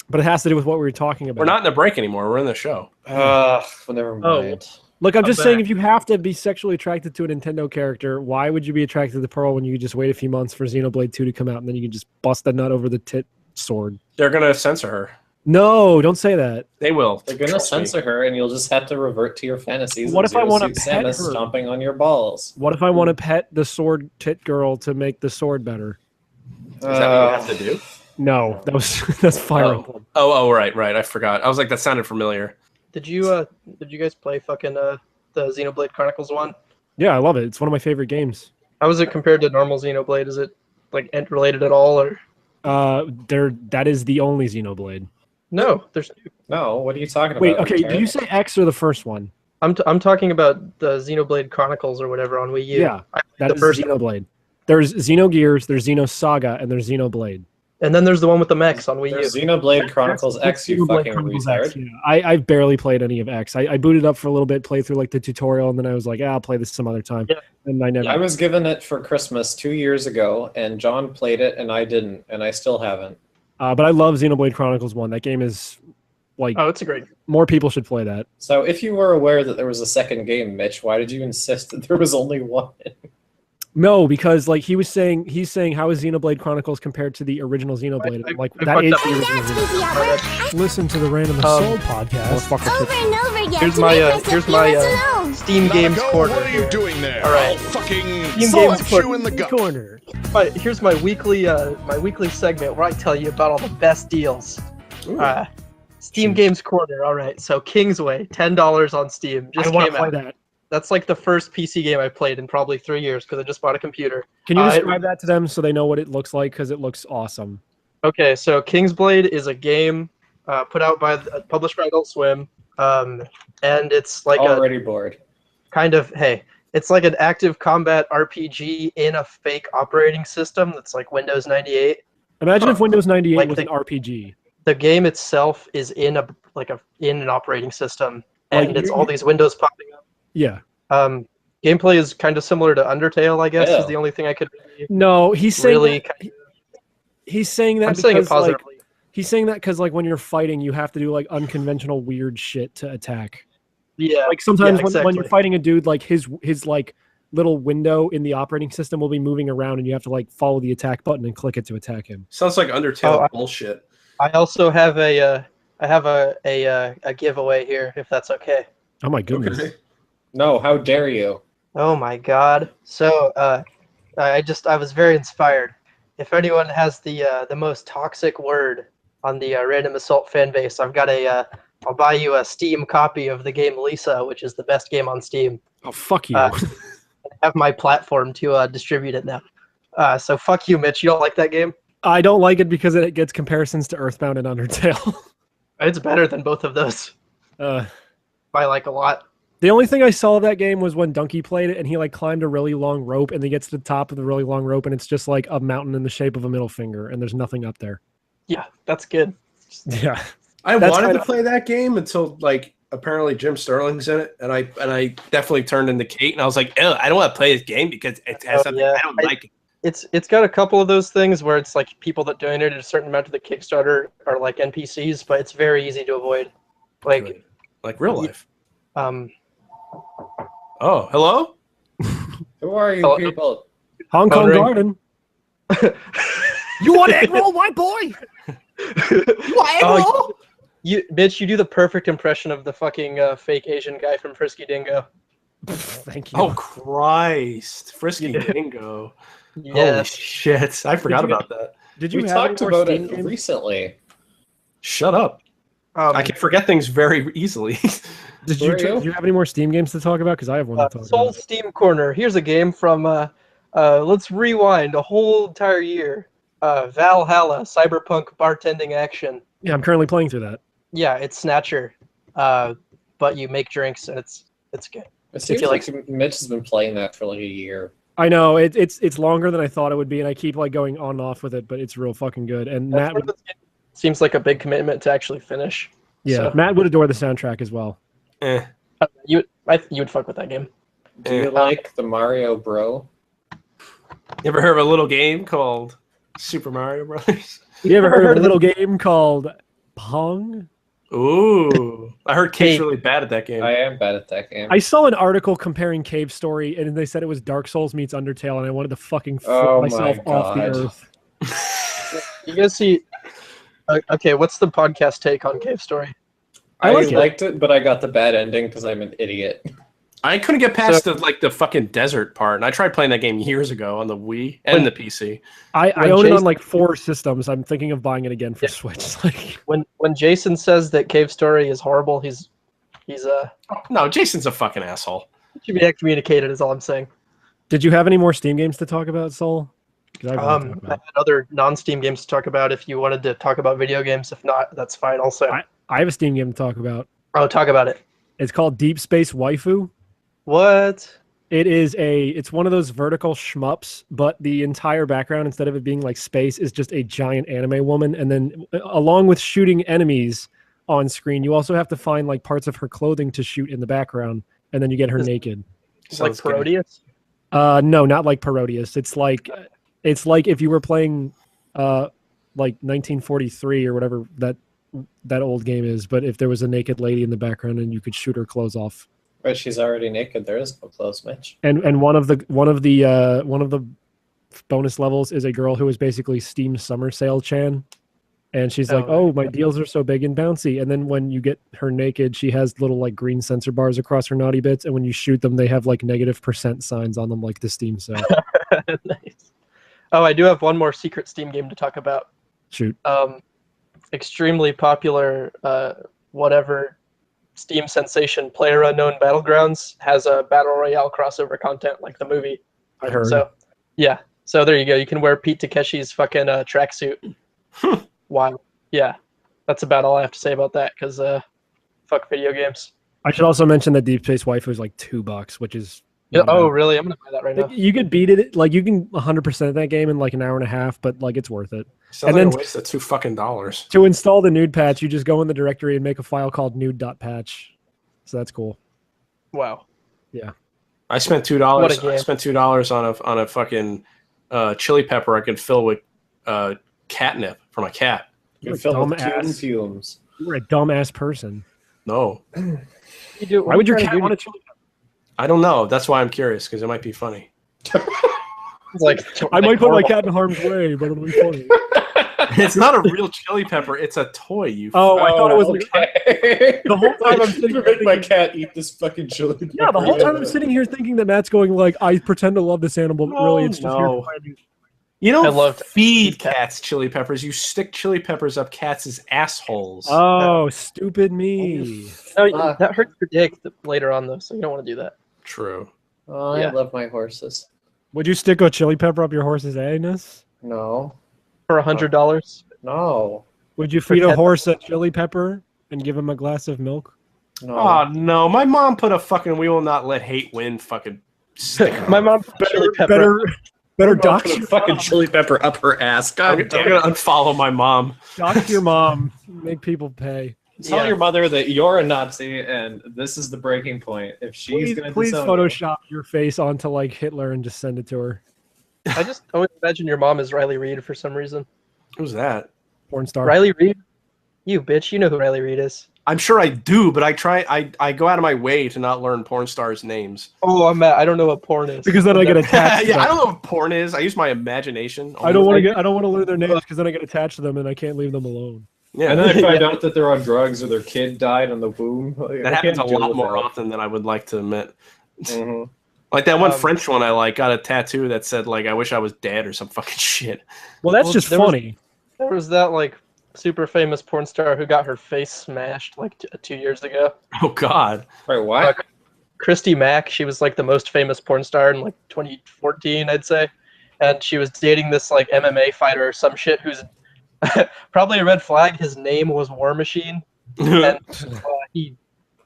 but it has to do with what we were talking about. We're not in the break anymore. We're in the show. Never mind. Look, I'm just I'm saying, back. if you have to be sexually attracted to a Nintendo character, why would you be attracted to Pearl when you could just wait a few months for Xenoblade 2 to come out and then you can just bust a nut over the tit sword? They're gonna censor her. No, don't say that. They will. They're gonna Trust me. censor her, and you'll just have to revert to your fantasies. What of if I Zero wanna Suit pet Samus her? stomping on your balls? What if I want to pet the sword tit girl to make the sword better? Is that what you have to do? No, that's Fire Emblem. Oh, right. I forgot. I was like, that sounded familiar. Did you guys play fucking the Xenoblade Chronicles one? Yeah, I love it. It's one of my favorite games. How is it compared to normal Xenoblade? Is it like related at all, or That is the only Xenoblade. no? There's No, what are you talking Wait, about? okay, did you say X or the first one? I'm talking about the Xenoblade Chronicles or whatever on Wii U. Yeah, that the is first Xenoblade. There's Xenogears, there's Xenosaga, and there's Xenoblade. And then there's the one with the mechs on Wii U. There's Xenoblade Chronicles That's X, you Xenoblade fucking Chronicles retard. X, yeah. I've barely played any of X. I booted up for a little bit, played through like the tutorial, and then I was like, I'll play this some other time. Yeah. And I never. I was given it for Christmas 2 years ago, and John played it, and I didn't, and I still haven't. But I love Xenoblade Chronicles 1. That game is like Oh, it's a great. more people should play that. So if you were aware that there was a second game, Mitch, why did you insist that there was only one? No, because like he's saying how is Xenoblade Chronicles compared to the original Xenoblade? I'm like I that fucked is up. the original Xenoblade. Listen to the Random Assault podcast. Over and over again. Here's to my, make myself here's feel my, less alone. Steam Games Corner. What are you here. doing there? All right. I'll fucking Steam slap Games you in the gut. Corner. Here's my weekly segment where I tell you about all the best deals. Steam Games Corner. All right, so Kingsway, $10 on Steam. Just I want to came play out. that. That's like the first PC game I played in probably 3 years because I just bought a computer. Can you describe that to them so they know what it looks like? Because it looks awesome. Okay, so Kingsblade is a game published by Adult Swim, and it's like Already bored. it's like an active combat RPG in a fake operating system that's like Windows 98. Imagine if Windows 98 Like was the- an RPG. The game itself is in an operating system, and Like, it's you- all these windows popping up. Yeah. Gameplay is kind of similar to Undertale, I guess, Yeah. is the only thing I could No, he's saying really. he's saying that I'm saying it because like positively. he's saying that because like when you're fighting, you have to do like unconventional weird shit to attack. Yeah, Like sometimes yeah, when you're exactly. fighting a dude, like his like little window in the operating system will be moving around, and you have to like follow the attack button and click it to attack him. Sounds like Undertale Oh, bullshit. I also have a giveaway here, if that's okay. Oh my goodness! Okay. No, how dare you? Oh my god! So I was very inspired. If anyone has the most toxic word on the Random Assault fan base, I've got I'll buy you a Steam copy of the game Lisa, which is the best game on Steam. Oh fuck you! I have my platform to distribute it now. So fuck you, Mitch. You don't like that game? I don't like it because it gets comparisons to Earthbound and Undertale. It's better than both of those uh, by like a lot. the only thing I saw of that game was when Donkey played it, and he like climbed a really long rope, and he gets to the top of the really long rope, and it's just like a mountain in the shape of a middle finger, and there's nothing up there. Yeah, that's good. Yeah. I That's wanted kinda- to play that game until like apparently Jim Sterling's in it, and I definitely turned into Kate, and I was like, I don't want to play this game because it has something yeah. I don't like. It's got a couple of those things where it's like people that donated a certain amount to the Kickstarter are like NPCs, but it's very easy to avoid. Like, Like real life. um, Oh, hello. Who are you Hello? people? Hong Kong ring. Garden. You want egg roll, white boy? You want egg roll? Bitch, you do the perfect impression of the fucking fake Asian guy from Frisky Dingo. Thank you. Oh Christ, Frisky Yeah. Dingo. Holy Yes. shit! I forgot you- about that. Did you We have any talked more about Steam it games? recently. Shut up. I can forget things very easily. Did Who are you? you have any more Steam games to talk about? Because I have one to talk Soul about. Steam Corner. Here's a game from let's rewind a whole entire year. Valhalla, cyberpunk bartending action. Yeah, I'm currently playing through that. Yeah, it's Snatcher, but you make drinks and it's good. It seems you like Mitch has been playing that for like a year. I know it's longer than I thought it would be, and I keep like going on and off with it, but it's real fucking good. And That's Matt, one of those games that seems like a big commitment to actually finish. yeah, So, Matt would adore the soundtrack as well. Eh. you would fuck with that game. Do you like the Mario Bro? You ever heard of a little game called Super Mario Brothers? You ever heard of a little game called Pong? Ooh, I heard Kate's Hey. really bad at that game. I am bad at that game. I saw an article comparing Cave Story, and they said it was Dark Souls meets Undertale, and I wanted to fucking flip Oh my myself off the God. earth. You guys see Okay, what's the podcast take on Cave Story? I like it. liked it, but I got the bad ending because I'm an idiot. I couldn't get past the fucking desert part, and I tried playing that game years ago on the Wii and the PC. I When own it on Jason- like 4 systems. I'm thinking of buying it again for Switch. Like, When Jason says that Cave Story is horrible, he's No, Jason's a fucking asshole. should be excommunicated. Is all I'm saying. did you have any more Steam games to talk about, Soul? 'Cause I have one to talk I about. had other non-Steam games to talk about. If you wanted to talk about video games, if not, that's fine. Also, I have a Steam game to talk about. oh, talk about it. It's called Deep Space Waifu. What? It's one of those vertical shmups, but the entire background, instead of it being like space, is just a giant anime woman. And then along with shooting enemies on screen, you also have to find like parts of her clothing to shoot in the background, and then you get her naked. It's like Sounds good. Parodius. No, not like Parodius. It's like if you were playing like 1943 or whatever that old game is, but if there was a naked lady in the background and you could shoot her clothes off. But she's already naked. There is no clothes match. And one of the bonus levels is a girl who is basically Steam Summer Sale Chan, and she's like, Oh, "Oh, my deals are so big and bouncy." And then when you get her naked, she has little like green sensor bars across her naughty bits, and when you shoot them, they have like -% signs on them, like the Steam sale. Nice. Oh, I do have one more secret Steam game to talk about. Shoot. Extremely popular, whatever Steam sensation, PlayerUnknown Battlegrounds has a battle royale crossover content like the movie. I heard. So, yeah. So there you go. You can wear Pete Takeshi's fucking tracksuit. Wow. Yeah. That's about all I have to say about that because fuck video games. I should also mention that Deep Space Waifu is like $2, which is Yeah. not Oh, bad. really? I'm gonna buy that right now. You could beat it, like you can 100% that game in like an hour and a half, but like it's worth it. Sounds And like then- a waste of $2 fucking. To install the nude patch, you just go in the directory and make a file called nude.patch. So that's cool. Wow. I spent $2. What a game. I spent $2 on a fucking chili pepper I could fill with catnip for my cat. You're a fill with dumb Cume ass. Fumes. You're a dumbass person. No, You do, Why would your trying to cat do? want a chili pepper? I don't know. That's why I'm curious because it might be funny. It's like I might put my horrible. cat in harm's way, but it'll be funny. It's not a real chili pepper. It's a toy. You. Oh, I thought it was like, okay. the whole time I'm sitting here thinking, cat eat this fucking chili. yeah, the whole time I'm sitting here thinking that Matt's going like, I pretend to love this animal, but really it's just No. here. You I don't loved feed cat. cats chili peppers. You stick chili peppers up cats' assholes. Oh, stupid me. No, that hurts your dick later on though, so you don't want to do that. True. Oh, Yeah. I love my horses. Would you stick a chili pepper up your horse's anus? No. For $100. No. Would you feed a Pretend- horse a chili pepper and give him a glass of milk? No. Oh no, my mom put a fucking "We will not let hate win" fucking sticker. My mom put chili pepper. Better Put dox a your fucking mom. chili pepper up her ass. I'm God damn gonna it. unfollow my mom. Dox your mom. Make people pay. Tell Yeah. your mother that you're a Nazi and this is the breaking point. If she's Please, going to please disown Photoshop your face onto like Hitler and just send it to her. I just always imagine your mom is Riley Reid for some reason. Who's that? Porn star. Riley Reid? You bitch, you know who Riley Reid is. I'm sure I do, but I go out of my way to not learn porn stars' names. Oh, I'm Matt. I don't know what porn is. Because then I get attached. to Yeah, I them. don't know what porn is. I use my imagination. I don't want to learn their names because then I get attached to them and I can't leave them alone. Yeah, And then I find out that they're on drugs or their kid died in the womb. Like, that I happens a can't deal lot with more that. often than I would like to admit. Mhm. Like that one Um, French one I like got a tattoo that said like I wish I was dead or some fucking shit. Well, that's Well, just there was- funny. There was that like super famous porn star who got her face smashed like 2 years ago. Oh God. Wait, what? Christy Mack, she was like the most famous porn star in like 2014, I'd say. And she was dating this like MMA fighter or some shit who's probably a red flag. His name was War Machine, and he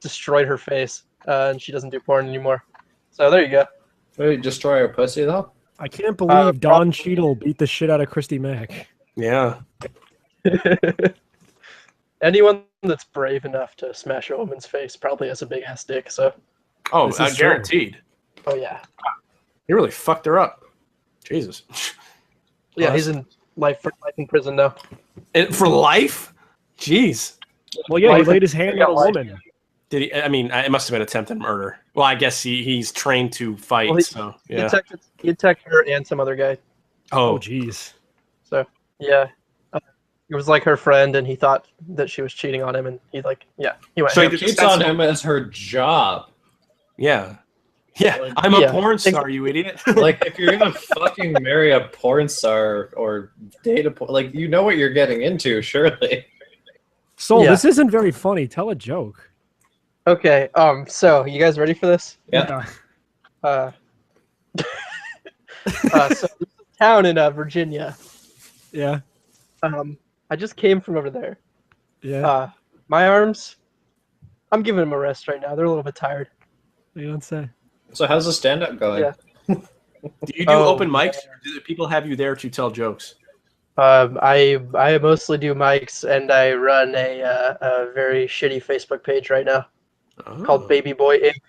destroyed her face. And she doesn't do porn anymore. So there you go. Wait, destroy her pussy though? I can't believe Don Cheadle beat the shit out of Christy Mack. Yeah. Anyone that's brave enough to smash a woman's face probably has a big ass dick. So, Oh, This is true. guaranteed. oh yeah, He really fucked her up. Jesus. yeah, Oh, he's in life in prison now. For life? Jeez. Well, yeah, he Life- laid his hand Yeah, on a life. woman. Did he? I mean, it must have been attempted murder. Well, I guess he's trained to fight. Well, he- so He yeah. attacked her and some other guy. Oh, Oh, jeez. So yeah, it was like her friend, and he thought that she was cheating on him, and he went. So She cheats on him as her job. Yeah. Yeah, Like, I'm a porn star, you idiot. Like, if you're gonna fucking marry a porn star or date a porn, like, you know what you're getting into, surely. Soul, this isn't very funny. Tell a joke. Okay. So you guys ready for this? Yeah. So there's a town in Virginia. Yeah. I just came from over there. Yeah. My arms, I'm giving them a rest right now. They're a little bit tired. What do you want to say? So how's the stand-up going? Yeah. Do you do open mics, or do the people have you there to tell jokes? I mostly do mics, and I run a very shitty Facebook page right now called Baby Boy Inc.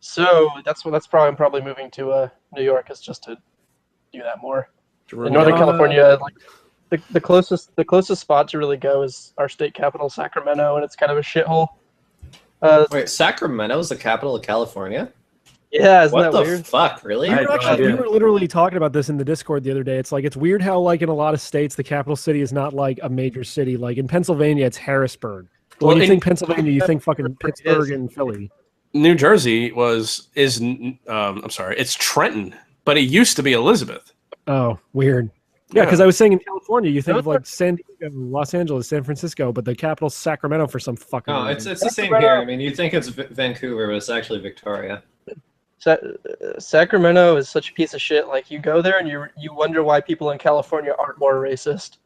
So that's probably moving to New York is just to do that more. In Northern California, like the closest spot to really go is our state capital, Sacramento, and it's kind of a shithole. Wait, Sacramento is the capital of California? Yeah, isn't what that the weird? fuck, really? We were literally talking about this in the Discord the other day. It's like, it's weird how, like, in a lot of states, the capital city is not like a major city. Like in Pennsylvania, it's Harrisburg. But when you think Pennsylvania, you think fucking Pittsburgh and Philly. New Jersey it's Trenton, but it used to be Elizabeth. Oh, weird. Yeah, because I was saying in California, you think of like San Diego, Los Angeles, San Francisco, but the capital's Sacramento for some fucking No, reason. it's the same here. I mean, you think it's Vancouver, but it's actually Victoria. Sacramento is such a piece of shit. Like, you go there and you wonder why people in California aren't more racist.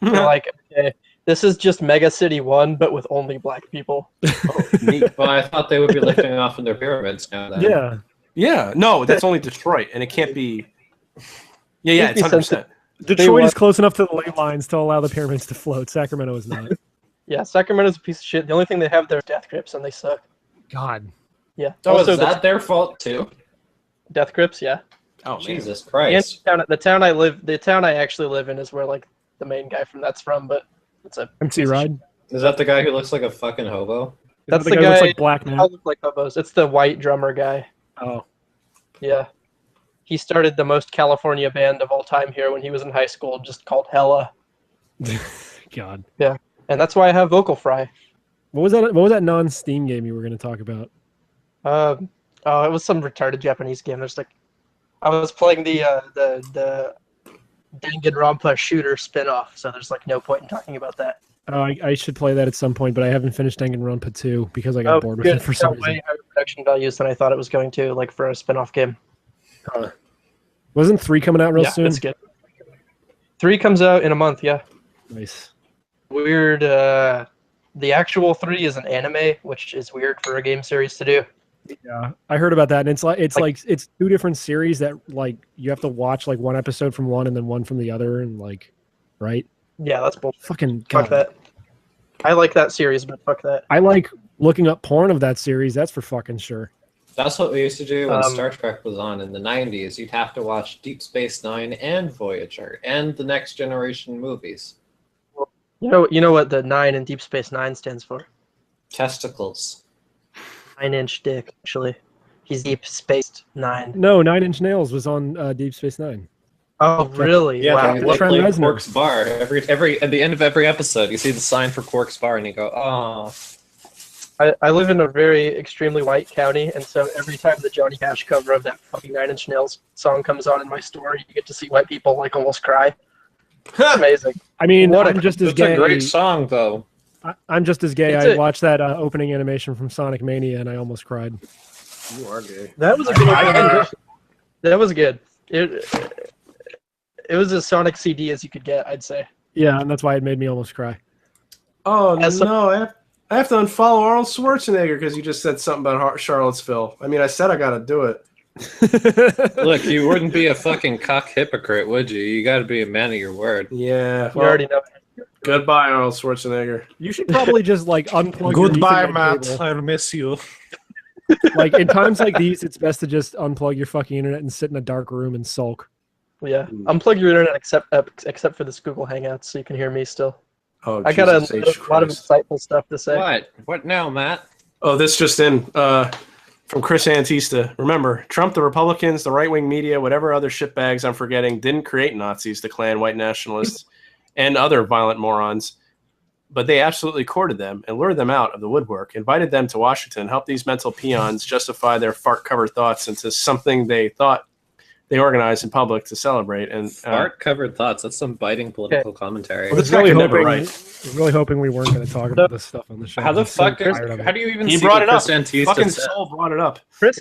You're like, okay, this is just Mega City 1, but with only black people. Oh, neat. Well, I thought they would be lifting off in their pyramids now. Then. Yeah. Yeah. No, that's only Detroit, and it can't be. Yeah, it's 100%. Detroit is close enough to the ley lines to allow the pyramids to float. Sacramento is not. Yeah, Sacramento's a piece of shit. The only thing they have there is death grips, and they suck. God. Yeah. So also, is that their fault too? Death grips, yeah. Oh, Jesus And Christ! the town I actually live in is where like the main guy from that's from, but it's a MC Ride. Is that the guy who looks like a fucking hobo? That's the the guy who guy. looks like Black Man. All look like hobos. It's the white drummer guy. Oh. Yeah. He started the most California band of all time here when he was in high school, just called Hella. God. Yeah. And that's why I have vocal fry. What was that non-Steam game you were going to talk about? It was some retarded Japanese game. There's like, I was playing the Danganronpa shooter spin-off, so there's like no point in talking about that. Oh, I should play that at some point, but I haven't finished Danganronpa 2 because I got bored with it for some reason. Way higher production values than I thought it was going to, like for a spin-off game. Wasn't 3 coming out real soon? It's good. 3 comes out in a month, yeah. Nice. Weird. The actual 3 is an anime, which is weird for a game series to do. Yeah, I heard about that, and it's it's 2 different series that like you have to watch like one episode from one and then one from the other, and like, right? Yeah, that's bullshit. Fucking fuck that. I like that series, but fuck that. I like looking up porn of that series. That's for fucking sure. That's what we used to do when Star Trek was on in the 90s. You'd have to watch Deep Space Nine and Voyager and the Next Generation movies. You know what the 9 in Deep Space Nine stands for? Testicles. 9-inch dick, actually. He's Deep Space Nine. No, 9 Inch Nails was on Deep Space Nine. Oh, really? Yeah, wow. they play Quark's Bar. Every at the end of every episode, you see the sign for Quark's Bar, and you go, oh. I live in a very extremely white county, and so every time the Johnny Cash cover of that fucking 9 Inch Nails song comes on in my store, you get to see white people like almost cry. It's amazing. I mean, I'm just as gay. It's a great song, though. I'm just as gay. I watched that opening animation from Sonic Mania, and I almost cried. You are gay. That was a good animation. That was good. It was as Sonic CD as you could get, I'd say. Yeah, and that's why it made me almost cry. Oh, no, I have to unfollow Arnold Schwarzenegger because you just said something about Charlottesville. I mean, I said I got to do it. Look, you wouldn't be a fucking cock hypocrite, would you? You got to be a man of your word. Yeah. You already know. Goodbye, Arnold Schwarzenegger. You should probably just like unplug. Goodbye, your Matt. cable. I'll miss you. Like in times like these, it's best to just unplug your fucking internet and sit in a dark room and sulk. Yeah, unplug your internet except for this Google Hangouts, so you can hear me still. Oh, I got a lot of Christ. insightful stuff to say. What now, Matt? Oh, this just in. From Chris Antista. Remember, Trump, the Republicans, the right-wing media, whatever other shitbags I'm forgetting, didn't create Nazis, the Klan, white nationalists, and other violent morons. But they absolutely courted them and lured them out of the woodwork, invited them to Washington, helped these mental peons justify their fart-covered thoughts into something they thought they organized in public to celebrate. And Fart-covered thoughts. That's some biting political commentary. Well, this guy could never write. I was really hoping we weren't going to talk about this stuff on the show. How the I'm so fuck? tired of it. How do you even He see brought what it up. Chris Antista Fucking said? Soul brought it up. Chris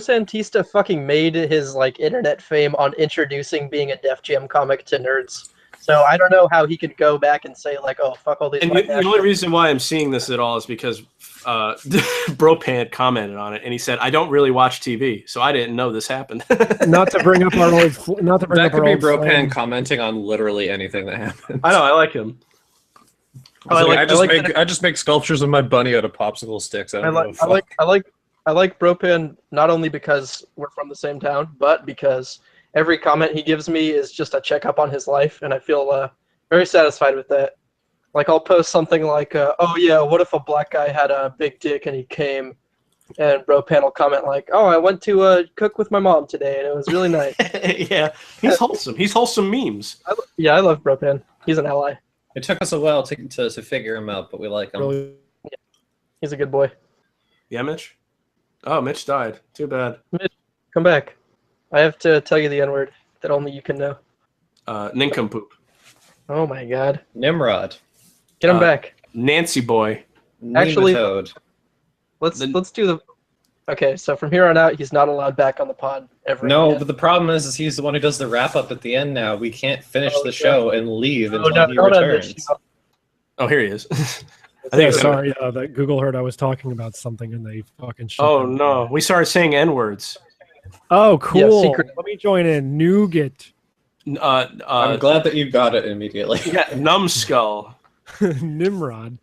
Antista fucking made his like internet fame on introducing being a Def Jam comic to nerds. So I don't know how he could go back and say like, oh fuck all these. And the only reason why I'm seeing this at all is because Bropant commented on it, and he said, "I don't really watch TV, so I didn't know this happened." Not to bring up our old. Not to bring That up could our be old Bropan flame. commenting on literally anything that happens. I know, I like him. I just make sculptures of my bunny out of popsicle sticks. I like Bropan not only because we're from the same town, but because every comment he gives me is just a checkup on his life, and I feel very satisfied with that. Like I'll post something like, "Oh yeah, what if a black guy had a big dick and he came?" And Bropan will comment like, "Oh, I went to cook with my mom today, and it was really nice." Yeah, he's wholesome. He's wholesome memes. I love Bropan. He's an ally. It took us a while to figure him out, but we like him. Really, He's a good boy. Yeah, Mitch? Oh, Mitch died. Too bad. Mitch, come back. I have to tell you the N-word that only you can know. Nincompoop. Oh my god. Nimrod. Get him back. Nancy boy. Actually, Nematode. let's do the. Okay, so from here on out, he's not allowed back on the pod ever. No, again. but the problem is he's the one who does the wrap up at the end now. We can't finish the show and leave Oh, until no, he not on this returns. show. Oh, here he is. I think it's sorry that Google heard I was talking about something and they fucking. Shut Oh them no, down. we started saying N-words. Oh, cool. secret. Let me join in. Nougat. I'm glad that you got it immediately. Yeah, numbskull. Nimrod.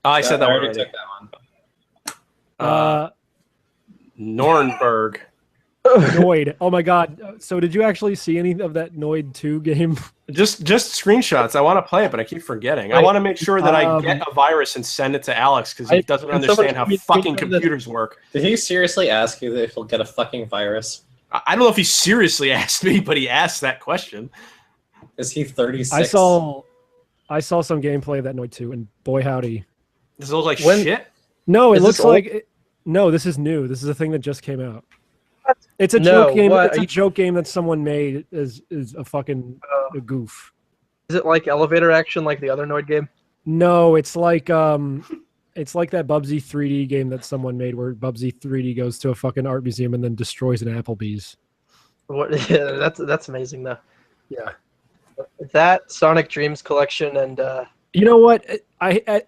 Oh, I said that already already. took that one. Nornberg. Noid. Oh my god. So did you actually see any of that Noid 2 game? Just screenshots. I want to play it, but I keep forgetting. I want to make sure that I get a virus and send it to Alex because he doesn't understand how fucking computers work. Did he seriously ask you if he'll get a fucking virus? I don't know if he seriously asked me, but he asked that question. Is he 36? I saw some gameplay of that Noid 2 and boy howdy. Does it look like When- shit? No, it Is looks this old? like no, this is new. This is a thing that just came out. It's a No, joke game. what? It's a joke game that someone made is a fucking a goof. Is it like elevator action like the other Noid game? No, it's like that Bubsy 3D game that someone made where Bubsy 3D goes to a fucking art museum and then destroys an Applebee's. What? Yeah, that's amazing though. Yeah. That Sonic Dreams collection and You know what?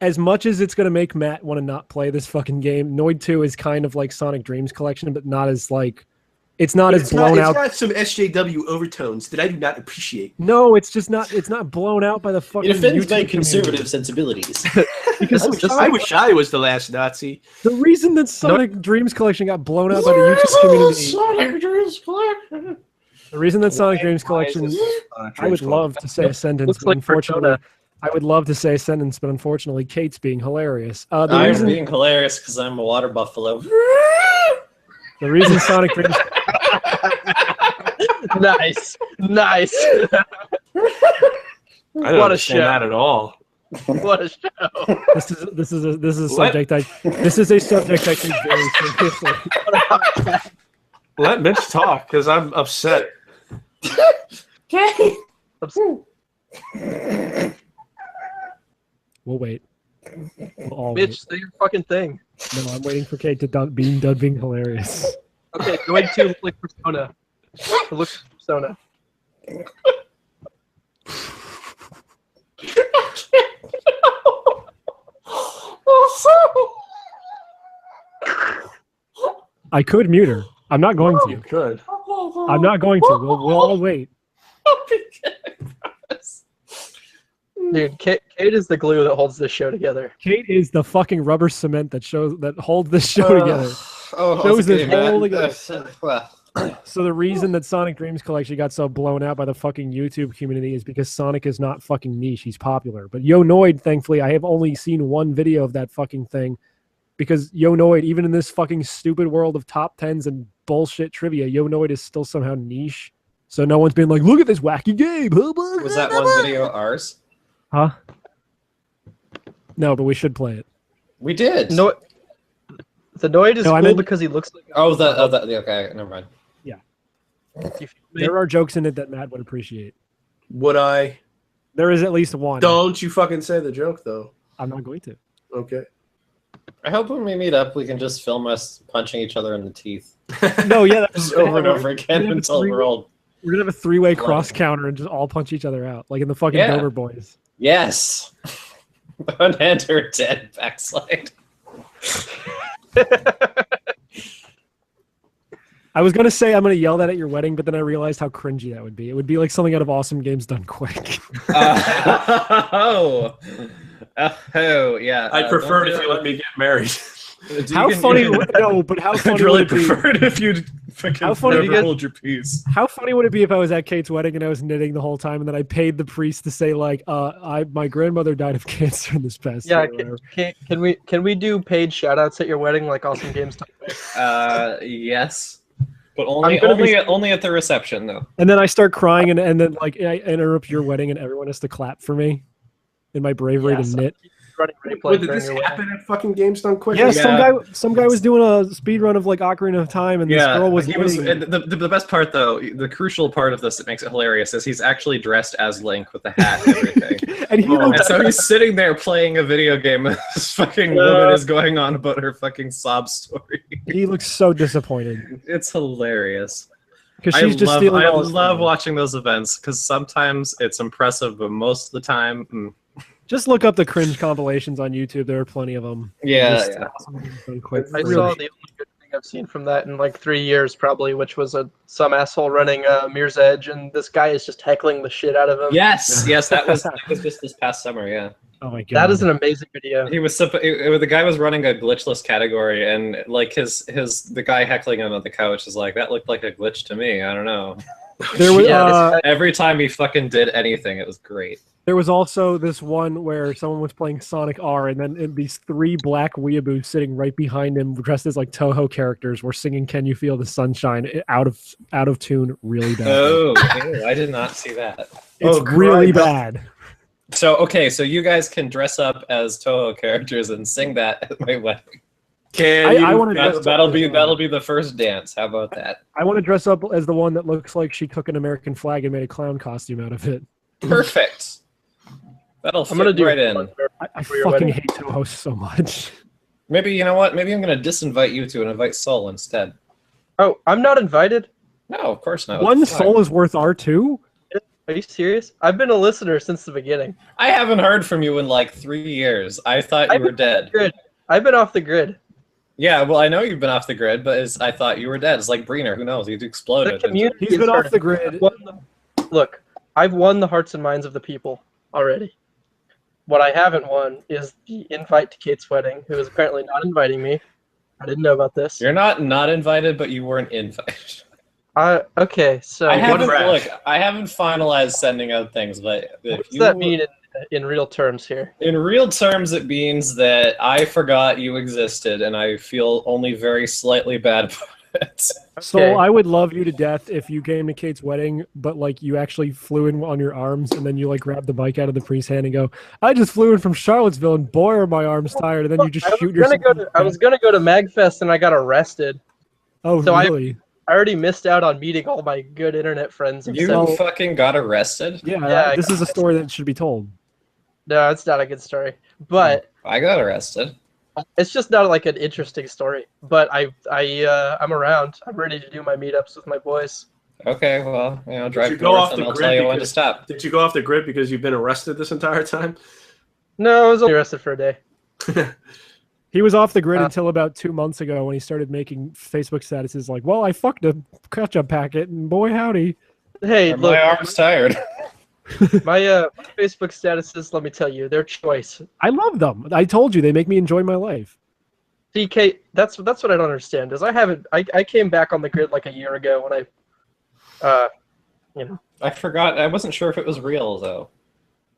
As much as it's gonna make Matt want to not play this fucking game, Noid 2 is kind of like Sonic Dreams collection, but not as like it's not as blown out. It's got some SJW overtones that I do not appreciate. No, it's just not. It's not blown out by the fucking. It offends YouTube my community. conservative sensibilities. Because I wish I was the last Nazi. the reason that Sonic Dreams collection got blown out by the YouTube community. Sonic Dreams collection. The reason that Sonic Dreams collection. I would love to say a sentence, Looks but like unfortunately, Persona. I would love to say a sentence, but unfortunately, Kate's being hilarious. The I'm reason, being hilarious because I'm a water buffalo. the reason Sonic Dreams. nice. I don't What a understand show. that at all. What a show. This is a subject this is a subject I take very seriously. Let Mitch talk because I'm upset. We'll wait. We'll all Bitch, say your fucking thing. wait. No, I'm waiting for Kate to be done being hilarious. Okay, go into look like Persona. Look like Persona. I could mute her. I'm not going You to. could. I'm not going to. We'll all wait. Dude, Kate is the glue that holds this show together. Kate is the fucking rubber cement that holds this show together. Shows this whole together. So the reason that Sonic Dreams collection got so blown out by the fucking YouTube community is because Sonic is not fucking niche. He's popular. But Yo Noid, thankfully, I have only seen one video of that fucking thing. because Yo Noid, even in this fucking stupid world of top tens and bullshit trivia, Yo Noid is still somehow niche. So no one's been like, look at this wacky game. Was that one video ours? Huh? No, but we should play it. We did. No, the Noid is No, I cool meant- because he looks like. Okay, never mind. There are jokes in it that Matt would appreciate. Would I? There is at least one. Don't you fucking say the joke though. I'm not going to. Okay. I hope when we meet up, we can just film us punching each other in the teeth. No, yeah, that's Just over and over again until we're all. We're gonna have a 3-way cross counter and just all punch each other out, like in the fucking Yeah. Dover Boys. Yes. One hand or dead backslide. I was gonna say I'm gonna yell that at your wedding, but then I realized how cringy that would be. It would be like something out of Awesome Games done quick. Oh, yeah. I'd prefer it if you let me get married. How funny? No, but how funny I'd really would it be? prefer it if you'd fucking How funny never you get- hold your peace. How funny would it be if I was at Kate's wedding and I was knitting the whole time, and then I paid the priest to say like, my grandmother died of cancer in this past Yeah, year. or whatever. can we do paid shoutouts at your wedding like Awesome Games? Yes, but only I'm gonna be- only at the reception though. And then I start crying, and then like I interrupt your wedding, and everyone has to clap for me in my bravery Yes. to knit. Running replay Wait, did during this your wedding. happen at fucking Games Done Quick? Yeah, Yeah. some guy was doing a speed run of like Ocarina of Time, and this girl was. he was. knitting. The best part though, the crucial part of this that makes it hilarious is he's actually dressed as Link with the hat and everything. And he looked And so he's sitting there playing a video game, and this fucking woman is going on about her fucking sob story. he looks so disappointed It's hilarious. because she's just I stealing all his love thunder. watching those events because sometimes it's impressive, but most of the time, Just look up the cringe compilations on YouTube. There are plenty of them. yeah, Just yeah. Awesome Games Done Quick. I Really. saw the only good thing I've seen from that in like 3 years probably, which was some asshole running Mirror's Edge, and this guy is just heckling the shit out of him. Yes, that was just this past summer. Yeah, Oh my god, That is an amazing video. he was the guy was running a glitchless category, and like the guy heckling him on the couch is like that looked like a glitch to me. I don't know. There was Yeah, Every time he fucking did anything, it was great. there was also this one where someone was playing Sonic R, and then these 3 black weeaboos sitting right behind him, dressed as like Toho characters, were singing "Can You Feel the Sunshine" out of tune, really bad. Oh, ew, I did not see that. It's really bad. So you guys can dress up as Toho characters and sing that at my wedding. I wanna dress up That'll as be the first dance. How about that? I want to dress up as the one that looks like she took an American flag and made a clown costume out of it. Perfect. That'll fit I'm gonna do right in. I For your fucking wedding. hate Toho so much. Maybe you know what? Maybe I'm gonna disinvite you two and invite Soul instead. Oh, I'm not invited. No, of course not. One It's fine. soul is worth R2? Are you serious? I've been a listener since the beginning. I haven't heard from you in like 3 years. I thought you were dead. I've been off the grid. Yeah, well, I know you've been off the grid, but I thought you were dead. It's like Breener. Who knows? He's exploded. The community He's has been off started- the grid. Look, I've won the hearts and minds of the people already. What I haven't won is the invite to Kate's wedding, who is apparently not inviting me. I didn't know about this. You're not invited, but you weren't invited. Okay, so I what haven't does I haven't finalized sending out things, but if you, that mean in real terms here? in real terms, it means that I forgot you existed, and I feel only very slightly bad about it. So Okay. I would love you to death if you came to Kate's wedding, but like you actually flew in on your arms, and then you like grab the bike out of the priest's hand and go, "I just flew in from Charlottesville, and boy are my arms tired." And then you just shoot yourself. I was gonna go to MagFest and I got arrested. Oh so really? I already missed out on meeting all my good internet friends. You So- fucking got arrested? Yeah, this is a story that should be told. No, it's not a good story, but I got arrested. it's just not like an interesting story. But I'm around. I'm ready to do my meetups with my boys. Okay, well, drive you go north off and the I'll grid tell you when to because- stop. Did you go off the grid because you've been arrested this entire time? No, I was only arrested for a day. He was off the grid until about 2 months ago when he started making Facebook statuses like, "Well, I fucked a ketchup packet, and boy howdy." Hey, Are look, my arm's tired. my Facebook statuses. Let me tell you, they're choice. I love them. I told you they make me enjoy my life. DK, that's what I don't understand. Is I came back on the grid like a year ago when I forgot. I wasn't sure if it was real though.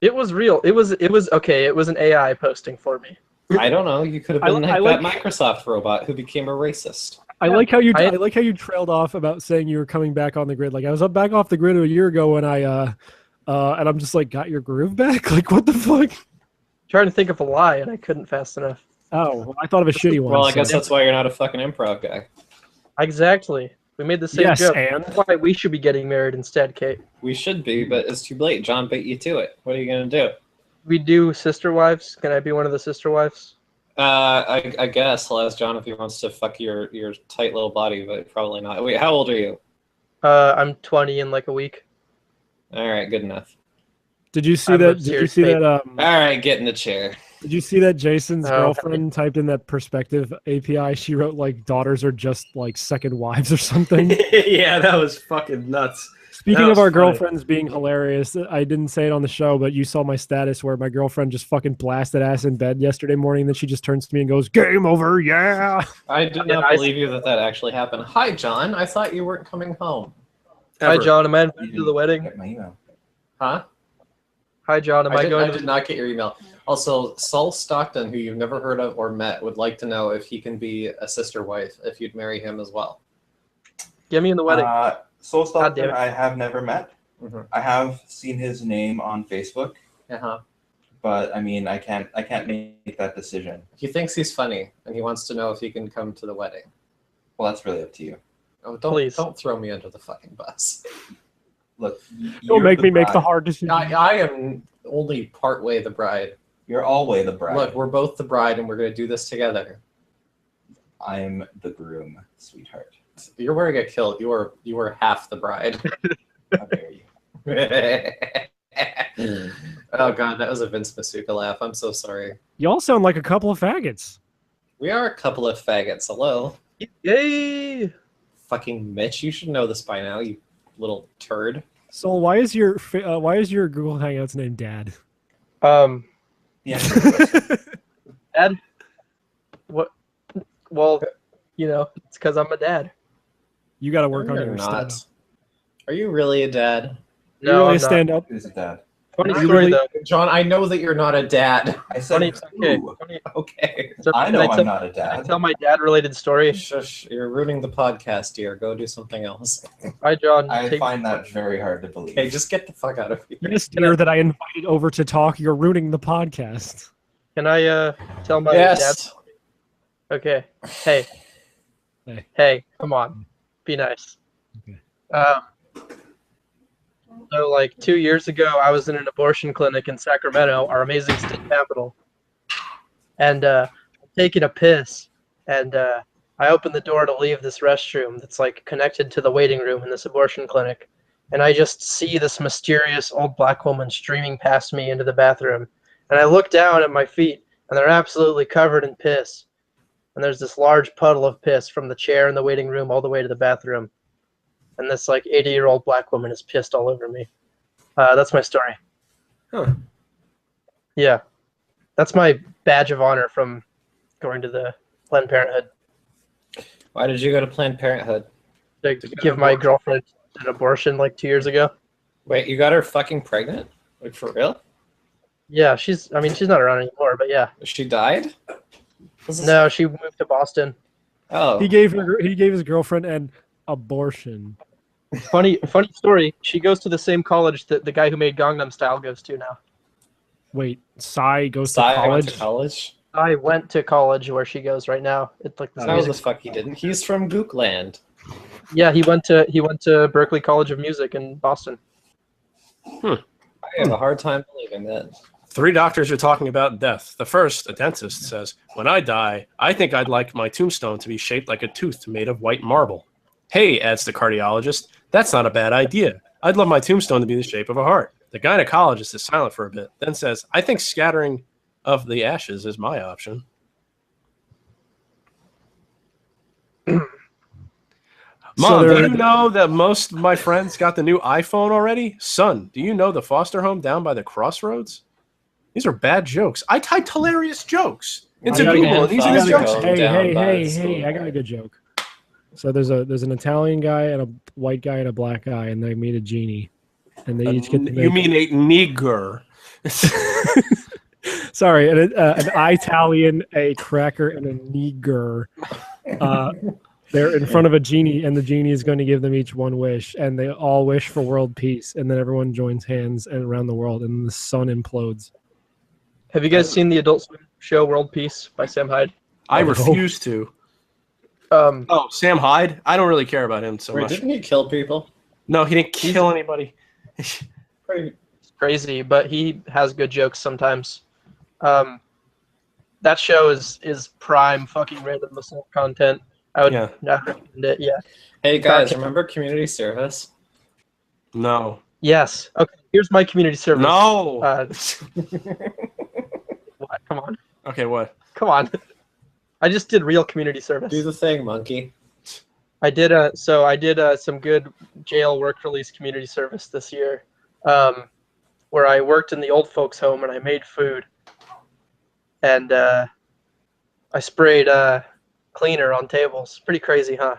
it was real. It was okay. It was an AI posting for me. I don't know. You could have been I that like- Microsoft robot who became a racist. I like how you trailed off about saying you were coming back on the grid. Like I was up back off the grid a year ago when and I'm just like, got your groove back? Like what the fuck? Trying to think of a lie and I couldn't fast enough. Oh, well, I thought of a shitty one. Well, I guess that's why you're not a fucking improv guy. Exactly. We made the same Yes, joke. and That's why we should be getting married instead, Kate. We should be, but it's too late. John beat you to it. What are you gonna do? We do sister wives. Can I be one of the sister wives? I guess I'll ask John if he wants to fuck your tight little body, but probably not. Wait, how old are you? I'm 20 in like a week. All right, good enough. did you see I'm that? a Did you serious see babe. that? All right, get in the chair. Did you see that Jason's Oh. girlfriend typed in that perspective API? She wrote like daughters are just like second wives or something. Yeah, that was fucking nuts. Speaking That of our was funny. girlfriends being hilarious, I didn't say it on the show, but you saw my status where my girlfriend just fucking blasted ass in bed yesterday morning. Then she just turns to me and goes, "Game over, yeah." I did not believe you that actually happened. Hi, John. I thought you weren't coming home. Hi, Ever. John. Am I invited to the wedding? Get my email. Huh? Hi, John. Am I, going I to did not get your email. Also, Saul Stockton, who you've never heard of or met, would like to know if he can be a sister wife, if you'd marry him as well. get me in the wedding? Soul God Stockton, damn it. I have never met. Mhm. I have seen his name on Facebook, Uh-huh. but I mean, I can't make that decision. He thinks he's funny, and he wants to know if he can come to the wedding. Well, that's really up to you. Oh, Please. don't throw me under the fucking bus. Look, Don't you're make me make the bride. hard decision. I am only part way the bride. You're always the bride. Look, we're both the bride, and we're going to do this together. I'm the groom, sweetheart. You're wearing a kilt. You are half the bride. How dare you? Oh god, that was a Vince Masuka laugh. I'm so sorry. Y'all sound like a couple of faggots. We are a couple of faggots. Hello. Yay! Fucking Mitch, you should know this by now, you little turd. So why is your Google Hangouts name Dad? Yeah. Dad? What? Well, you know, it's because I'm a dad. You got to work No, on you're your not. stand-up. Are you really a dad? You really I'm not. stand up. Who's that? Funny You story really- though. John, I know that you're not a dad. I said, Funny. Okay. who? Funny. Okay. So I can know tell- I'm not a Can I dad. tell my dad-related story? Shush, you're ruining the podcast, dear. Go do something else. Hi, John. I Take- find that very hard to believe. Hey, just get the fuck out of here. Yes, dear, that I invited over to talk. You're ruining the podcast. Can I tell my Yes. dad? Okay. Hey. Hey. Hey, come on. Be nice. Okay. So like 2 years ago, I was in an abortion clinic in Sacramento, our amazing state capital, and taking a piss, and I opened the door to leave this restroom that's like connected to the waiting room in this abortion clinic, and I just see this mysterious old black woman streaming past me into the bathroom, and I look down at my feet, and they're absolutely covered in piss, and there's this large puddle of piss from the chair in the waiting room all the way to the bathroom. And this like 80-year-old black woman is pissed all over me. That's my story. Huh. Yeah, that's my badge of honor from going to the Planned Parenthood Why did you go to Planned Parenthood? to give my girlfriend an abortion like 2 years ago. Wait, you got her fucking pregnant? Like for real? Yeah, she's not around anymore, but yeah. She died? No, she moved to Boston. Oh. He gave his girlfriend an abortion. Funny story. She goes to the same college that the guy who made Gangnam Style goes to now. Wait, Psy goes Sai to went college. to college? I went to college where she goes right now. It's like this No, the music. fuck he didn't. He's from Gookland. Yeah, he went to Berkeley College of Music in Boston. I have a hard time believing that. 3 doctors are talking about death. The first, a dentist, says, "When I die, I think I'd like my tombstone to be shaped like a tooth made of white marble." "Hey," adds the cardiologist, "that's not a bad idea. I'd love my tombstone to be the shape of a heart." The gynecologist is silent for a bit, then says, "I think scattering of the ashes is my option." Mom, So do there- you know that most of my friends got the new iPhone already? Son, do you know the foster home down by the crossroads? These are bad jokes. I typed hilarious jokes into I gotta Google, get and these a are the foster jokes. home. Hey, down hey, by hey, the hey! school. I got a good joke. So there's an Italian guy and a white guy and a black guy, and they meet a genie, and they each get to You make- mean a nigger. Sorry, an Italian, a cracker, and a nigger. They're in front of a genie, and the genie is going to give them each one wish, and they all wish for world peace, and then everyone joins hands and around the world, and the sun implodes. Have you guys seen the Adult Swim show World Peace by Sam Hyde? I refuse to. Sam Hyde? I don't really care about him so much. Didn't he kill people? No, he didn't kill anybody. Crazy, but he has good jokes sometimes. That show is prime fucking random assault content. I would not recommend it. Yeah. Hey guys, remember community service? No. Yes. Okay. Here's my community service. No. What? Come on. Okay. What? Come on. I just did real community service. Do the thing, monkey. I did some good jail work release community service this year, where I worked in the old folks' home and I made food, and I sprayed cleaner on tables. Pretty crazy, huh?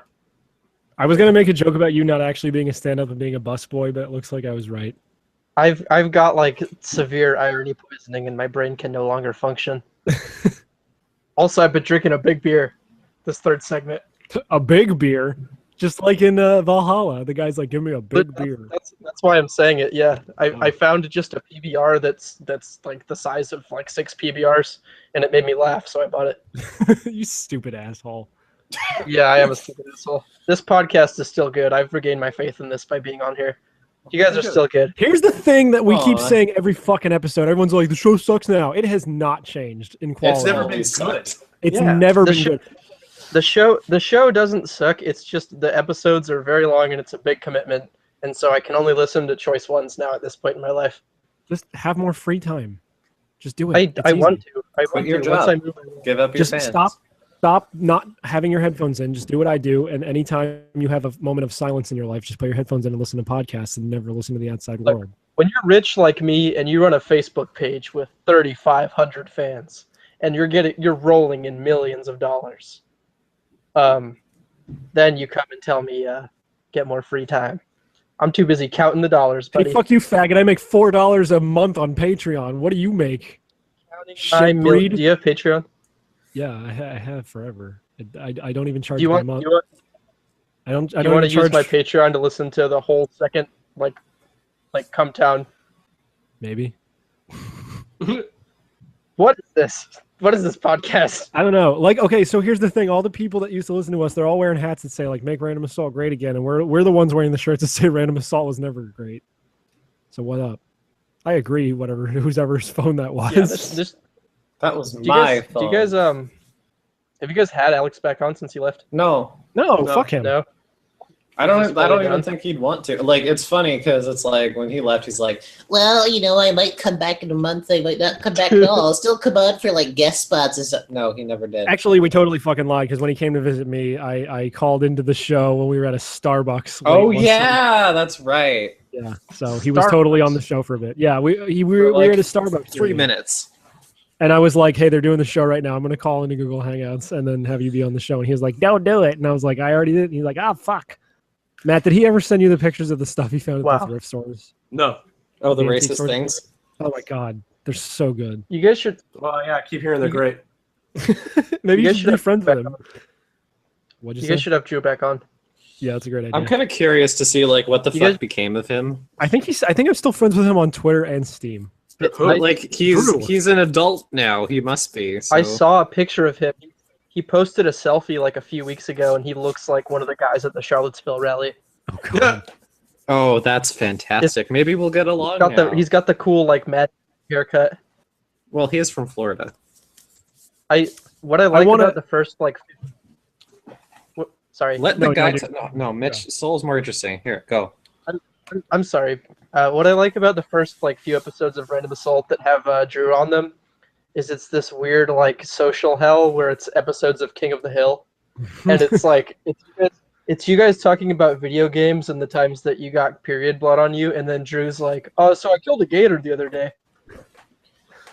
I was gonna make a joke about you not actually being a stand-up and being a busboy, but it looks like I was right. I've got like severe irony poisoning and my brain can no longer function. Also, I've been drinking a big beer this third segment. A big beer? Just like in Valhalla. The guy's like, give me a big beer. That's why I'm saying it, yeah. I found just a PBR that's like the size of like 6 PBRs, and it made me laugh, so I bought it. You stupid asshole. Yeah, I am a stupid asshole. This podcast is still good. I've regained my faith in this by being on here. You guys are still good. Here's the thing that we keep saying every fucking episode. Everyone's like, the show sucks now. It has not changed in quality. It's never been good. It's never been good. The show doesn't suck. It's just the episodes are very long and it's a big commitment. And so I can only listen to choice ones now at this point in my life. Just have more free time. Just do it. I want to. Quit your job. Give up your fans. Stop not having your headphones in. Just do what I do. And anytime you have a moment of silence in your life, just put your headphones in and listen to podcasts and never listen to the outside world. When you're rich like me and you run a Facebook page with 3,500 fans and you're rolling in millions of dollars, then you come and tell me get more free time. I'm too busy counting the dollars, buddy. Hey, fuck you, faggot. I make $4 a month on Patreon. What do you make? Do you have Patreon? Yeah, I have forever. I don't even charge do you want, by month. I don't want to use my Patreon to listen to the whole second like Come Town. Maybe. What is this? What is this podcast? I don't know. Like, okay, so here's the thing. All the people that used to listen to us, they're all wearing hats that say, like, make Random Assault great again. And we're the ones wearing the shirts that say Random Assault was never great. So what up? I agree, whoever's phone that was. Yeah, that was my phone. Do you guys, have you guys had Alex back on since he left? No, fuck him. No. I don't even think he'd want to. Like, it's funny because it's like when he left, he's like, well, I might come back in a month. I might not come back at all. I'll still come on for like guest spots and stuff. No, he never did. Actually, we totally fucking lied because when he came to visit me, I called into the show when we were at a Starbucks. Oh yeah, that's right. Yeah, so he was totally on the show for a bit. Yeah, we were at a Starbucks 3 minutes. And I was like, hey, they're doing the show right now. I'm going to call into Google Hangouts and then have you be on the show. And he was like, don't do it. And I was like, I already did. And he's like, oh, fuck. Matt, did he ever send you the pictures of the stuff he found at the thrift stores? No. Oh, the racist things? Oh, my God. They're so good. You guys should... Well, yeah, I keep hearing they're great. Maybe you should be friends with him. You guys should have Joe back on. Yeah, that's a great idea. I'm kind of curious to see like what the fuck became of him. I think I'm still friends with him on Twitter and Steam. Like he's an adult now. He must be. So. I saw a picture of him. He posted a selfie like a few weeks ago, and he looks like one of the guys at the Charlottesville rally. Oh God! Oh, that's fantastic. Maybe we'll get along. He's got the cool like Matt haircut. Well, he is from Florida. What I like about the first like. Sorry. Let the guy. No, Mitch. Soul's more interesting. Here, go. I'm sorry. What I like about the first like few episodes of Random Assault that have Drew on them is it's this weird like social hell where it's episodes of King of the Hill, and it's like it's you guys talking about video games and the times that you got period blood on you, and then Drew's like, oh, so I killed a gator the other day.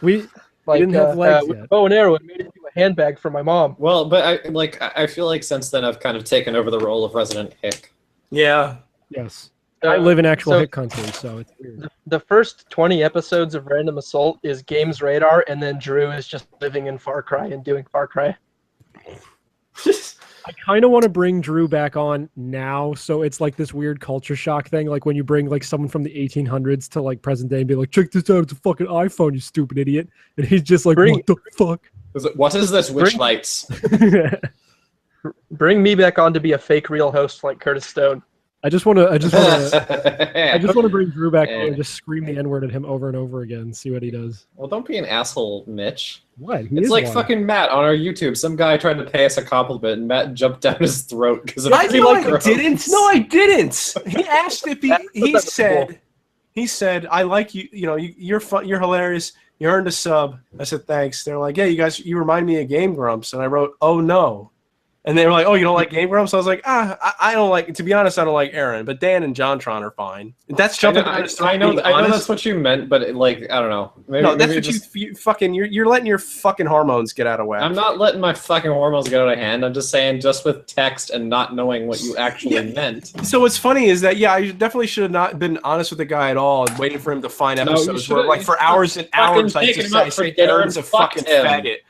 We didn't have legs with yet. bow and arrow and made it into a handbag for my mom. Well, but I feel like since then I've kind of taken over the role of Resident Hick. Yeah. Yes. I live in actual hit country, so it's weird. The first 20 episodes of Random Assault is Games Radar, and then Drew is just living in Far Cry and doing Far Cry. I kind of want to bring Drew back on now, so it's like this weird culture shock thing, like when you bring like someone from the 1800s to like present day and be like, check this out, it's a fucking iPhone, you stupid idiot, and he's just like, what the fuck? What is this? Witch lights? Bring me back on to be a fake real host like Curtis Stone. I just want to bring Drew back on and just scream the N-word at him over and over again, see what he does. Well, don't be an asshole, Mitch. What? It's like fucking Matt on our YouTube. Some guy tried to pay us a compliment, and Matt jumped down his throat because I didn't. No, I didn't. He asked if he said, I like you. You know, you're fun. You're hilarious. You earned a sub. I said thanks. They're like, yeah, you remind me of Game Grumps, and I wrote, oh no. And they were like, "Oh, you don't like Game Grumps?" I was like, I don't like. To be honest, I don't like Aaron, but Dan and JonTron are fine. That's jumping. I know that's what you meant, but I don't know. No, that's what you fucking. You're letting your fucking hormones get out of whack. I'm not letting my fucking hormones get out of hand. I'm just saying, just with text and not knowing what you actually meant. So what's funny is that I definitely should have not been honest with the guy at all and waiting for him to find episodes where, like, for hours and hours, I just say Aaron's a fucking faggot.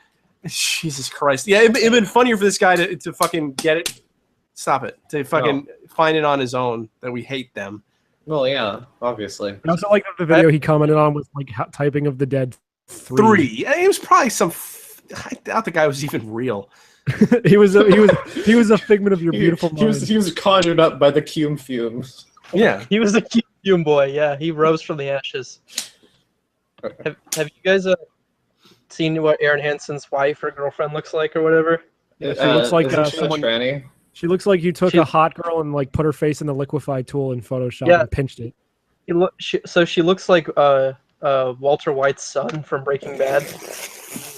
Jesus Christ. Yeah, it'd been funnier for this guy to fucking get it. Stop it. To fucking find it on his own that we hate them. Well, yeah, obviously. I also like that the video he commented on was like typing of the Dead 3. It was probably I doubt the guy was even real. he was a figment of your beautiful mind. He was conjured up by the Cume Fumes. Yeah. He was a Cume boy, yeah. He rose from the ashes. Have you guys seen what Aaron Hansen's wife or girlfriend looks like or whatever? Yeah, she looks like someone. Tranny? She looks like you took a hot girl and like put her face in the liquefy tool in Photoshop and pinched it. So she looks like Walter White's son from Breaking Bad.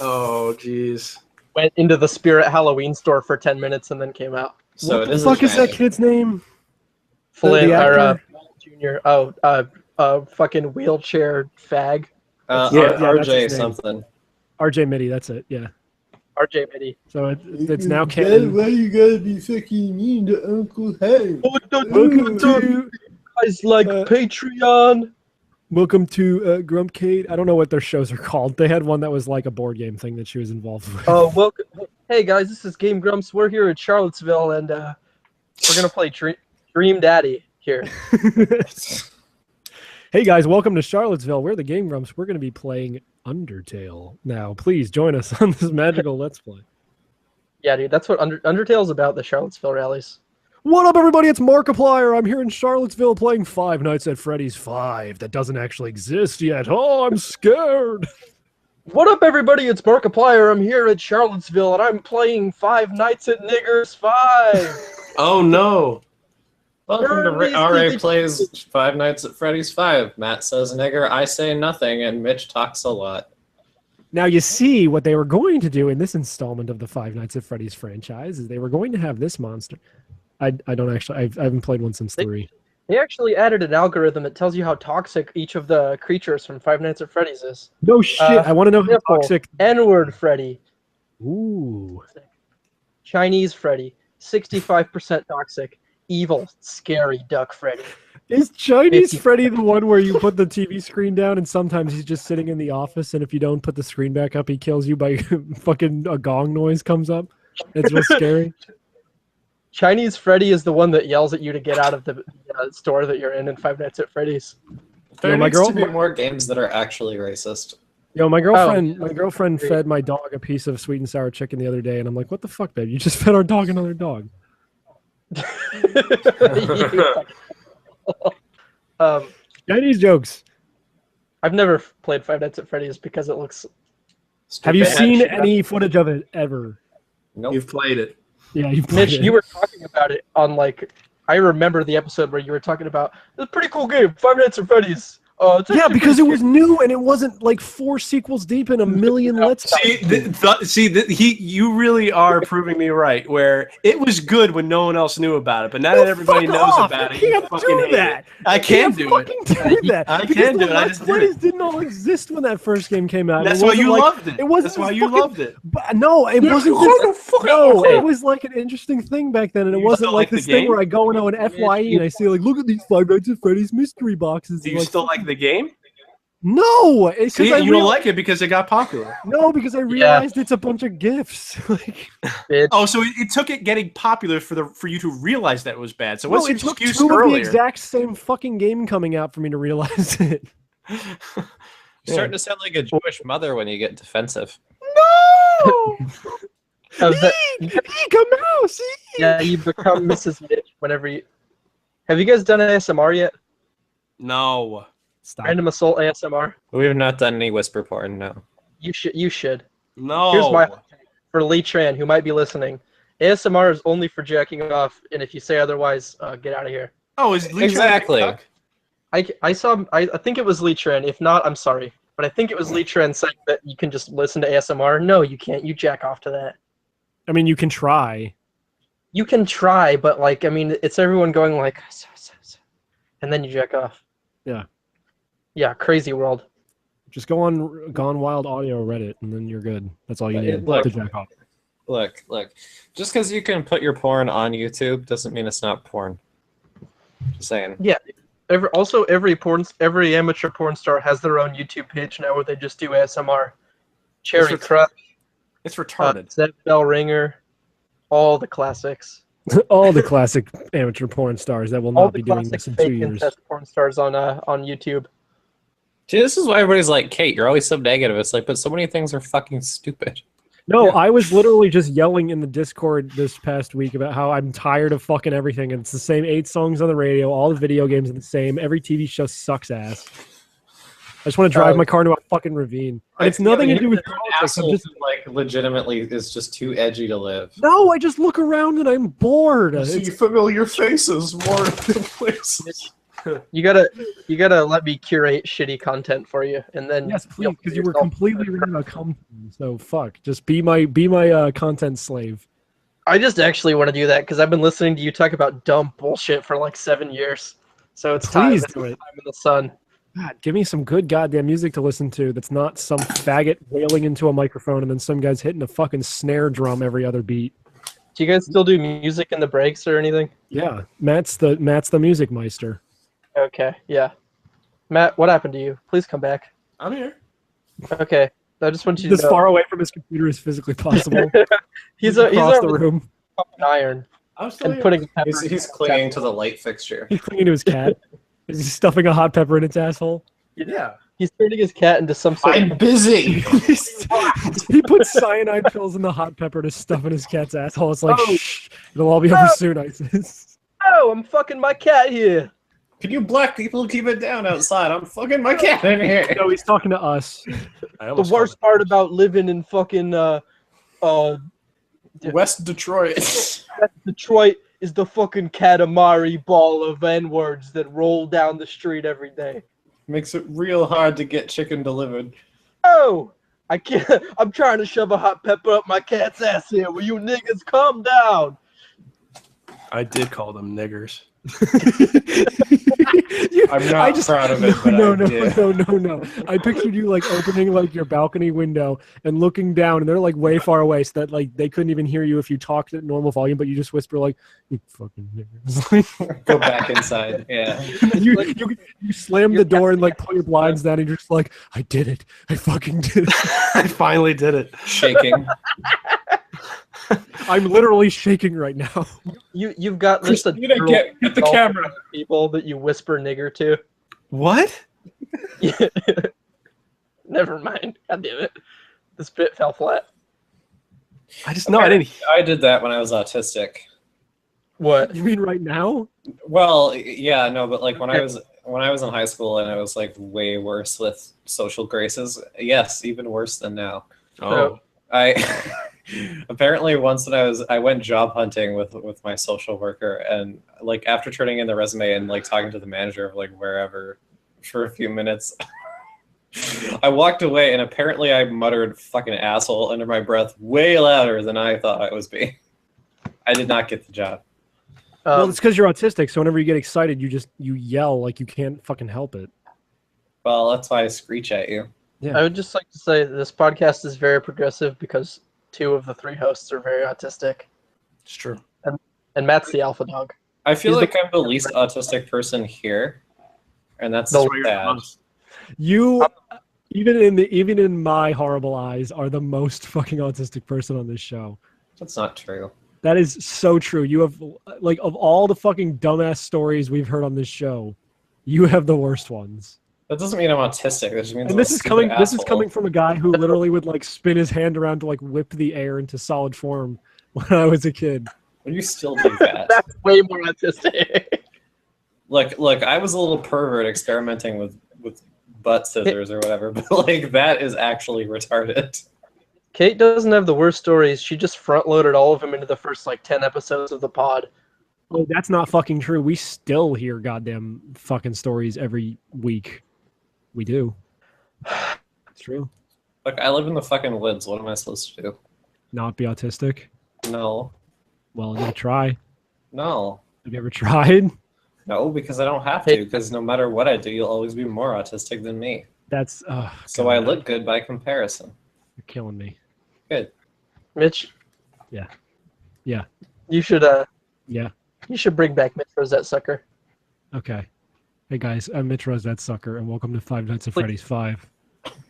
Oh, jeez. Went into the Spirit Halloween store for 10 minutes and then came out. So what the fuck is that kid's name? Flynn or Junior. Fucking wheelchair fag. RJ something. RJ Mitty, that's it. Yeah. RJ Mitty. So it's now canon. Why you gotta be fucking mean to Uncle Hank? Welcome to guys like Patreon. Welcome to Grumpcade. I don't know what their shows are called. They had one that was like a board game thing that she was involved with. Oh, welcome. Hey guys, this is Game Grumps. We're here at Charlottesville, and we're gonna play Dream Daddy here. Hey guys, welcome to Charlottesville. We're the Game Grumps. We're going to be playing Undertale. Now, please join us on this magical Let's Play. Yeah, dude, that's what Undertale's about, the Charlottesville rallies. What up, everybody? It's Markiplier. I'm here in Charlottesville playing Five Nights at Freddy's 5. That doesn't actually exist yet. Oh, I'm scared. What up, everybody? It's Markiplier. I'm here at Charlottesville, and I'm playing Five Nights at Niggers 5. Oh, no. Welcome to RA Plays Five Nights at Freddy's 5. Matt says nigger, I say nothing, and Mitch talks a lot. Now you see what they were going to do in this installment of the Five Nights at Freddy's franchise is they were going to have this monster. I don't actually, I haven't played one since 3. They actually added an algorithm that tells you how toxic each of the creatures from Five Nights at Freddy's is. No shit, I want to know how toxic. N-word Freddy. Ooh. Chinese Freddy. 65% toxic. Evil, scary Duck Freddy. Is Chinese Freddy the one where you put the TV screen down and sometimes he's just sitting in the office and if you don't put the screen back up, he kills you by fucking a gong noise comes up? It's real scary. Chinese Freddy is the one that yells at you to get out of the store that you're in Five Nights at Freddy's. There needs to be more games that are actually racist. Yo, my girlfriend fed my dog a piece of sweet and sour chicken the other day, and I'm like, what the fuck, babe? You just fed our dog another dog. Chinese jokes. I've never played Five Nights at Freddy's because it looks stupid. Have you seen any footage of it ever? Nope. You've played it. Yeah, you've played Mitch, it. you were talking about it on I remember the episode where you were talking about it's a pretty cool game, Five Nights at Freddy's. Oh, it's Yeah, actually because it pretty was new and it wasn't like 4 sequels deep in a million Let's You really are proving me right. Where it was good when no one else knew about it, but now Well, that everybody fuck knows off. about it, You you can't fucking do hate that. it. I can do it. fucking do that. I Because can do the it. I Let's just did Plays it. didn't all exist when that first game came out. That's It why wasn't you like, loved it. It wasn't That's why you fucking- loved it. But no, it wasn't. No, it was like an interesting thing back then, and it You wasn't still like like the this thing game? where I go into an FYE and I see like, look at these Five Nights at Freddy's mystery boxes. Do and you like, still like the game? No, because See, you don't like it because it got popular. No, because I realized it's a bunch of gifs. Like, oh, so it took it getting popular for you to realize that it was bad. So no, what's your it took excuse two of the earlier? exact same fucking game coming out for me to realize it. You're starting to sound like a Jewish mother when you get defensive. No! Come out, see? Yeah, you become Mrs. Mitch whenever you. Have you guys done ASMR yet? No. Stop. Random Assault ASMR. We have not done any whisper porn. No. You should. You should. No. Here's my for Lee Tran, who might be listening. ASMR is only for jacking off, and if you say otherwise, get out of here. Oh, is Lee exactly? I saw. I think it was Lee Tran. If not, I'm sorry, but I think it was Lee Tran saying that you can just listen to ASMR. No, you can't. You jack off to that. I mean, you can try. You can try, but like, I mean, it's everyone going like, and then you jack off. Yeah. Yeah, crazy world. Just go on Gone Wild Audio Reddit, and then you're good. That's all you need to jack off. Look. Just because you can put your porn on YouTube doesn't mean it's not porn. Just saying. Yeah. Every amateur porn star has their own YouTube page now where they just do ASMR. Cherry Crush. It's retarded. Zeb Bell Ringer. All the classics. All the classic amateur porn stars that will not be doing this in 2 years. Incest porn stars on YouTube. See, this is why everybody's like, Kate, you're always so negative. It's like, but so many things are fucking stupid. No, I was literally just yelling in the Discord this past week about how I'm tired of fucking everything. And it's the same 8 songs on the radio. All the video games are the same. Every TV show sucks ass. I just want to drive my car into a fucking ravine. And it's nothing to do with politics. I'm just like legitimately is just too edgy to live. No, I just look around and I'm bored. I see familiar faces more than places. You gotta let me curate shitty content for you, and then yes, please, because you were completely right about Cume Fumes. So fuck, just be my content slave. I just actually want to do that because I've been listening to you talk about dumb bullshit for like 7 years. So it's Please time. do it. Time in the sun. God, give me some good goddamn music to listen to that's not some faggot wailing into a microphone and then some guy's hitting a fucking snare drum every other beat. Do you guys still do music in the breaks or anything? Yeah, Matt's the music meister. Okay, yeah. Matt, what happened to you? Please come back. I'm here. Okay, I just want you to As know. far away from his computer as physically possible. he's across the room. Iron. I'm still And putting He's clinging to the light fixture. He's clinging to his cat. Is he stuffing a hot pepper in its asshole? Yeah. He's turning his cat into some sort I'm busy. He puts cyanide pills in the hot pepper to stuff in his cat's asshole. It's like, shh, it'll all be over soon, ISIS. Oh, I'm fucking my cat here. Can you black people keep it down outside? I'm fucking my cat in here. No, he's talking to us. The worst part about living in fucking West Detroit. Detroit is the fucking Katamari ball of N-words that roll down the street every day. Makes it real hard to get chicken delivered. Oh, I can't. I'm trying to shove a hot pepper up my cat's ass here. Will you niggas calm down? I did call them niggers. I'm not proud of it, but No. I pictured you like opening like your balcony window and looking down, and they're like way far away, so that like they couldn't even hear you if you talked at normal volume, but you just whisper like, "You fucking niggers." Go back inside. Yeah. you slam the door and like pull your blinds down, and you're just like, "I did it! I fucking did it! I finally did it." Shaking. I'm literally shaking right now. You've got just a get the camera. People that you whisper nigger to. What? Never mind. God damn it. This bit fell flat. I just know I didn't. I did that when I was autistic. What? You mean right now? Well, yeah, no, but like when I was in high school and I was like way worse with social graces. Yes, even worse than now. Oh. I apparently once when I went job hunting with my social worker, and like after turning in the resume and like talking to the manager of like wherever for a few minutes. I walked away, and apparently I muttered "fucking asshole" under my breath way louder than I thought I was being. I did not get the job. Well, it's because you're autistic, so whenever you get excited, you yell like you can't fucking help it. Well, that's why I screech at you. Yeah. I would just like to say that this podcast is very progressive because 2 of the 3 hosts are very autistic. It's true. And Matt's the alpha dog. I feel He's like I'm the least autistic person here, and that's The- sad. You, even in my horrible eyes, are the most fucking autistic person on this show. That's not true. That is so true. You have, like, of all the fucking dumbass stories we've heard on this show, you have the worst ones. That doesn't mean I'm autistic. That just means And I'm this a is stupid coming. This is asshole. coming from a guy who literally would like spin his hand around to like whip the air into solid form when I was a kid. Well, you still do that. That's way more autistic. Look, I was a little pervert experimenting with butt scissors or whatever, but like that is actually retarded. Kate doesn't have the worst stories. She just front-loaded all of them into the first like 10 episodes of the pod. Oh, that's not fucking true. We still hear goddamn fucking stories every week. We do. It's true. Look, I live in the fucking woods. What am I supposed to do? Not be autistic. No. Well, you try. No. Have you ever tried? No, because I don't have to, because no matter what I do, you'll always be more autistic than me. That's So God, I look good by comparison. You're killing me. Good. Mitch. Yeah. Yeah. You should Yeah. You should bring back Mitch Rosette Sucker. Okay. Hey guys, I'm Mitch Rosette Sucker, and welcome to Five Nights at Please. Freddy's 5.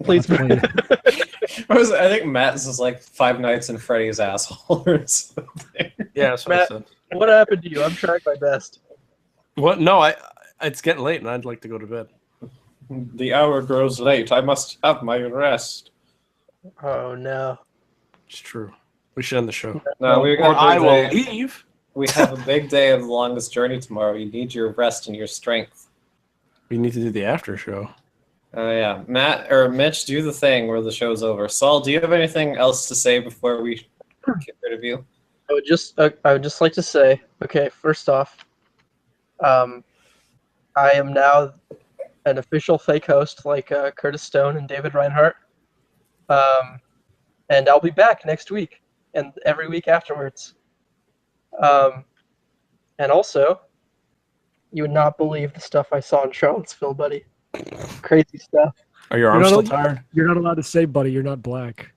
Please. Let's play it. I think Matt's is like Five Nights in Freddy's asshole or something. Yeah, that's what I Matt, said. what happened to you? I'm trying my best. What? No, it's getting late, and I'd like to go to bed. The hour grows late. I must have my rest. Oh no. It's true. We should end the show. No, we Or got I a will big day. leave. We have a big day of the longest journey tomorrow. You need your rest and your strength. We need to do the after show. Oh yeah, Matt or Mitch, do the thing where the show's over. Saul, do you have anything else to say before we get rid of you? I would just like to say, okay, first off, I am now an official fake host like Curtis Stone and David Reinhardt. And I'll be back next week and every week afterwards. And also, you would not believe the stuff I saw in Charlottesville, buddy. Crazy stuff. Are your arms still tired? You're not allowed to say, buddy, you're not black.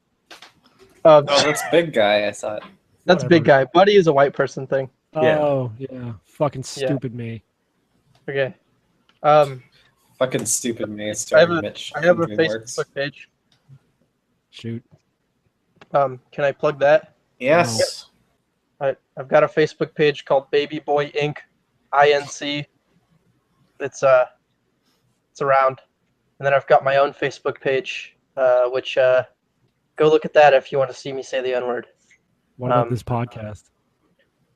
Oh, that's big guy. I thought. That's big guy. Buddy is a white person thing. Oh, yeah. Fucking stupid me. Okay. Fucking stupid me. I Starring Mitch. have a DreamWorks. Facebook page. Shoot. Can I plug that? Yes. I've got a Facebook page called Baby Boy Inc. INC. It's around, and then I've got my own Facebook page, which go look at that if you want to see me say the N-word. What about this podcast?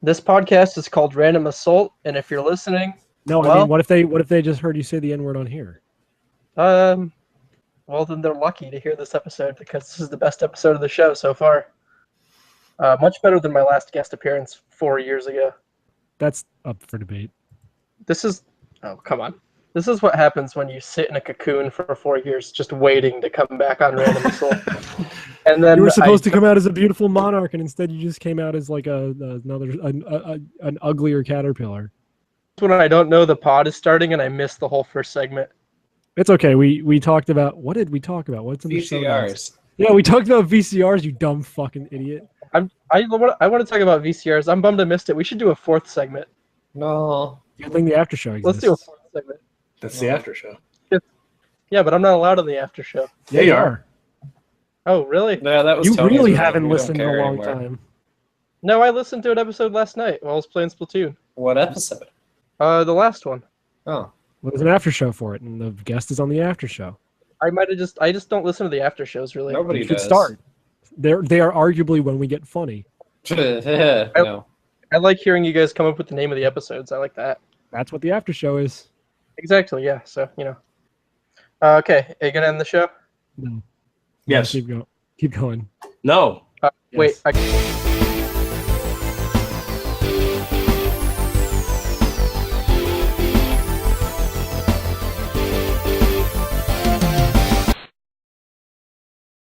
This podcast is called Random Assault, and if you're listening, No, I mean, what if they just heard you say the N-word on here? well, then they're lucky to hear this episode because this is the best episode of the show so far. Much better than my last guest appearance 4 years ago. That's up for debate. Oh, come on. This is what happens when you sit in a cocoon for 4 years just waiting to come back on Random Assault. And then You were supposed to come out as a beautiful monarch, and instead you just came out as like an uglier caterpillar. When I don't know the pod is starting and I missed the whole first segment. It's okay. We talked about, what did we talk about? What's in the show notes? VCRs. Yeah, we talked about VCRs, you dumb fucking idiot. I want to talk about VCRs. I'm bummed I missed it. We should do a fourth segment. No. Good thing the after show exists. Let's do a fourth segment. That's the after show. Yeah, but I'm not allowed on the after show. Yeah, you are. Oh, really? Yeah, that was You Tony's really review. haven't We don't listened in care a long anymore. time. No, I listened to an episode last night while I was playing Splatoon. What episode? The last one. Oh. Well, there's an after show for it, and the guest is on the after show. I just don't listen to the after shows really. Nobody You should does. start. They are arguably when we get funny. No. I like hearing you guys come up with the name of the episodes. I like that. That's what the after show is. Exactly, yeah. So, okay, are you going to end the show? No. Yes. Keep going. No. Wait, Yes.